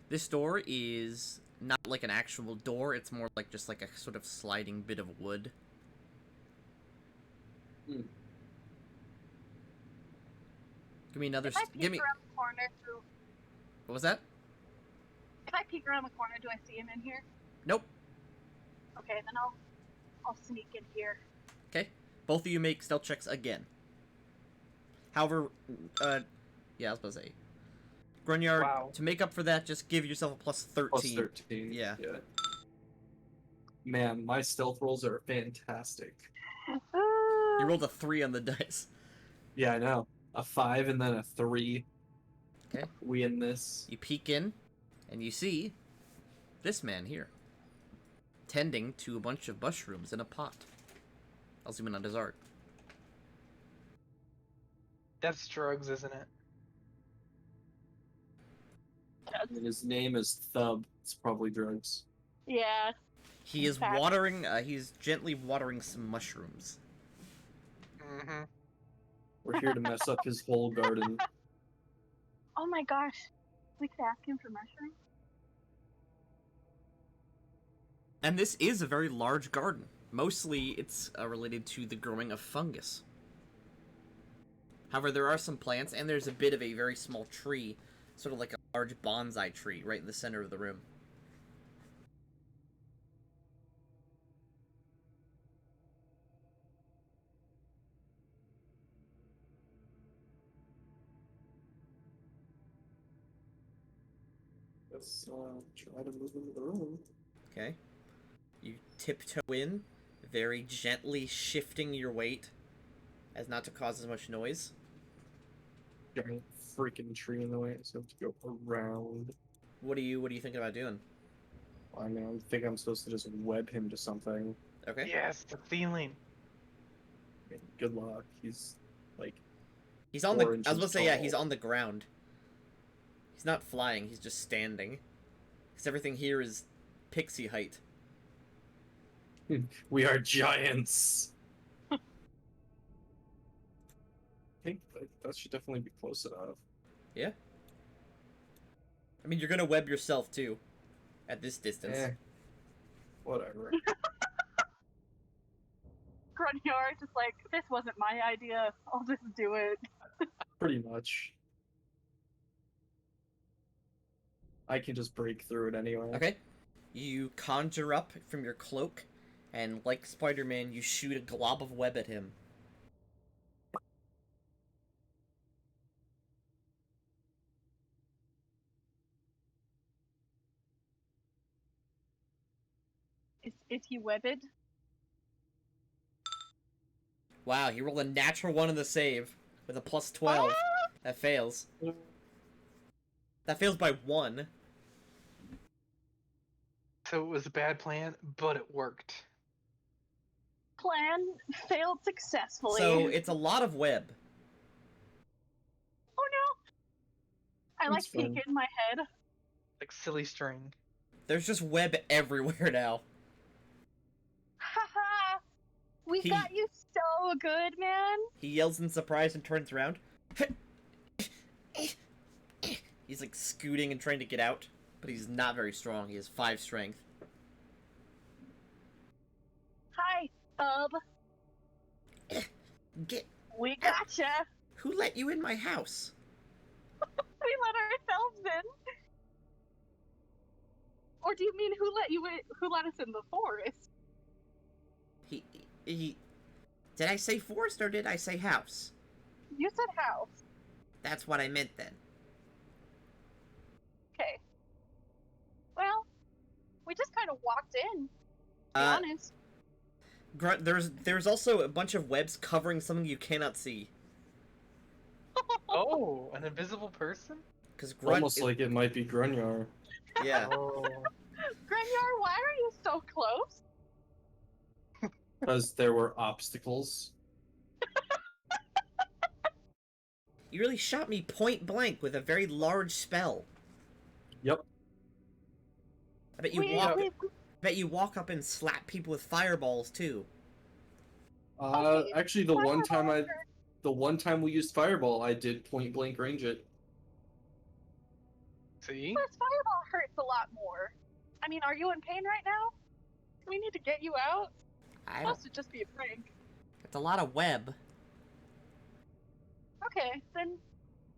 This door is not like an actual door. It's more like just like a sort of sliding bit of wood. Hmm. Give me another. If I peek Give me. around the corner through. What was that? If I peek around the corner, do I see him in here? Nope. Okay, then I'll sneak in here. Okay. Both of you make stealth checks again. However, yeah, I was about to say. Grunyard, Wow. to make up for that, just give yourself a plus 13. Plus 13. Yeah. Man, my stealth rolls are fantastic. You rolled a 3 on the dice. Yeah, I know. A 5 and then a 3. Okay. We in this. You peek in, and you see this man here, tending to a bunch of mushrooms in a pot. I'll zoom in on his art. That's drugs, isn't it? And his name is Thub. It's probably drugs. Yeah. He is Fact. watering, he's gently watering some mushrooms. Mm-hmm. We're here to mess up his whole garden. Oh my gosh. We could ask him for mushrooms. And this is a very large garden. Mostly it's related to the growing of fungus. However, there are some plants, and there's a bit of a very small tree, sort of like a large bonsai tree, right in the center of the room. Let's try to move into the room. Okay. You tiptoe in, very gently shifting your weight as not to cause as much noise. Giant freaking tree in the way, so I have to go around. What are you thinking about doing? I mean, I think I'm supposed to just web him to something. Okay. Yes, the feeling. I mean, good luck. He's like He's on 4 the I was inches about to say, yeah, tall. he's on the ground. He's not flying, he's just standing. Because everything here is pixie height. We are giants. I think that should definitely be close enough. Yeah. I mean, you're gonna web yourself too, at this distance. Whatever. Grunyard just like, this wasn't my idea. I'll just do it. Pretty much. I can just break through it anyway. Okay. You conjure up from your cloak, and like Spider-Man, you shoot a glob of web at him. Is he webbed? Wow, he rolled a natural 1 in the save, with a plus 12. Ah! That fails. That fails by 1. So it was a bad plan, but it worked. Plan failed successfully. So, it's a lot of web. Oh no! I like That's fine. peek in my head. Like silly string. There's just web everywhere now. Haha! We He- got you so good, man. He yells in surprise and turns around. He's like scooting and trying to get out, but he's not very strong. He has 5 strength. Hi, Bub. Get. We gotcha. Who let you in my house? We let ourselves in. Or do you mean who let you in? Who let us in the forest? He. Did I say forest or did I say house? You said house. That's what I meant then. Okay. Well, we just kind of walked in. To be Uh, honest. Grunt, there's also a bunch of webs covering something you cannot see. Oh, an invisible person? Because Grunt Almost is- like it might be Grunyar. yeah. Oh. Grunyar, why so close? Because there were obstacles. You really shot me point blank with a very large spell. Yep. I bet you walk up and slap people with fireballs too. Okay, Actually, the one time we used fireball, I did point blank range it. See? Plus, fireball hurts a lot more. I mean, are you in pain right now? We need to get you out. I It's don't. supposed to just be a prank. It's a lot of web. Okay, then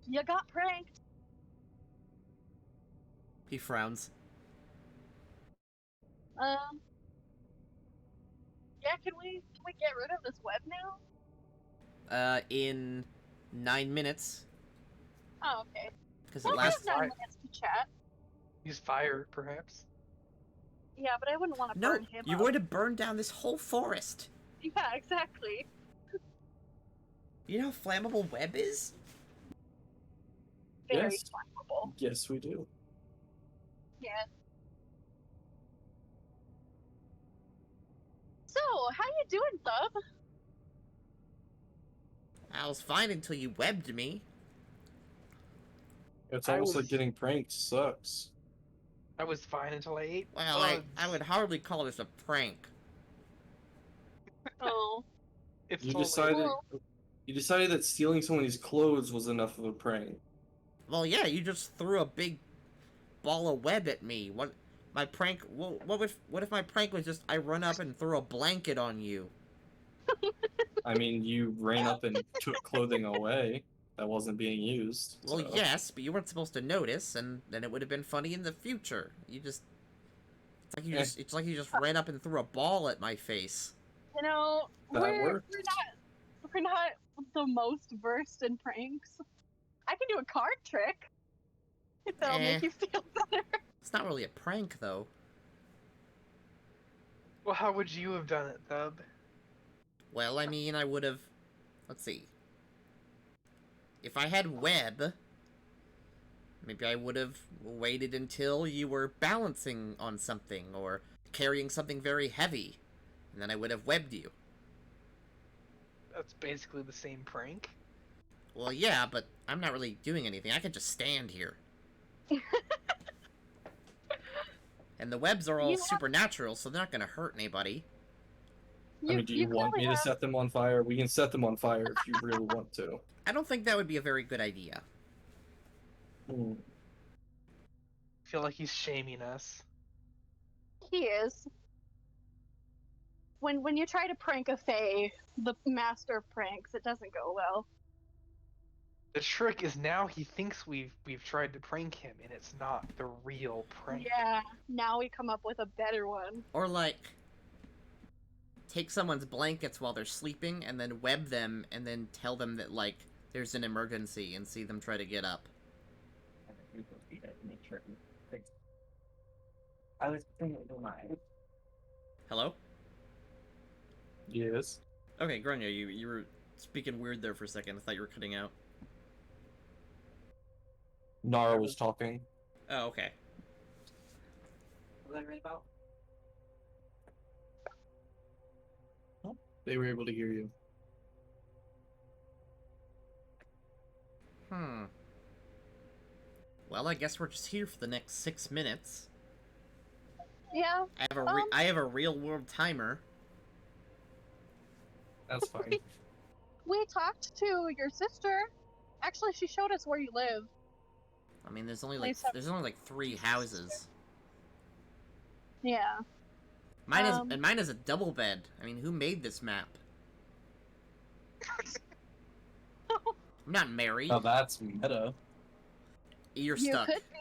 you got pranked. He frowns. Yeah, can we get rid of this web now? In 9 minutes, Oh, okay. because Well, it we have lasts. 9 minutes to chat. Use fire, perhaps. Yeah, but I wouldn't want to No, burn him you're up. going to burn down this whole forest. Yeah, exactly. You know how flammable web is? Very Yes. flammable. Yes, we do. Yeah. So, how you doing, Thub? I was fine until you webbed me. It's I almost like was- getting pranked sucks. I was fine until I ate Well, bugs. I would hardly call this a prank. Oh. It's You totally... decided you decided that stealing someone's clothes was enough of a prank. Well, yeah, you just threw a big ball of web at me. What my prank? What if my prank was just I run up and throw a blanket on you? I mean, you ran up and took clothing away that wasn't being used. Well, so. yes, but you weren't supposed to notice, and then it would have been funny in the future. You just it's like you just ran up and threw a ball at my face. You know, That we're worked. not the most versed in pranks. I can do a card trick. If that'll make you feel better. It's not really a prank, though. Well, how would you have done it, Thub? Well, I mean, I would have... Let's see. If I had web, maybe I would have waited until you were balancing on something, or carrying something very heavy, and then I would have webbed you. That's basically the same prank. Well, yeah, but I'm not really doing anything. I can just stand here. And the webs are all supernatural, so they're not gonna hurt anybody. I mean, do you want me to set them on fire? We can set them on fire if you really want to. I don't think that would be a very good idea. Hmm. I feel like he's shaming us. He is. When you try to prank a fae, the master of pranks, it doesn't go well. The trick is now he thinks we've tried to prank him, and it's not the real prank. Yeah, now we come up with a better one. Or, like, take someone's blankets while they're sleeping, and then web them, and then tell them that, like, there's an emergency, and see them try to get up. I was thinking of mine. Hello? Yes. Okay, Grania, you were speaking weird there for a second. I thought you were cutting out. Nara was talking. Oh, okay. What was I right about? They were able to hear you. Well, I guess we're just here for the next 6 minutes. Yeah, I have a real world timer. That's fine. we talked to your sister. Actually, she showed us where you live. I mean, there's only Lisa. like 3 houses. Yeah. Mine is a double bed. I mean, who made this map? I'm not married. Now that's meta. You're You stuck. could be.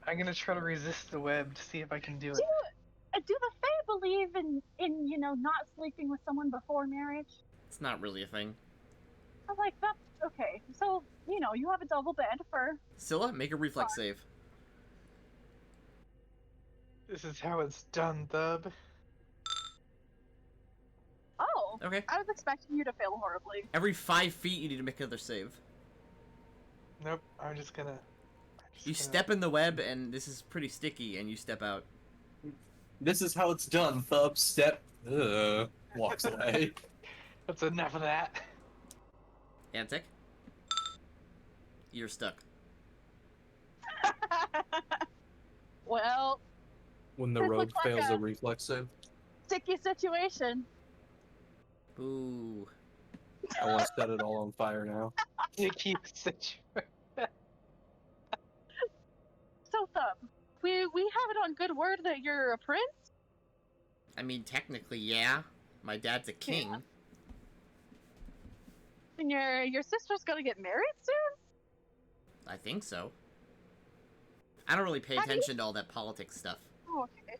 I'm gonna try to resist the web to see if I can do it. Do the Fae believe in not sleeping with someone before marriage? It's not really a thing. I'm like, that's okay. So, you have a double bed for... Scylla, make a reflex save. This is how it's done, Thub. Oh, Okay. I was expecting you to fail horribly. Every 5 feet, you need to make another save. Nope, I'm just gonna... You step in the web, and this is pretty sticky, and you step out. This is how it's done. Thub, step, walks away. That's enough of that. Antic? You're stuck. Well, When the This rogue looks like fails a- a reflex save. sticky situation. Ooh. I want to set it all on fire now. Sticky situation. So, Thumb, we have it on good word that you're a prince? I mean, technically, yeah. My dad's a king. And your sister's gonna get married soon? I think so. I don't really pay How do you- attention to all that politics stuff. Oh, okay.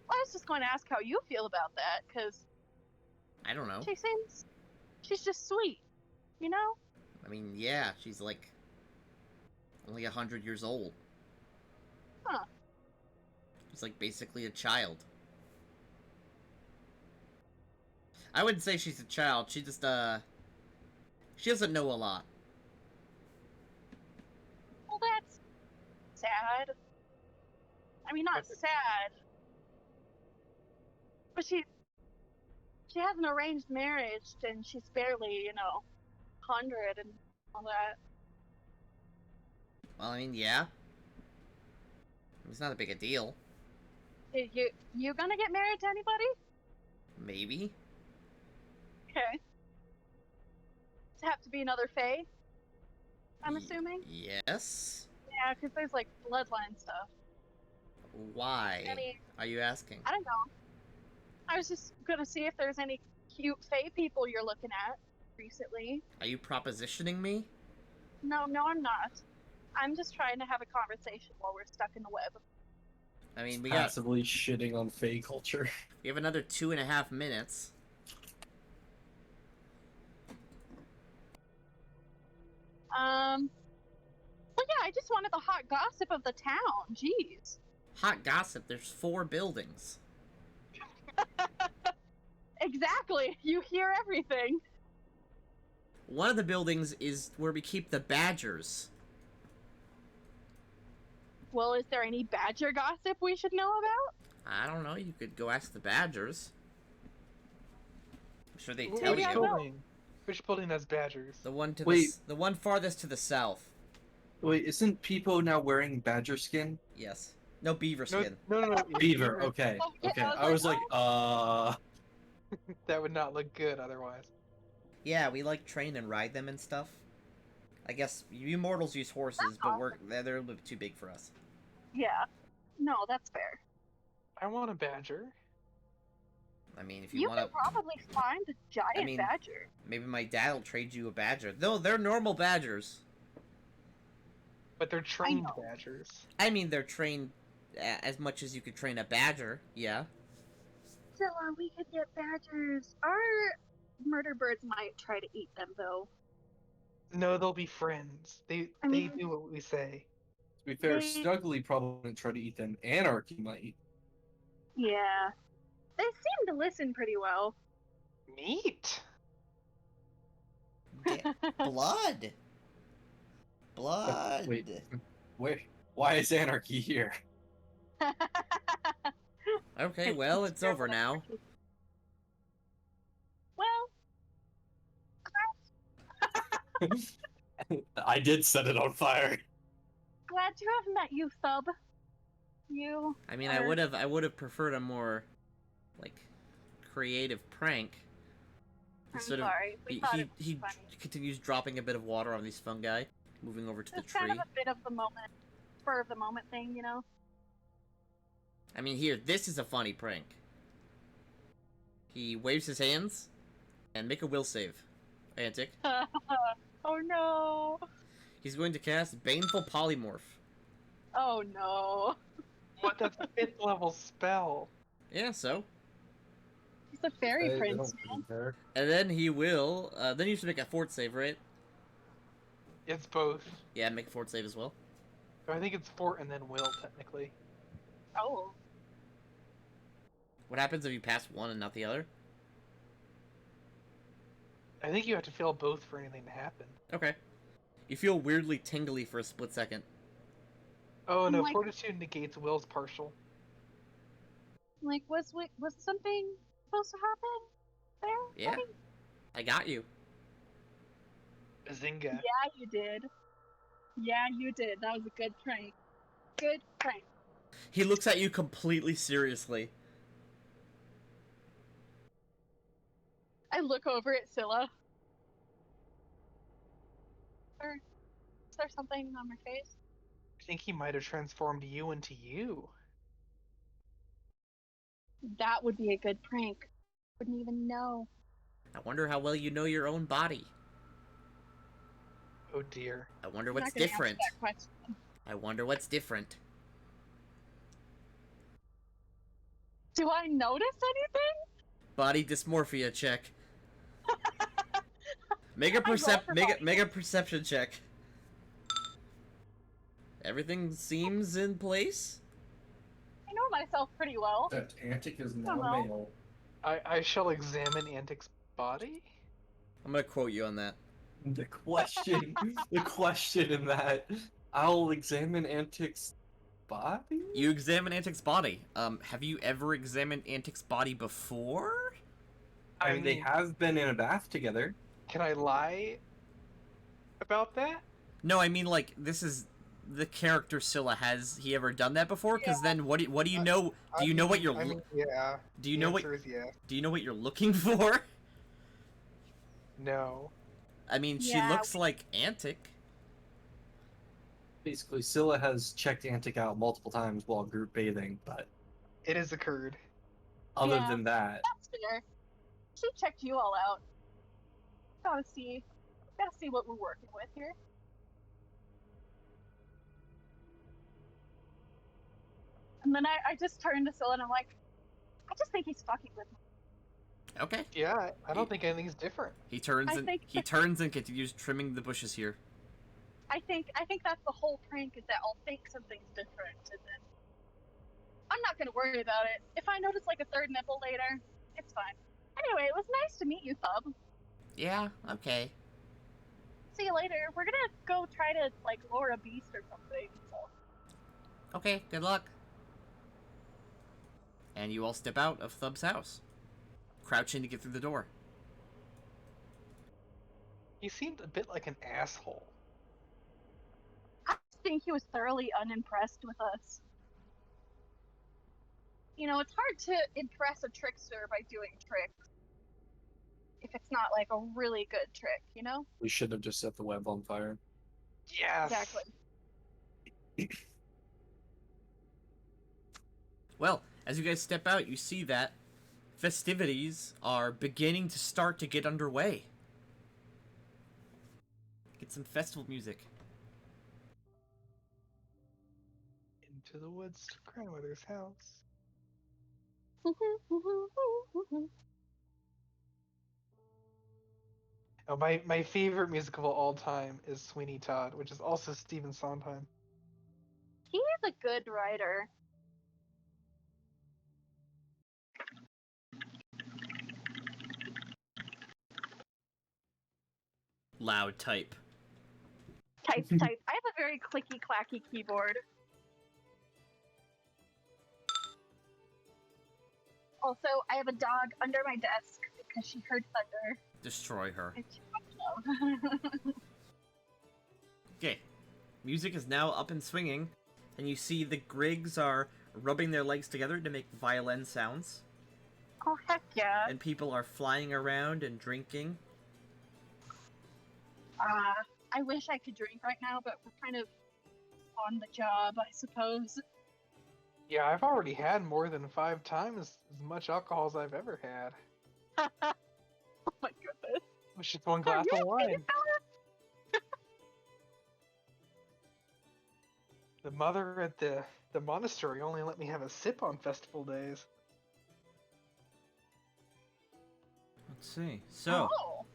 Well, I was just going to ask how you feel about that, because I don't know. she's just sweet, you know? I mean, yeah, she's like only 100 years old. Huh. She's like basically a child. I wouldn't say she's a child. She just she doesn't know a lot. Well, that's sad. I mean, not sad. But she has an arranged marriage, and she's barely, 100 and all that. Well, I mean, yeah. It's not a big a deal. You gonna get married to anybody? Maybe. Okay. Does it have to be another Fae? I'm assuming? Yes. Yeah, because there's, like, bloodline stuff. Why I mean, are you asking? I don't know. I was just gonna see if there's any cute Fae people you're looking at recently. Are you propositioning me? No, I'm not. I'm just trying to have a conversation while we're stuck in the web. I mean, we got Passively shitting on Fae culture. we have another 2.5 minutes. Well, yeah, I just wanted the hot gossip of the town. Jeez. Hot gossip. There's 4 buildings. Exactly. You hear everything. One of the buildings is where we keep the badgers. Well, is there any badger gossip we should know about? I don't know. You could go ask the badgers. I'm sure they Which tell Maybe I you. will. building? Which building has badgers? The one to Wait. the one farthest to the south. Wait, isn't Peepo now wearing badger skin? Yes. No, beaver No, skin. no. Beaver, okay. Oh, yeah, Okay. I was like, That would not look good otherwise. Yeah, we like train and ride them and stuff. I guess you mortals use horses, but they're a little bit too big for us. Yeah. No, that's fair. I want a badger. I mean, if you You want can to, probably find a giant badger. maybe my dad will trade you a badger. No, they're normal badgers. But they're trained know. badgers. I mean, they're trained as much as you could train a badger. Yeah. So, we could get badgers. Our murder birds might try to eat them, though. No, they'll be friends. They mean- do what we say. to be fair, They- Snuggly probably wouldn't try to eat them. Anarchy might. Yeah. They seem to listen pretty well. Meat? Blood. Blood. Wait. Why is Anarchy here? Okay, well, it's over now. Well, I did set it on fire. glad to have met you, Thub. You. I mean, I would have preferred a more, like, creative prank. I'm Sort of- sorry. We thought it was he funny. continues dropping a bit of water on these fungi, moving over to the It's kind tree. of a bit of the moment, spur of the moment thing, you know? I mean, here, this is a funny prank. He waves his hands, and make a will save. Antic. Oh no. He's going to cast Baneful Polymorph. Oh no. What? That's a 5th level spell. Yeah, so. He's a fairy prince, man. And then he will, then you should make a fort save, right? It's both. Yeah, make a fort save as well. I think it's fort and then will, technically. Oh. What happens if you pass one and not the other? I think you have to fail both for anything to happen. Okay. You feel weirdly tingly for a split second. Oh no, my- fortitude negates will's partial. Like, was something supposed to happen there? Yeah, buddy? I got you. Bazinga. Yeah, you did. Yeah, you did. That was a good prank. Good prank. He looks at you completely seriously. I look over at Scylla. Is there something on my face? I think he might have transformed you into you. That would be a good prank. Wouldn't even know. I wonder how well you know your own body. Oh dear. I wonder I'm what's not gonna different. answer that question. I wonder what's different. Do I notice anything? Body dysmorphia check. Make a I roll for body make a perception check. Everything seems in place. I know myself pretty well. That Antic is now Hello. male. I shall examine Antic's body. I'm gonna quote you on that. The question, the question in that, I'll examine Antic's body? You examine Antic's body. Have you ever examined Antic's body before? I mean, they mean- have been in a bath together. Can I lie about that? No, I mean like this is the character Scylla. Has he ever done that before? Because then what do you know? Do you know what you're? Yeah. Do you the know what? answer is yes. Do you know what you're looking for? No. I mean, she Yeah, looks like Antic. Basically, Scylla has checked Antic out multiple times while group bathing, but It has occurred. other Yeah. than that, That's fair. She checked you all out. Gotta see what we're working with here. And then I just turned to Scylla and I'm like, I just think he's fucking with me. Okay. Yeah, I don't think anything's different. He turns I and think- he turns and continues trimming the bushes here. I think that's the whole prank is that I'll think something's different and then I'm not gonna worry about it. If I notice like a third nipple later, it's fine. Anyway, it was nice to meet you, Thub. Yeah. Okay. See you later. We're gonna go try to like lure a beast or something. So Okay. Good luck. And you all step out of Thub's house, crouching to get through the door. He seemed a bit like an asshole. I think he was thoroughly unimpressed with us. You know, it's hard to impress a trickster by doing tricks. If it's not like a really good trick, you know? we should have just set the web on fire. Yes. Exactly. Well, as you guys step out, you see that festivities are beginning to start to get underway. Get some festival music. Into the woods to grandmother's house. Oh, my favorite musical of all time is Sweeney Todd, which is also Stephen Sondheim. He is a good writer. Loud type. Type. I have a very clicky clacky keyboard. Also, I have a dog under my desk because she heard thunder. Destroy her. And she wants to know. Okay. Music is now up and swinging, and you see the Griggs are rubbing their legs together to make violin sounds, Oh heck yeah. and people are flying around and drinking. I wish I could drink right now, but we're kind of on the job, I suppose. Yeah, I've already had more than 5 times as much alcohol as I've ever had. Oh my goodness. It was just one Are glass you of okay, wine. fella? The mother at the monastery only let me have a sip on festival days. Let's see. So, Oh.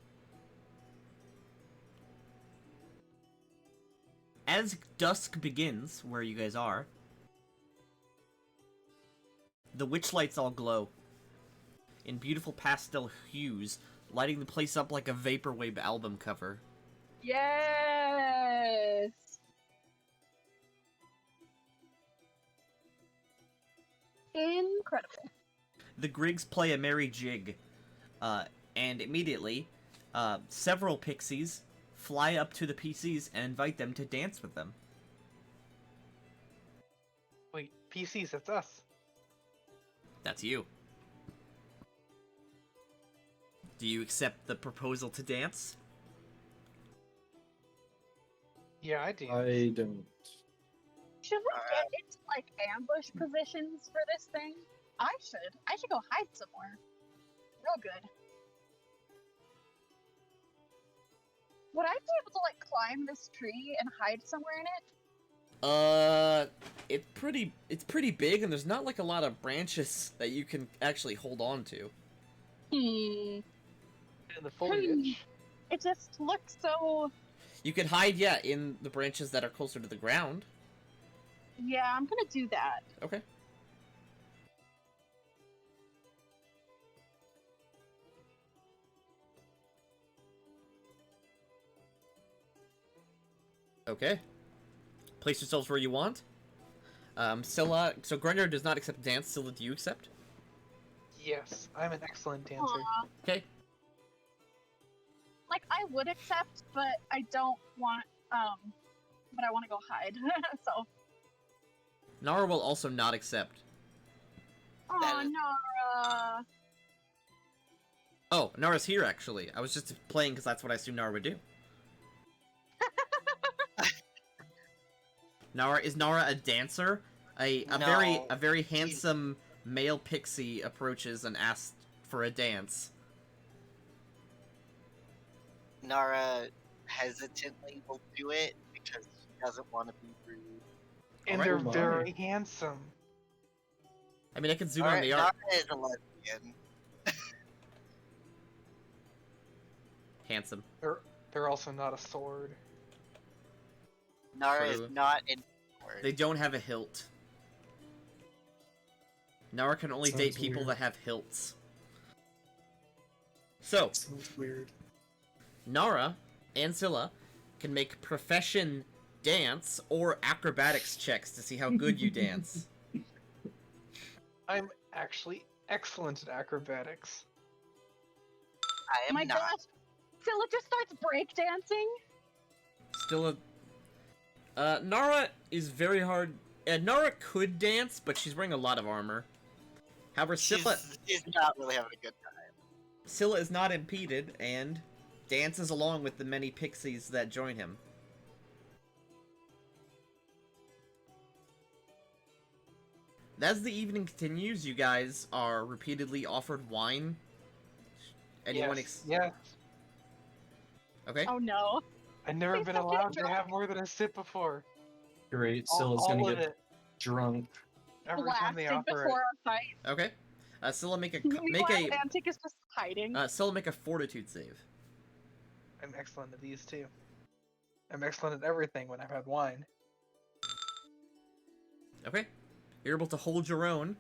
as dusk begins, where you guys are, the witch lights all glow in beautiful pastel hues, lighting the place up like a vaporwave album cover. Yes. Incredible. The Griggs play a merry jig, and immediately, several pixies fly up to the PCs and invite them to dance with them. Wait, PCs, that's us. That's you. Do you accept the proposal to dance? Yeah, I do. I don't. Should we get into like ambush positions for this thing? I should go hide somewhere. Real good. Would I be able to like climb this tree and hide somewhere in it? It's pretty big, and there's not like a lot of branches that you can actually hold on to. Hmm. In the foliage. It just looks so. You can hide, yeah, in the branches that are closer to the ground. Yeah, I'm gonna do that. Okay. Okay. Place yourselves where you want. Scylla, so Grunger does not accept dance. Scylla, do you accept? Yes, I'm an excellent dancer. Aw. Okay. Like I would accept, but I don't want. But I want to go hide. So. Nara will also not accept. Oh, That is- Nara. Oh, Nara's here, actually. I was just playing because that's what I assumed Nara would do. Is Nara a dancer? A No. very handsome male pixie approaches and asks for a dance. Nara hesitantly will do it because she doesn't want to be rude. And Alright. they're Oh my. very handsome. I mean, I can zoom on Alright, the Nara art. is a lesbian. Handsome. They're also not a sword. Nara True. is not in. They don't have a hilt. Nara can only date Sounds people weird. that have hilts. So, Sounds weird. Nara and Scylla can make profession dance or acrobatics checks to see how good you dance. I'm actually excellent at acrobatics. I Oh am my not. gosh. Philip just starts breakdancing. Still Nara is very hard. Nara could dance, but she's wearing a lot of armor. However, She's not really having a good time. Scylla is not impeded and dances along with the many pixies that join him. As the evening continues, you guys are repeatedly offered wine. Anyone Yes. Okay. Oh no. I've never Please been don't get allowed to drunk. have more than a sip before. Great. All, Scylla's all gonna of get it. drunk. Every time they Blasting offer before it. our fight. Okay. Scylla make a Meanwhile, Antic is just hiding. Scylla make a fortitude save. I'm excellent at these too. I'm excellent at everything when I've had wine. Okay. You're able to hold your own.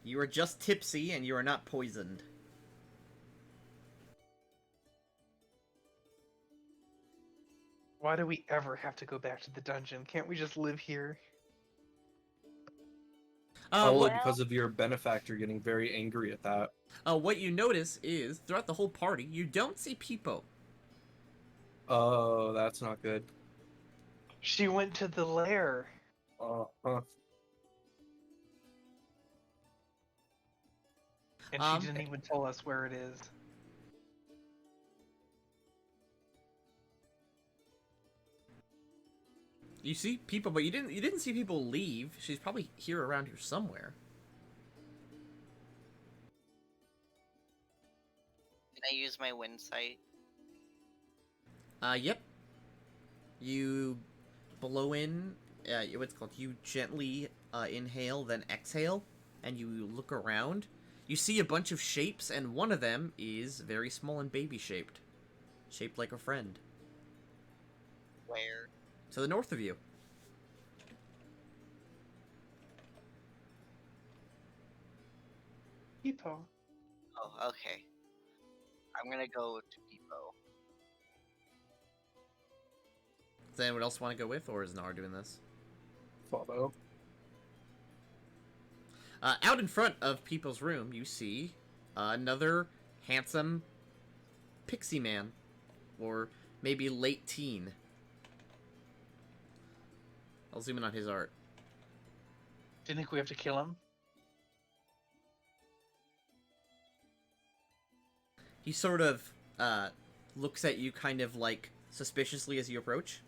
You are just tipsy and you are not poisoned. Why do we ever have to go back to the dungeon? Can't we just live here? All What, well- because of your benefactor getting very angry at that. what you notice is, throughout the whole party, you don't see Peepo. Oh, that's not good. She went to the lair. Uh-huh. And Um, she didn't even tell us where it is. You see people, but you didn't see people leave. She's probably here around here somewhere. Can I use my wind sight? Yep. You blow in, what's it called? You gently inhale, then exhale, and you look around. You see a bunch of shapes, and one of them is very small and baby-shaped. Shaped like a friend. Where? To the north of you. Hippo. Oh, okay. I'm gonna go to Depot. Does anyone else want to go with, or is Nar doing this? Follow. Out in front of people's room, you see another handsome pixie man, or maybe late teen. I'll zoom in on his art. Do you think we have to kill him? He sort of looks at you kind of like suspiciously as you approach.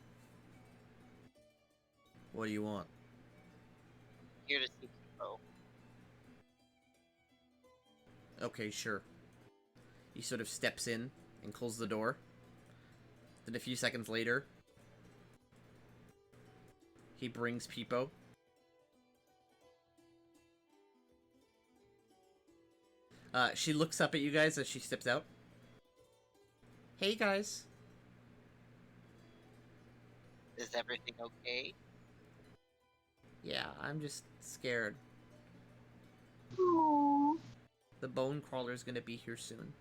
What do you want? Here to see people. Okay, sure. He sort of steps in and closes the door. Then a few seconds later, he brings Peepo. She looks up at you guys as she steps out. Hey, guys. Is everything okay? Yeah, I'm just scared. Aww. The bone crawler's gonna be here soon.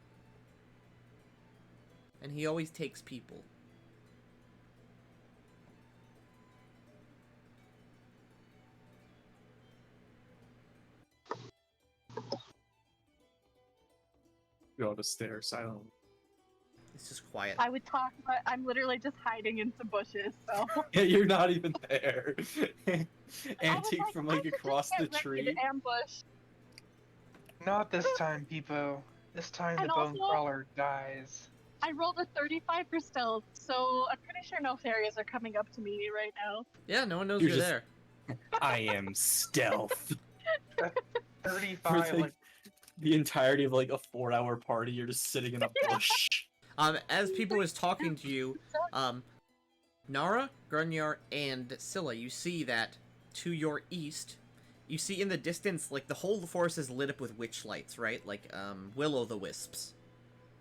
And he always takes people. We all just stare silently. It's just quiet. I would talk, but I'm literally just hiding in some bushes, so. Yeah, you're not even there. I was Antique like, from I like should just across the get ready tree. to ambush. Not this time, Peepo. This time And the bone also- crawler dies. I rolled a 35 for stealth, so I'm pretty sure no fairies are coming up to me right now. Yeah, no one knows You're you're just- there. I am stealth. 35, For like, like, the entirety of like a 4-hour party, you're just sitting in a bush. As people is talking to you, Nara, Grunyar, and Scylla, you see that to your east, you see in the distance, like, the whole forest is lit up with witch lights, right? Like, will-o'-the-wisps.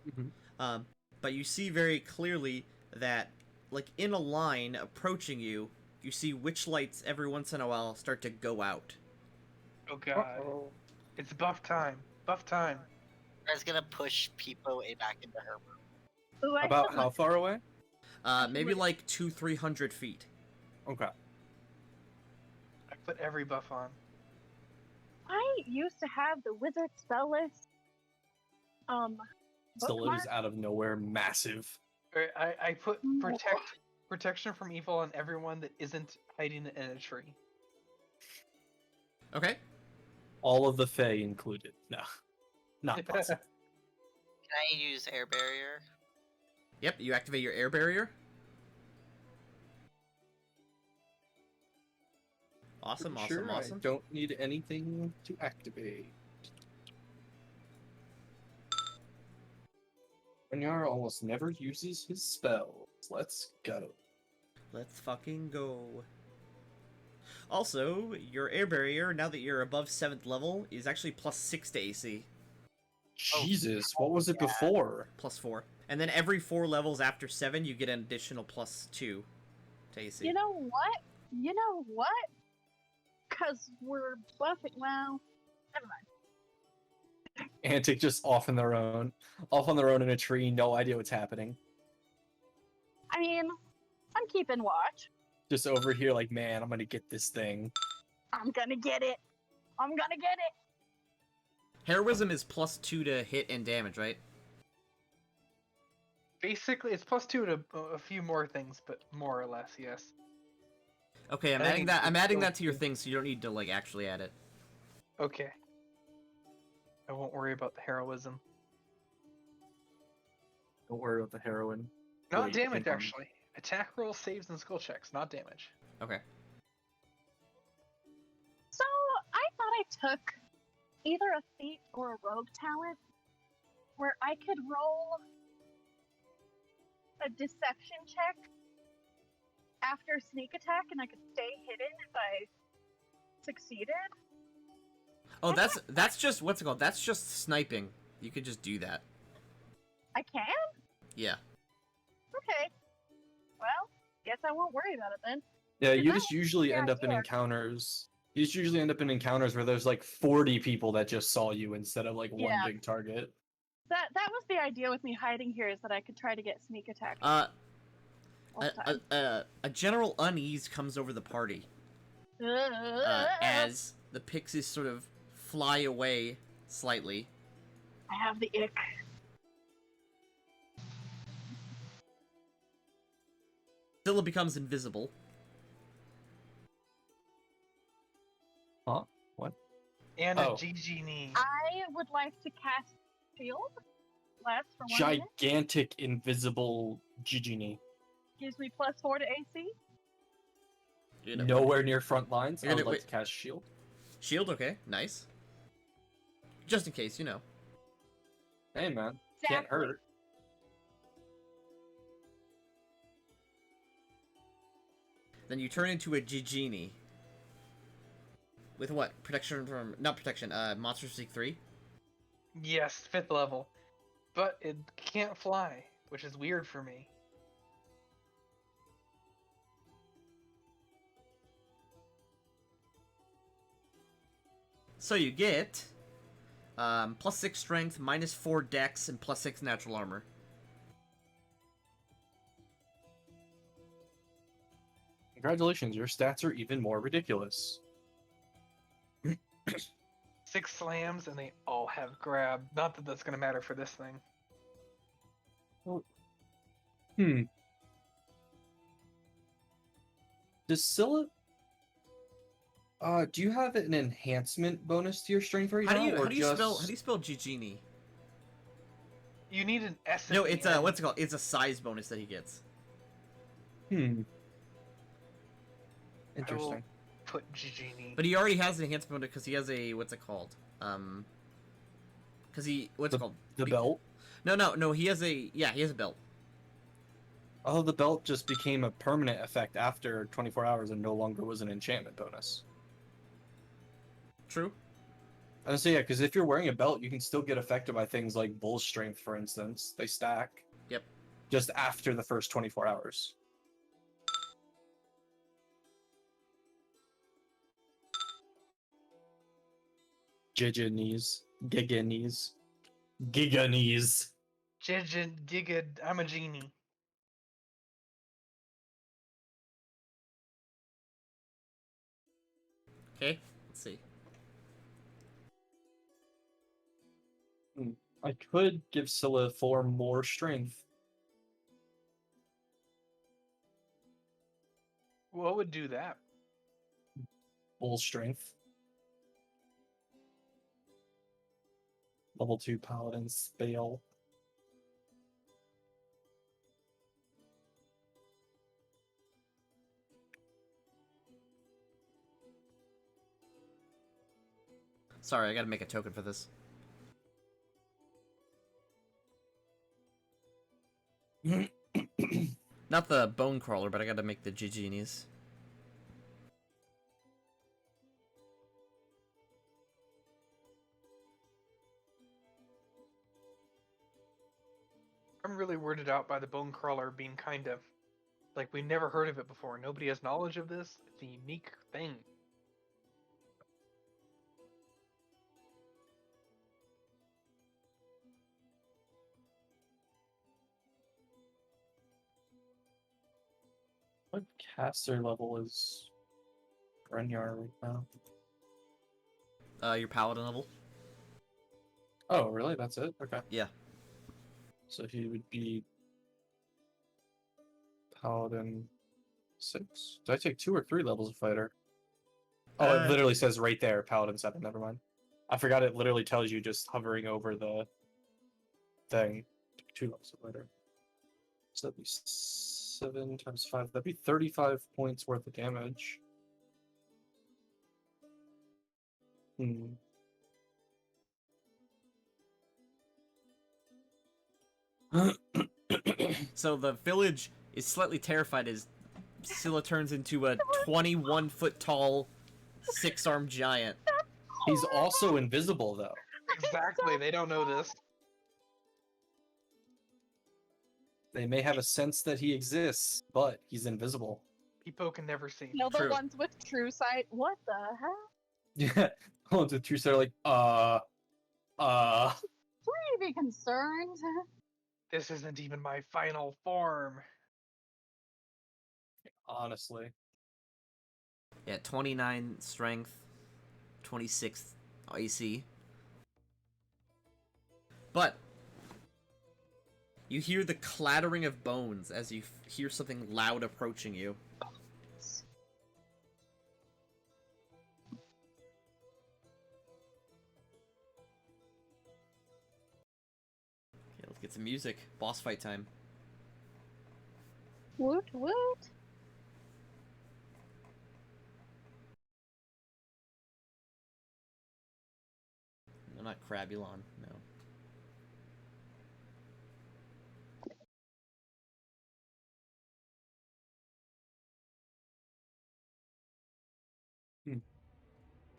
Mhm. But you see very clearly that, like, in a line approaching you, you see witch lights every once in a while start to go out. oh god. It's buff time. Buff time. I was gonna push Peepo back into her room. Ooh, I About still- how far away? Maybe like 200-300 feet. Okay. I put every buff on. I used to have the wizard spell list. Still bookmark. is out of nowhere, massive. Or I put No. protection from evil on everyone that isn't hiding in a tree. Okay. All of the Fae included. No. Not possible. Can I use air barrier? Yep, you activate your air barrier. Awesome, Pretty awesome, sure awesome. I don't need anything to activate. Grunyar almost never uses his spells. Let's go. Let's fucking go. Also, your air barrier, now that you're above 7th level, is actually +6 to AC. Jesus, what was it before? +4. And then every 4 levels after 7, you get an additional +2 to AC. You know what? You know what? Because we're buffing. Well, never mind. Antic just off on their own in a tree, no idea what's happening. I mean, I'm keeping watch. Just over here, like, man, I'm gonna get this thing. I'm gonna get it. I'm gonna get it. Heroism is +2 to hit and damage, right? Basically, it's +2 to a few more things, but more or less, yes. Okay, I'm I adding think that. I'm it's adding still- that to your thing, so you don't need to like actually add it. Okay. I won't worry about the heroism. Don't worry about the heroin. Not Wait, damage, hang on. actually. Attack roll, saves, and skill checks, not damage. Okay. So I thought I took either a feat or a rogue talent where I could roll a deception check after sneak attack and I could stay hidden if I succeeded. Oh, that's just what's it called? That's just sniping. You could just do that. I can? Yeah. Okay. Well, guess I won't worry about it then. Yeah, Is you that just usually the end up in idea? encounters. You just usually end up in encounters where there's like 40 people that just saw you instead of like one Yeah. big target. That was the idea with me hiding here is that I could try to get sneak attack Uh, all the time. a general unease comes over the party as the pixies sort of fly away slightly. I have the ick. Scylla becomes invisible. Huh? What? And Oh. a GG knee. I would like to cast shield. Lasts for 1 minute. Gigantic invisible Gigini. Gives me +4 to AC. You know. Nowhere near front lines. You're I would gonna- like wait. to cast shield. Shield, okay, nice. Just in case, you know. Hey man, can't Exactly. hurt. Then you turn into a Gigini. With what? Protection from... Not protection, Monster Seek 3? Yes, 5th level. But it can't fly, which is weird for me. So you get... +6 strength, -4 dex, and +6 natural armor. Congratulations, your stats are even more ridiculous. 6 slams, and they all have grab. Not that that's going to matter for this thing. Hmm. Does Scylla... do you have an enhancement bonus to your strength right How do now? you or how do you just... spell Gigini? You need an S. No, at the it's end. what's it called? It's a size bonus that he gets. Interesting. Put GG. But he already has an enhancement bonus because he has a what's it called? Because he what's it called? The belt? No. He has a he has a belt. Oh, the belt just became a permanent effect after 24 hours and no longer was an enchantment bonus. True. So yeah, because if you're wearing a belt, you can still get affected by things like bull strength, for instance. They stack. Yep. Just after the first 24 hours. Giganese. Giganese. Giganese. Giga. I'm a genie. Okay. Let's see. I could give Scylla 4 more strength. What would do that? Bull strength. Level 2 paladin spell. Sorry, I gotta make a token for this. Not the bone crawler, but I gotta make the Giginis. I'm really weirded out by the bone crawler being kind of like we never heard of it before. Nobody has knowledge of this. It's a unique thing. What caster level is Brenyar right now? Your paladin level. Oh, really? That's it? Okay. Yeah. So he would be Paladin 6. Did I take 2 or 3 levels of fighter? Oh, it literally says right there, Paladin 7. Never mind. I forgot it literally tells you just hovering over the thing. 2 levels of fighter. So that'd be 7 times 5. That'd be 35 points worth of damage. Hmm. So the village is slightly terrified as Scylla turns into a 21-foot tall, 6-armed giant. He's also invisible, though. Exactly. They don't know this. They may have a sense that he exists, but he's invisible. People can never see. You know, the True. ones with true sight. What the hell? Yeah, the ones with true sight are like, Should we be concerned? This isn't even my final form. honestly. Yeah, 29 strength, 26 icy. But you hear the clattering of bones as you hear something loud approaching you. Okay, let's get some music. Boss fight time. Woot woot. No, not Crabulon. No.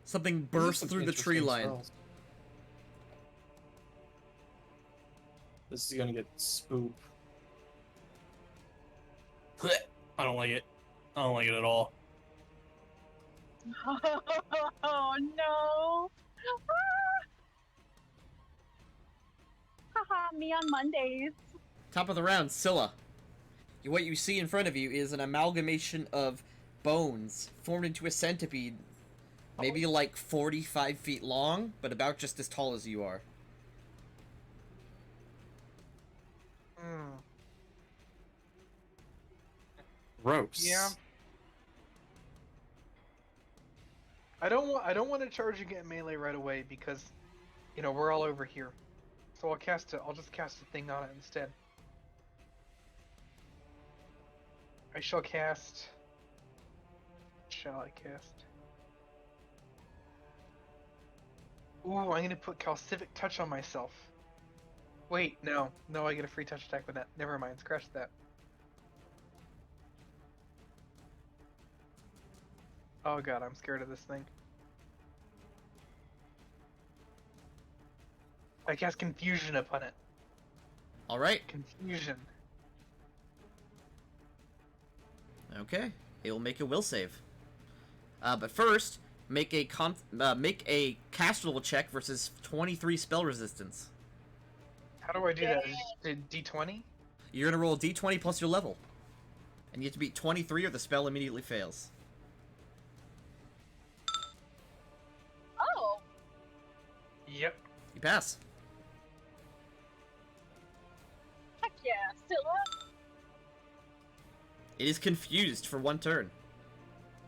Something These are bursts some through the tree interesting line. spells. This is gonna get spoop. I don't like it. I don't like it at all. Oh no! Haha, me on Mondays. Top of the round, Scylla. What you see in front of you is an amalgamation of bones formed into a centipede. Maybe like 45 feet long, but about just as tall as you are. Hmm. Gross. Yeah. I don't want to charge and get melee right away because, you know, we're all over here. So I'll just cast a thing on it instead. I shall cast. Shall I cast? Ooh, I'm gonna put Calcific Touch on myself. Wait, no, I get a free touch attack with that. Never mind, scratch that. Oh god, I'm scared of this thing. I cast Confusion upon it. Alright. Confusion. Okay. It will make a will save. But first, make a cast check versus 23 spell resistance. How do I do that? Just D20? You're gonna roll a d20 plus your level. And you have to beat 23 or the spell immediately fails. Oh, Yep. You pass. heck yeah, still up. It is confused for one turn.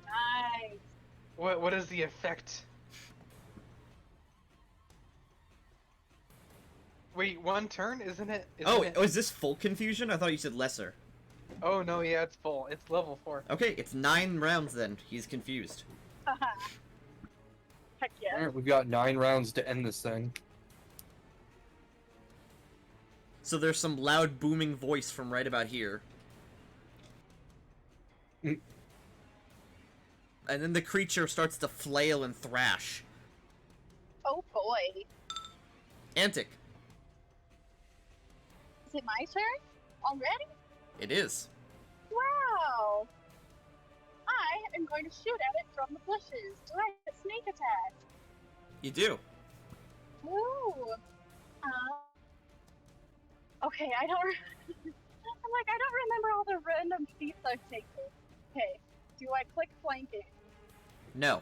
Nice. What is the effect? Wait, one turn? Isn't it? Is this full confusion? I thought you said lesser. Oh no, yeah, it's full. It's level 4. Okay, it's 9 rounds then. He's confused. Heck yeah. Alright, we've got 9 rounds to end this thing. So there's some loud booming voice from right about here. Mm. And then the creature starts to flail and thrash. Oh boy. Antic. Is it my turn? Already? It is. Wow. I am going to shoot at it from the bushes. Do I have a sneak attack? You do. Ooh. Okay, I don't. I don't remember all the random feats I've taken. Okay, do I click flanking? No.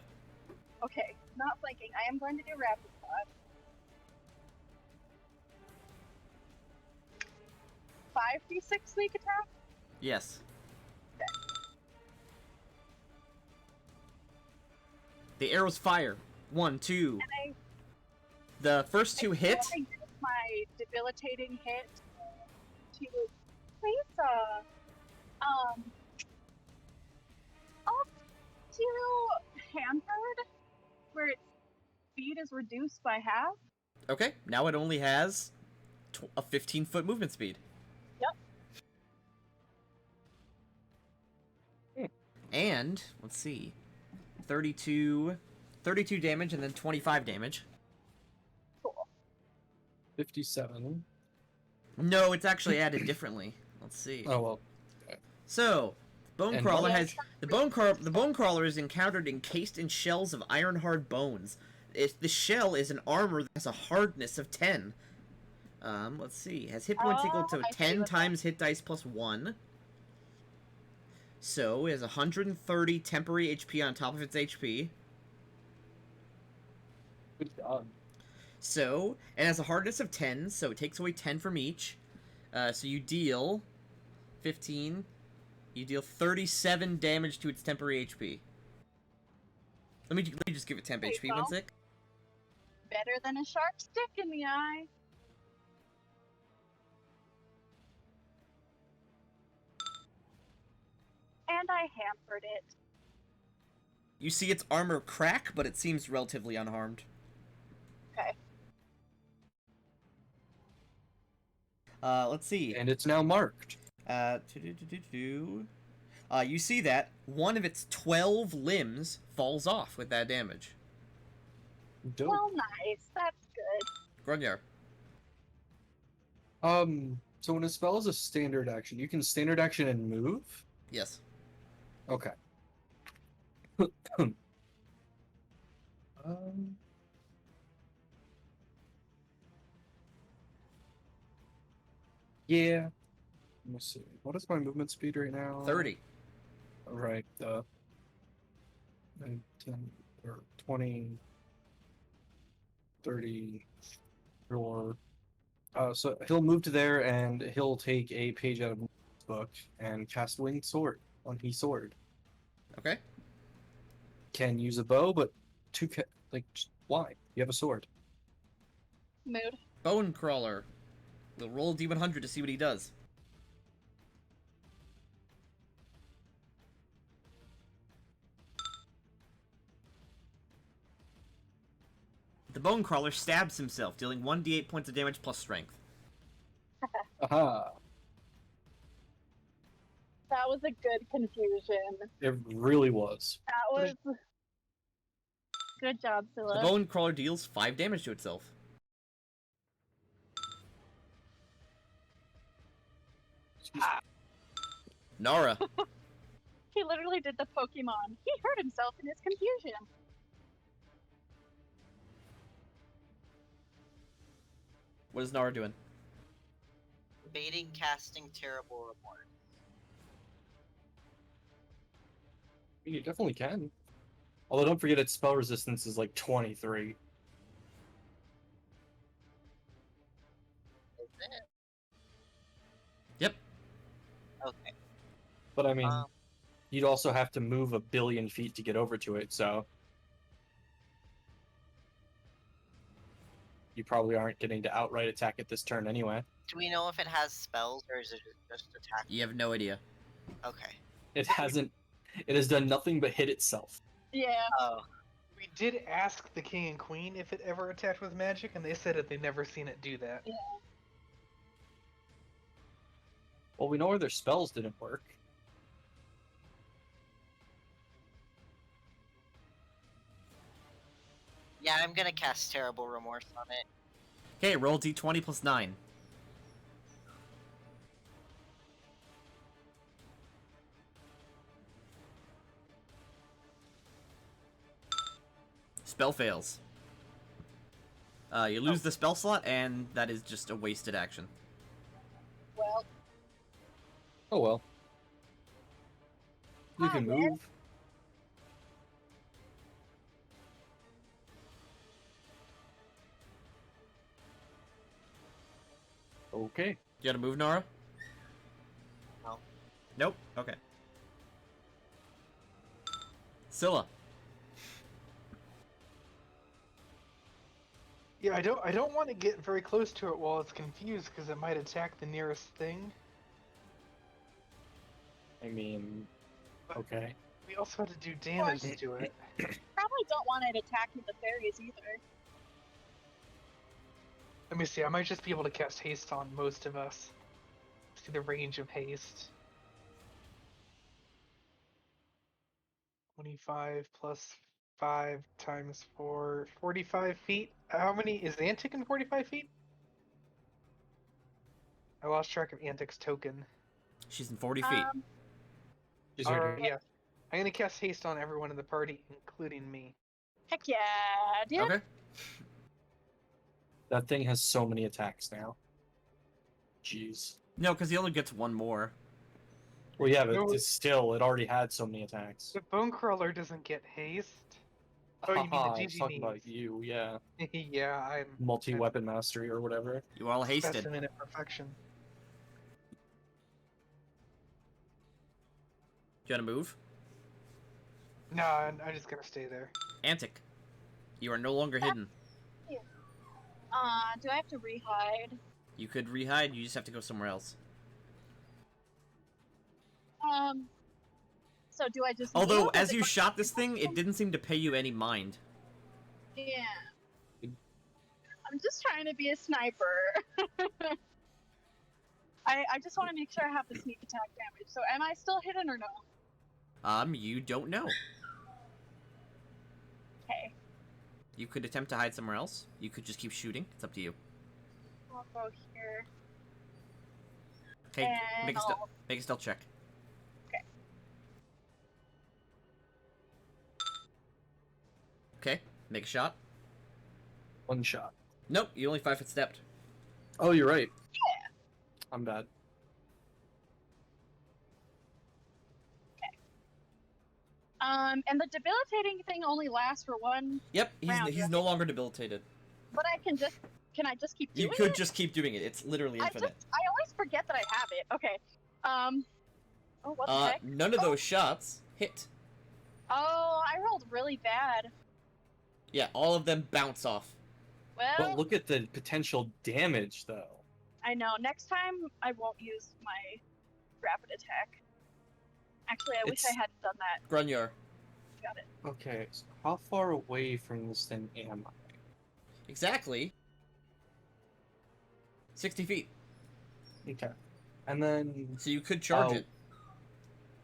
Okay, not flanking. I am going to do rapid shot. 5d6 sneak attack? Yes. The arrows fire. 1, 2. And The first 2 hit. I give my debilitating hit to Lisa. Up to Hampered, where its speed is reduced by half. Okay, now it only has a 15-foot movement speed. Yep. And, let's see, 32 damage and then 25 damage. Cool. 57. No, it's actually added differently. Let's see. Oh well. So, Bone And Crawler what- has the Bone Crawler is encountered encased in shells of iron-hard bones. The shell is an armor that has a hardness of 10. Let's see. Has hit points equal to I see 10 what times hit dice plus 1. So, it has 130 temporary HP on top of its HP. Good job. So, it has a hardness of 10, so it takes away 10 from each. So you deal 15. You deal 37 damage to its temporary HP. Let me just give it temp Okay, HP, one well. sec. Better than a sharp stick in the eye. And I hampered it. You see its armor crack, but it seems relatively unharmed. Okay. Let's see. And it's now marked. You see that one of its 12 limbs falls off with that damage. Dope. Well, nice. That's good. Grunyar. So when a spell is a standard action, you can standard action and move? Yes. Okay. Yeah. Let me see. What is my movement speed right now? 30. Right. 10 or 20, 30, or so he'll move to there and he'll take a page out of his book and cast Winged Sword on his sword. Okay. Can use a bow, but why? You have a sword. Mood. Bone Crawler. We'll roll D100 to see what he does. The Bone Crawler stabs himself, dealing 1d8 points of damage plus strength. Aha! That was a good confusion. It really was. That was... Good job, The Scylla. Bone Crawler deals 5 damage to itself. Nara. He literally did the Pokemon. He hurt himself in his confusion. What is Nara doing? Debating casting Terrible Remorse. You definitely can. Although don't forget its spell resistance is like 23. Is it? Yep. Okay. But I mean, you'd also have to move 1 billion feet to get over to it, so you probably aren't getting to outright attack it this turn anyway. Do we know if it has spells or is it just attack? You have no idea. Okay. It has done nothing but hit itself. Yeah. Oh. We did ask the king and queen if it ever attacked with magic, and they said that they've never seen it do that. Yeah. Well, we know where their spells didn't work. Yeah, I'm gonna cast Terrible Remorse on it. Okay, roll d20 plus 9. Spell fails. You lose the spell slot, and that is just a wasted action. Well, Oh well. You Hi, can man. move. Okay. You gotta move, Nara? No. Nope? Okay. Scylla. Yeah, I don't want to get very close to it while it's confused because it might attack the nearest thing. I mean, okay. We also have to do damage to it. probably don't want it attacking the fairies either. Let me see, I might just be able to cast haste on most of us. See the range of haste. 25 plus 5 times 4, 45 feet. How many is Antic in 45 feet? I lost track of Antic's token. She's in 40 feet. She's right Alright, here. yeah. I'm gonna cast haste on everyone in the party, including me. Heck yeah, dude. Okay. That thing has so many attacks now. Jeez. No, because he only gets one more. Well, yeah, but No. it's still, it already had so many attacks. The Bone Crawler doesn't get haste. Oh, you mean the Haha, I was GG talking about needs. you, yeah. Yeah, I'm Multi-weapon mastery or whatever. You all hasted. specimen at perfection. Do you want to move? No, I'm just gonna stay there. Antic. You are no longer hidden. Do I have to re-hide? You could rehide, you just have to go somewhere else. So do I just Although, move, or as the you question- shot this thing, it didn't seem to pay you any mind. Yeah. I'm just trying to be a sniper. I just want to make sure I have the sneak attack damage. So am I still hidden or no? You don't know. Okay. You could attempt to hide somewhere else. You could just keep shooting. It's up to you. I'll go here. Okay, And make a stealth check. Okay. Okay, make a shot. One shot. Nope, you only 5-foot stepped. Oh, you're right. Yeah. I'm bad. And the debilitating thing only lasts for one, Yep, Round, he's right? no longer debilitated. but can I just keep doing You could it? just keep doing it. It's literally infinite. I always forget that I have it. Okay. Oh, what the heck? None of those shots hit. Oh, I rolled really bad. Yeah, all of them bounce off. Well, But look at the potential damage, though. I know. Next time, I won't use my rapid attack. Actually, I wish I It's- hadn't done that. Grunyar. Got it. Okay, so how far away from this thing am I? Exactly. 60 feet. Okay. And then So you could charge Oh. it.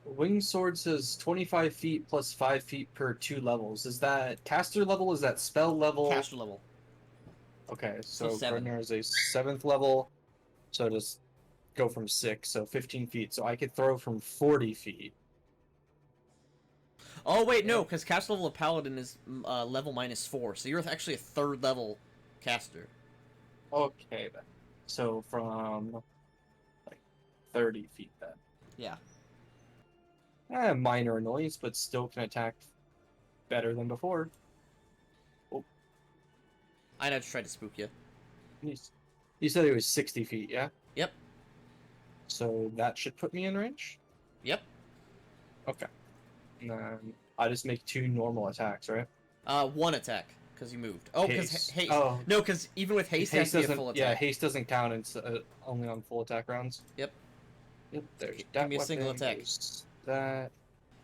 Wing Sword says 25 feet plus 5 feet per 2 levels. Is that caster level? Is that spell level? Caster level. Okay, so 7. Gardner is a 7th level, so just go from 6, so 15 feet. So I could throw from 40 feet. Oh, wait, no, because caster level of Paladin is level -4, so you're actually a 3rd level caster. Okay, then. So from like 30 feet then. Yeah. Minor annoyance, but still can attack better than before. I know to try to spook you. You said it was 60 feet, yeah? Yep. So that should put me in range? Yep. Okay. And then I just make 2 normal attacks, right? 1 attack, because you moved. Oh, because haste. Oh, No, because even with haste, it has to be a doesn't. full Yeah, attack. haste doesn't count. It's only on full attack rounds. Yep. Yep. There's Give that me a single weapon, attack. there's that.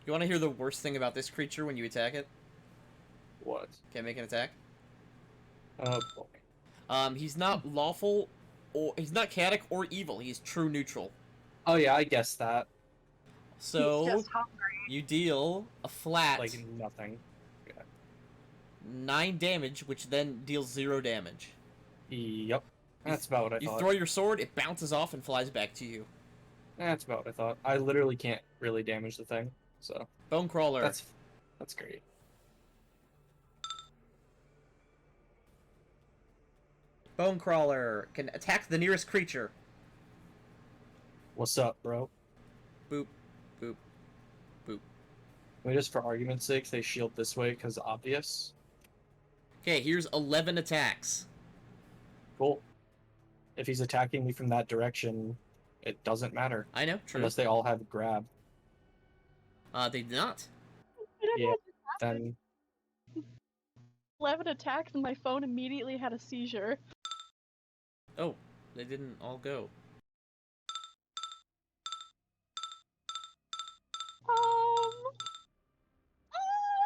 You want to hear the worst thing about this creature when you attack it? What? Okay, make an attack. Oh boy. He's not lawful, or he's not chaotic or evil. He's true neutral. Oh yeah, I guessed that. He's So just hungry. you deal a flat Like nothing. 9 damage, which then deals 0 damage. Yep. That's about what I You thought. throw your sword, it bounces off and flies back to you. That's about what I thought. I literally can't really damage the thing, so Bone crawler. that's great. Bone crawler can attack the nearest creature. What's up, bro? Boop, boop, boop. I mean, just for argument's sake, they shield this way because obvious. Okay, here's 11 attacks. Cool. If he's attacking me from that direction, it doesn't matter I know, true. unless they all have grab. They did not. I don't know Yeah. what just happened. Then 11 attacks and my phone immediately had a seizure. Oh, they didn't all go.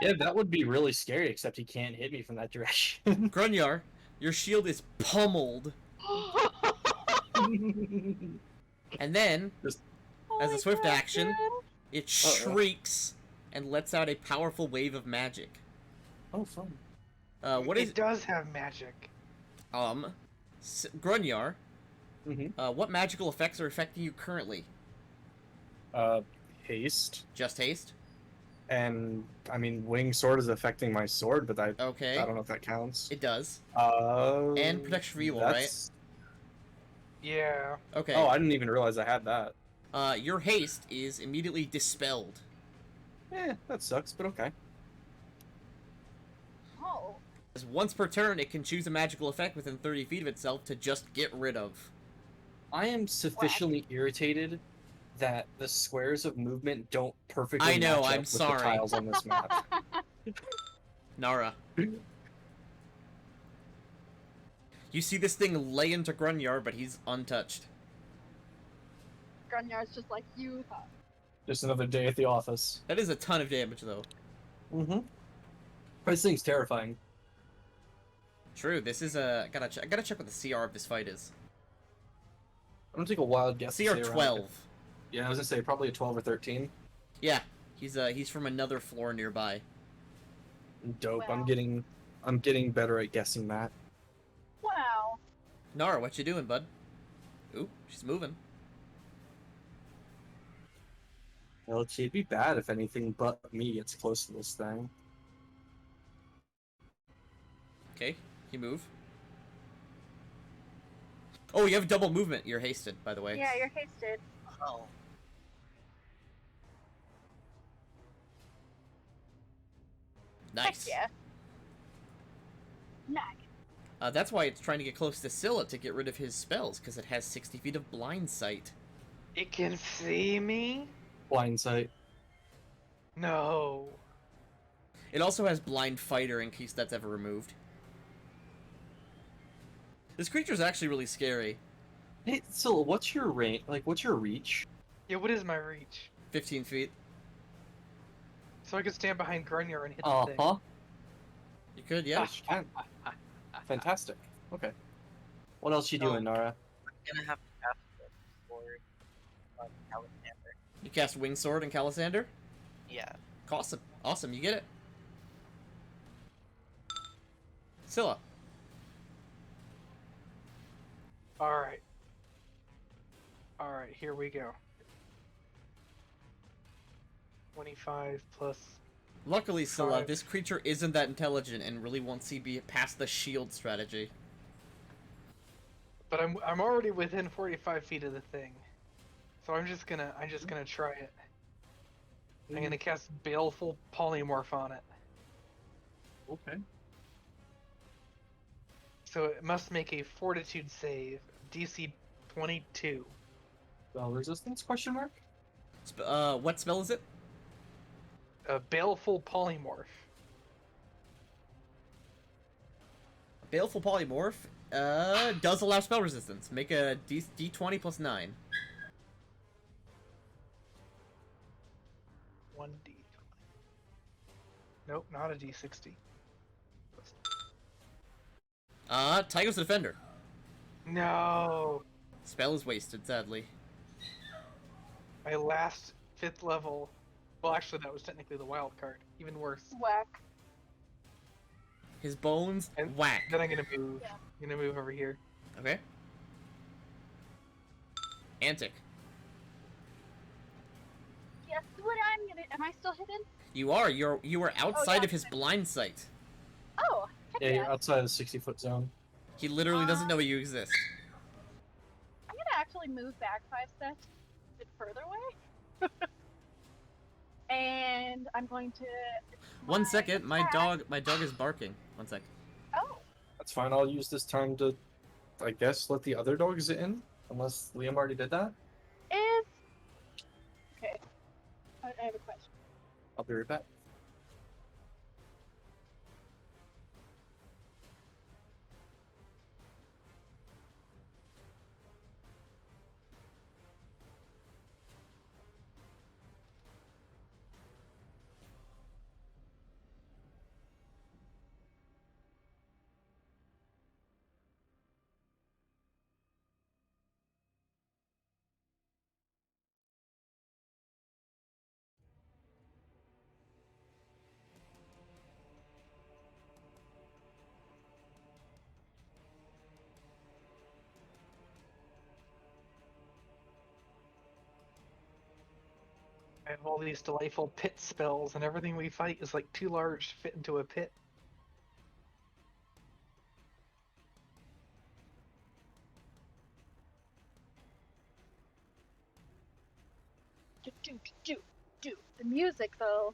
yeah, that would be really scary. Except he can't hit me from that direction. Grunyar, your shield is pummeled, and then, as a swift action, it shrieks and lets out a powerful wave of magic. Oh, fun. What is It does have magic. Grunyar? Mm-hmm. What magical effects are affecting you currently? Haste. Just haste. And I mean, wing sword is affecting my sword, but I Okay. don't know if that counts. It does. And protection from evil, Yeah. Okay. Oh, I didn't even realize I had that. Your haste is immediately dispelled. That sucks, but okay. Once per turn, it can choose a magical effect within 30 feet of itself to just get rid of. I am sufficiently irritated that the squares of movement don't perfectly I know, match I'm up with sorry. the tiles on this map. Nara. You see this thing lay into Grunyar, but he's untouched. Grunyar's just like, you thought. Just another day at the office. That is a ton of damage, though. Mm-hmm. This thing's terrifying. True, this is a... I gotta check what the CR of this fight is. I'm gonna take a wild guess. CR 12. Yeah, I was gonna say probably a 12 or 13. Yeah, he's from another floor nearby. Dope. Wow. I'm getting better at guessing that. Wow. Nara, what you doing, bud? Ooh, she's moving. Well, it'd be bad if anything but me gets close to this thing. Okay, you move. Oh, you have double movement. You're hasted, by the way. Yeah, you're hasted. Oh. Nice. Heck yeah. Nice. That's why it's trying to get close to Scylla to get rid of his spells, because it has 60 feet of blind sight. It can see me? Blind sight. No. It also has blind fighter in case that's ever removed. This creature's actually really scary. Hey, Scylla, what's your range? Like, what's your reach? Yeah, what is my reach? 15 feet. So I could stand behind Grunyar and hit the Uh thing. huh. You could, yeah. Yes, you can. Fantastic. Okay. What else you Oh. doing, Nara? I'm gonna have to cast the sword on Alexander. You cast Wing Sword and Calisander? Yeah. Awesome. Awesome, you get it. Scylla. Alright. Alright, here we go. 25 plus... Luckily, Scylla, Five. this creature isn't that intelligent and really won't see past the shield strategy. But I'm already within 45 feet of the thing. So I'm just gonna try it. I'm gonna cast Baleful Polymorph on it. Okay. So it must make a Fortitude save, DC 22. Spell resistance? Question mark. What spell is it? A Baleful Polymorph. Baleful Polymorph, does allow spell resistance. Make a D20 plus 9. 1d. Nope, not a d60. Tiger's Defender. No! Spell is wasted, sadly. My last 5th level... Well, actually, that was technically the wild card. Even worse. Whack. His bones, And whack. Then I'm gonna move. Yeah. I'm gonna move over here. Okay. Antic. Guess what I'm gonna... Am I still hidden? You are outside yeah. of his blind sight. Oh, heck Yeah, yeah. you're outside the 60-foot zone. He literally doesn't know you exist. I'm gonna actually move back 5 steps a bit further away. And I'm going to... One second, my attack- dog is barking. One sec. Oh, That's fine. I'll use this time to, I guess, let the other dogs in. Unless Liam already did that. is... Okay. I have a question. I'll be right back. I have all these delightful pit spells, and everything we fight is like too large to fit into a pit. Do. The music, though.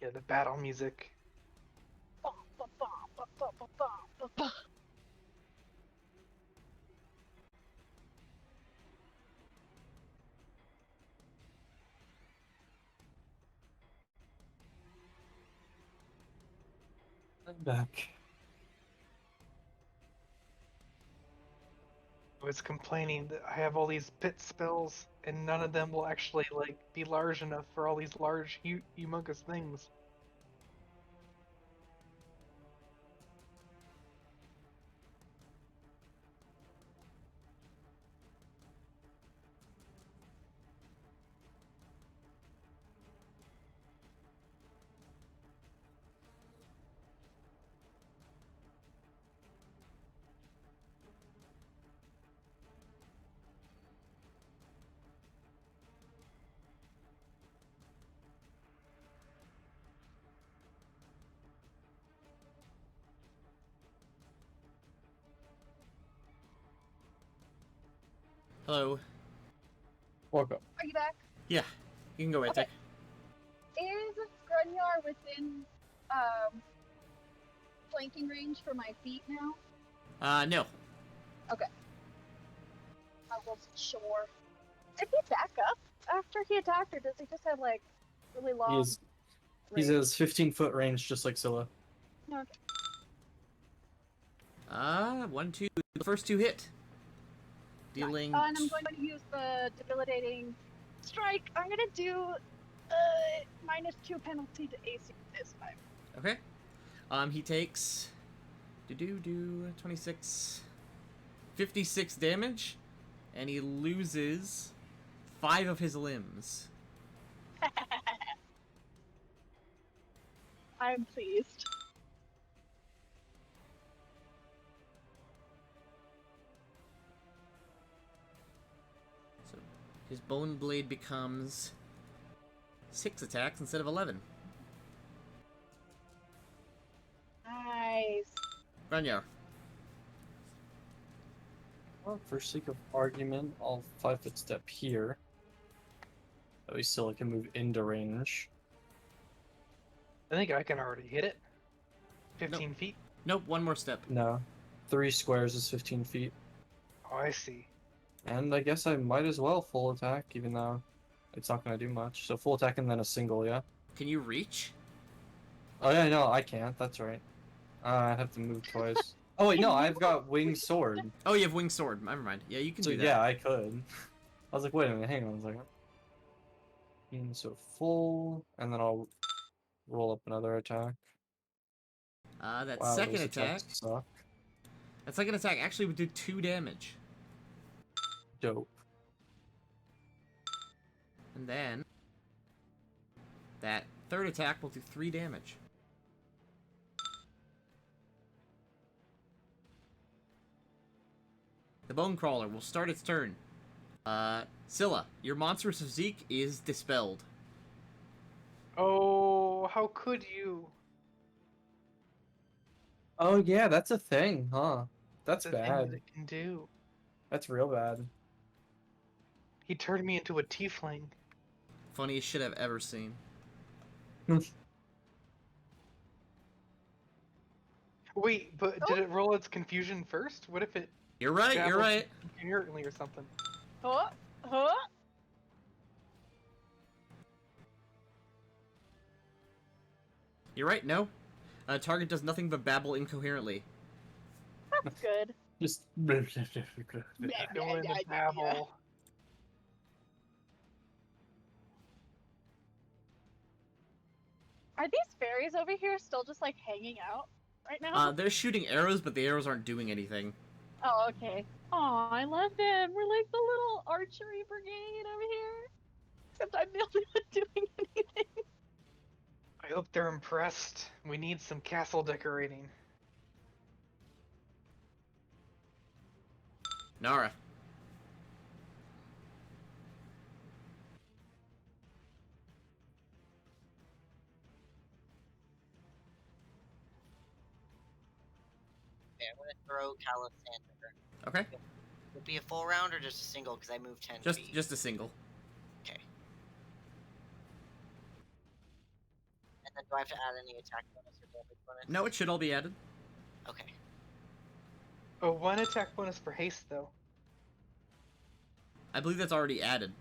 Yeah, the battle music. Ba, ba, ba, ba, ba. I'm back. I was complaining that I have all these pit spells, and none of them will actually like be large enough for all these large, humongous things. Hello. Welcome. Are you back? Yeah, you can go ahead, Okay. Tech. Is Grunyar within flanking range for my feet now? No. Okay. I wasn't sure. Did he back up after he attacked, or does he just have like really long He's range? has 15-foot range, just like Scylla. No. 1, 2. The first 2 hit. Dealing. Oh, and I'm going to use the debilitating strike. I'm gonna do -2 penalty to AC this time. Okay. He takes 26 56 damage, and he loses 5 of his limbs. I'm pleased. So his bone blade becomes 6 attacks instead of 11. Nice. Granyar. Well, for sake of argument, I'll 5-foot step here. That way Scylla can move into range. I think I can already hit it. 15 feet. Nope, one more step. No. 3 squares is 15 feet. Oh, I see. And I guess I might as well full attack, even though it's not going to do much. So full attack and then a single, yeah? Can you reach? Oh yeah, no, I can't. That's right. I have to move twice. Oh wait, no, I've got winged sword. Oh, you have winged sword. Never mind. Yeah, you can So do that. yeah, I could. I was like, wait a minute, hang on a second. So full, and then I'll roll up another attack. That Wow, second those attack. attacks suck. That second attack actually would do 2 damage. Dope. And then that third attack will do 3 damage. The Bone Crawler will start its turn. Scylla, your monstrous physique is dispelled. Oh, how could you? Oh yeah, that's a thing, huh? That's The things bad. it can do. That's real bad. He turned me into a tiefling. Funniest shit I've ever seen. Wait, but did it roll its confusion first? What if it You're right, you're dabbled right. inherently or something? Huh? Huh? You're right, no. Target does nothing but babble incoherently. That's good. Just Fill in the babble. Are these fairies over here still just like hanging out right now? They're shooting arrows, but the arrows aren't doing anything. Oh, okay. Aw, I love them. We're like the little archery brigade over here. Except I'm the only one doing anything. I hope they're impressed. We need some castle decorating. Nara. Okay, I'm gonna throw Calisander. Okay. Would it be a full round or just a single? Because I moved 10 feet. Just a single. Okay. And then do I have to add any attack bonus or damage bonus? No, it should all be added. Okay. Oh, 1 attack bonus for haste, though. I believe that's already added.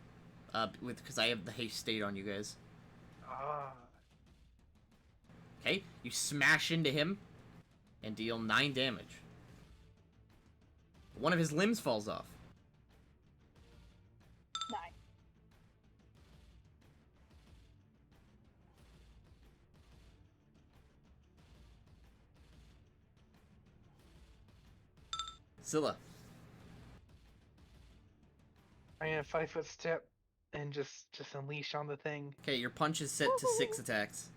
Because I have the haste state on you guys. Ah. Okay, you smash into him and deal 9 damage. One of his limbs falls off. Nice. Scylla. I'm gonna 5-foot step and just unleash on the thing. Okay, your punch is set to 6 attacks.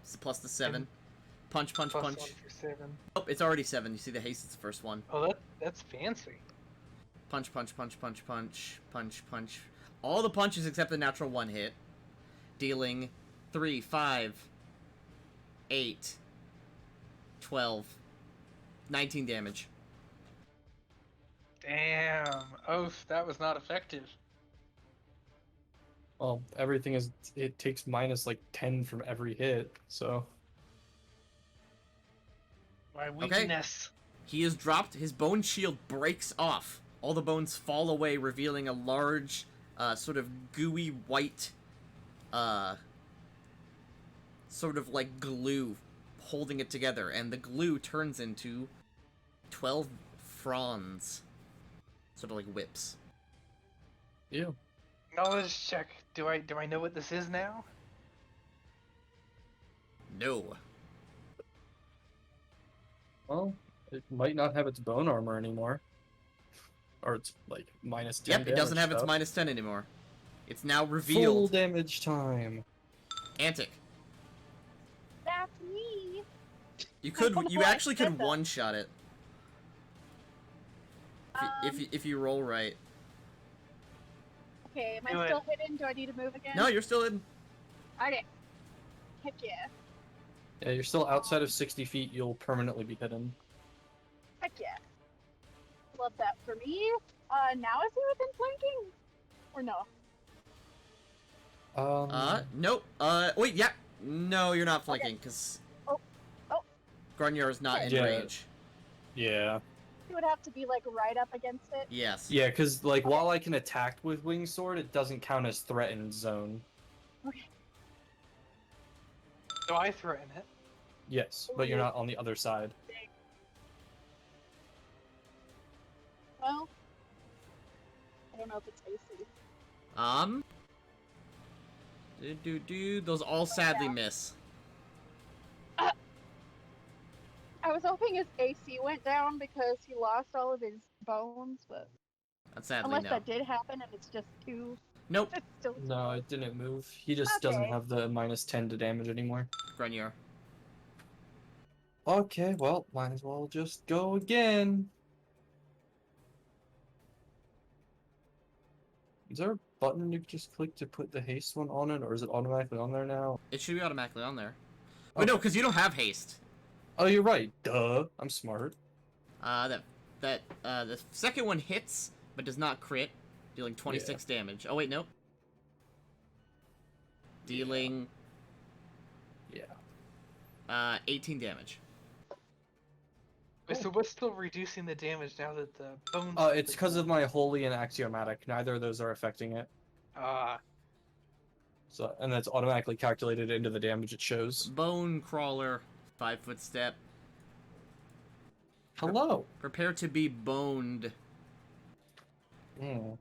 It's plus the 7. Punch, punch, Plus punch. 1 for 7. Oh, it's already 7. You see the haste is the first one. Oh, that's fancy. Punch, punch, punch, punch, punch, punch, punch. All the punches except the natural 1 hit. Dealing 3, 5, 8, 12, 19 damage. Damn. Oh, that was not effective. Well, everything is. It takes minus like 10 from every hit, so. My weakness. He is dropped. His bone shield breaks off. All the bones fall away, revealing a large, sort of gooey white, sort of like glue holding it together. And the glue turns into 12 fronds. Sort of like whips. Ew. Knowledge check. Do I know what this is now? No. Well, it might not have its bone armor anymore. Or it's like minus 10 Yep, it doesn't damage have its stuff. minus 10 anymore. It's now Full revealed. damage time. Antic. That's me. You could, Oh, you I actually said could that. one-shot it. If you roll right. Okay, am Do I it. still hidden? Do I need to move again? No, you're still in. Okay. Heck yeah. Yeah, you're still outside of 60 feet, you'll permanently be hidden. Heck yeah. Love that for me. Now is he within flanking? Or no? Nope. Wait, yeah. No, you're not flanking, because Oh. Grunjar is not in Yeah. range. Yeah. He would have to be like right up against it. Yes. Yeah, because like while I can attack with Winged Sword, it doesn't count as threatened zone. Okay. So I threaten it. Yes, but you're not on the other side. Well, I don't know if it's AC. Those all sadly miss. I was hoping his AC went down because he lost all of his bones, but But sadly, unless no. that did happen and it's just 2, Nope. it's still 2. No, it didn't move. He just doesn't Okay. have the minus 10 to damage anymore. Grunjar. Okay, well, might as well just go again. Is there a button you just click to put the haste one on it, or is it automatically on there now? It should be automatically on there. Wait, no, because you don't have haste. Oh, you're right. Duh. I'm smart. The second one hits, but does not crit, dealing 26 damage. Oh, wait, nope. Dealing, Yeah. 18 damage. Wait, so what's still reducing the damage now that the bones? It's because of my holy and axiomatic. Neither of those are affecting it. So, and that's automatically calculated into the damage it shows. Bone crawler, 5-foot step. Hello. Prepare to be boned. Mm.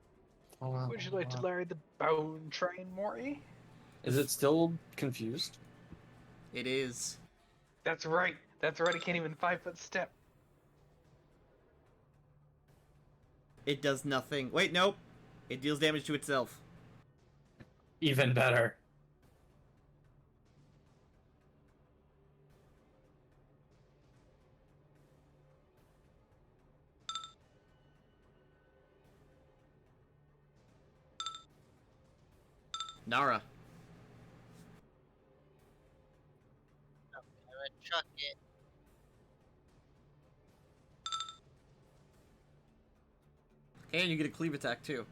Would you like to learn the bone train, Mori? Is it still confused? It is. That's right. That's right. I can't even 5-foot step. It does nothing. Wait, nope. It deals damage to itself. Even better. Nara. I'm gonna chuck it. Okay, and you get a cleave attack, too.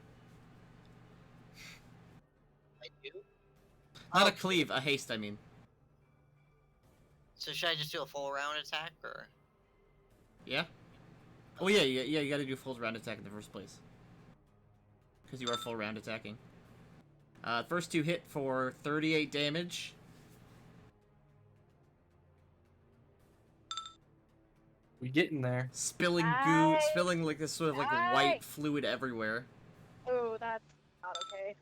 I do. Not a cleave, a haste, I mean. So should I just do a full round attack, or? Yeah? Oh yeah, you gotta do full round attack in the first place. Because you are full round attacking. First two hit for 38 damage. We getting there. Spilling Nice. spilling like this sort of like white fluid everywhere. Oh, that's not okay.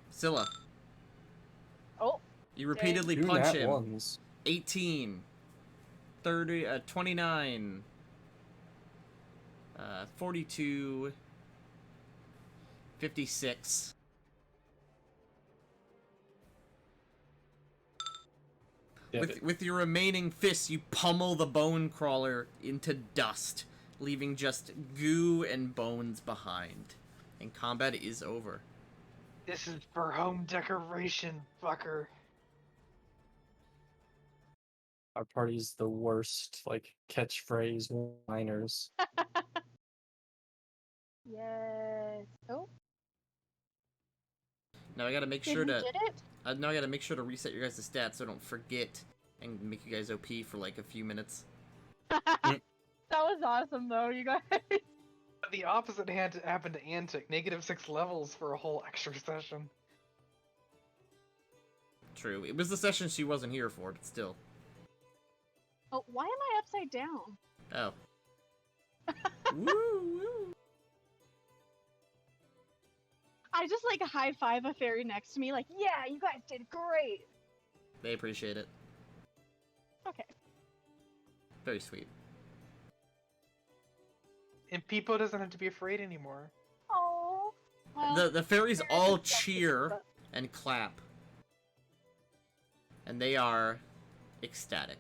Scylla, Oh, you repeatedly Two punch nat him. ones. 18, 30, 29, 42, 56. With your remaining fists, you pummel the bone crawler into dust, leaving just goo and bones behind. And combat is over. This is for home decoration, fucker. Our party's the worst, like, catchphrase liners. yes. Oh, Now I gotta make did sure we to. did it? Now I gotta make sure to reset your guys' stats so I don't forget and make you guys OP for like a few minutes. That was awesome, though, you guys. The opposite had happened to Antic. -6 levels for a whole extra session. True. It was the session she wasn't here for, but still. Oh, why am I upside down? Oh. Woo, woo. I just like high five a fairy next to me, like, yeah, you guys did great. They appreciate it. Okay. Very sweet. And Peepo doesn't have to be afraid anymore. Oh. Well, The fairies fairies all are skeptics, cheer but- and clap. And they are ecstatic.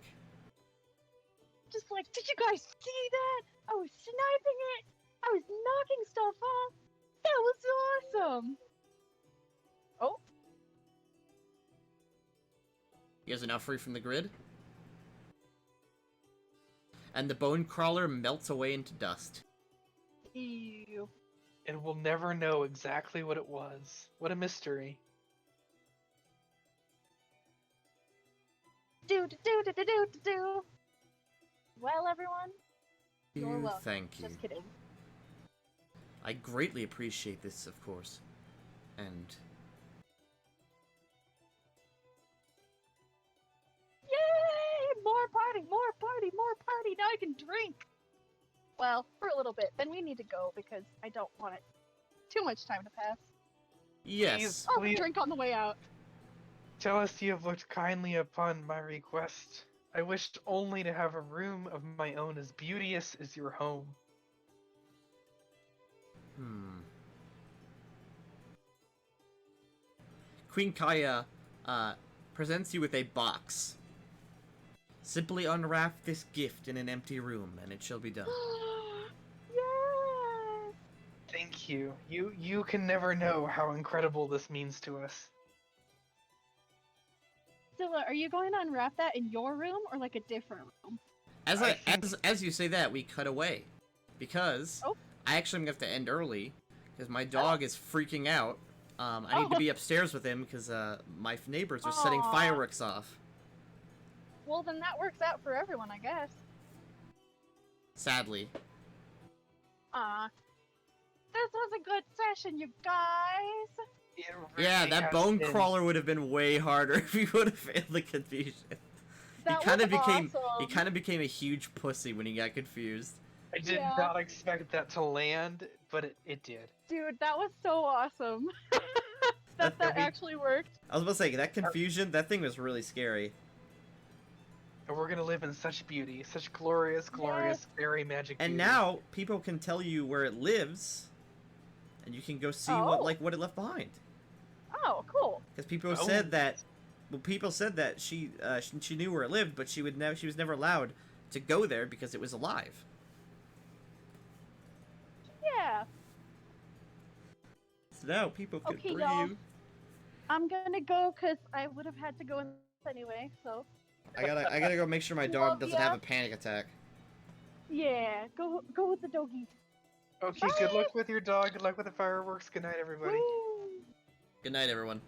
just like, did you guys see that? I was sniping it. I was knocking stuff off. That was awesome. Oh, You guys are now free from the grid. And the bone crawler melts away into dust. ew. And we'll never know exactly what it was. What a mystery. Do do do do do do do. Well, everyone, you're welcome. Thank you. Just kidding. I greatly appreciate this, of course. And Yay! More party, more party, more party. Now I can drink. Well, for a little bit. Then we need to go because I don't want it too much time to pass. yes, I'll Please. drink on the way out. Tell us you have looked kindly upon my request. I wished only to have a room of my own as beauteous as your home. Queen Kaya presents you with a box. Simply unwrap this gift in an empty room, and it shall be done. Yes! Thank you. You can never know how incredible this means to us. Zilla, are you going to unwrap that in your room or like a different room? As you say that, we cut away, because Oh. I actually am gonna have to end early because my dog is freaking out. I need to be upstairs with him because my neighbors are setting Aw. fireworks off. Well, then that works out for everyone, I guess. Sadly. This was a good session, you guys. It Yeah, really that has bone been. crawler would have been way harder if he would have failed the confusion. That He kind was of became awesome. he kind of became a huge pussy when he got confused. I did Yeah. not expect that to land, but it did. Dude, that was so awesome. that we- actually worked. I was about to say that confusion, that thing was really scary. And we're gonna live in such beauty, such glorious, glorious fairy magic And beauty. now people can tell you where it lives, and you can go see Oh. what it left behind. Oh, cool. Because people Oh. said that, well, people said that she knew where it lived, but she was never allowed to go there because it was alive. Yeah. So now people can Okay, breathe. y'all. I'm gonna go because I would have had to go in anyway, so. I gotta go make sure my dog Love doesn't ya. have a panic attack. Yeah, go with the doggy. Okay, good luck with your dog. Good luck with the fireworks. Good night, everybody. Woo! Good night, everyone.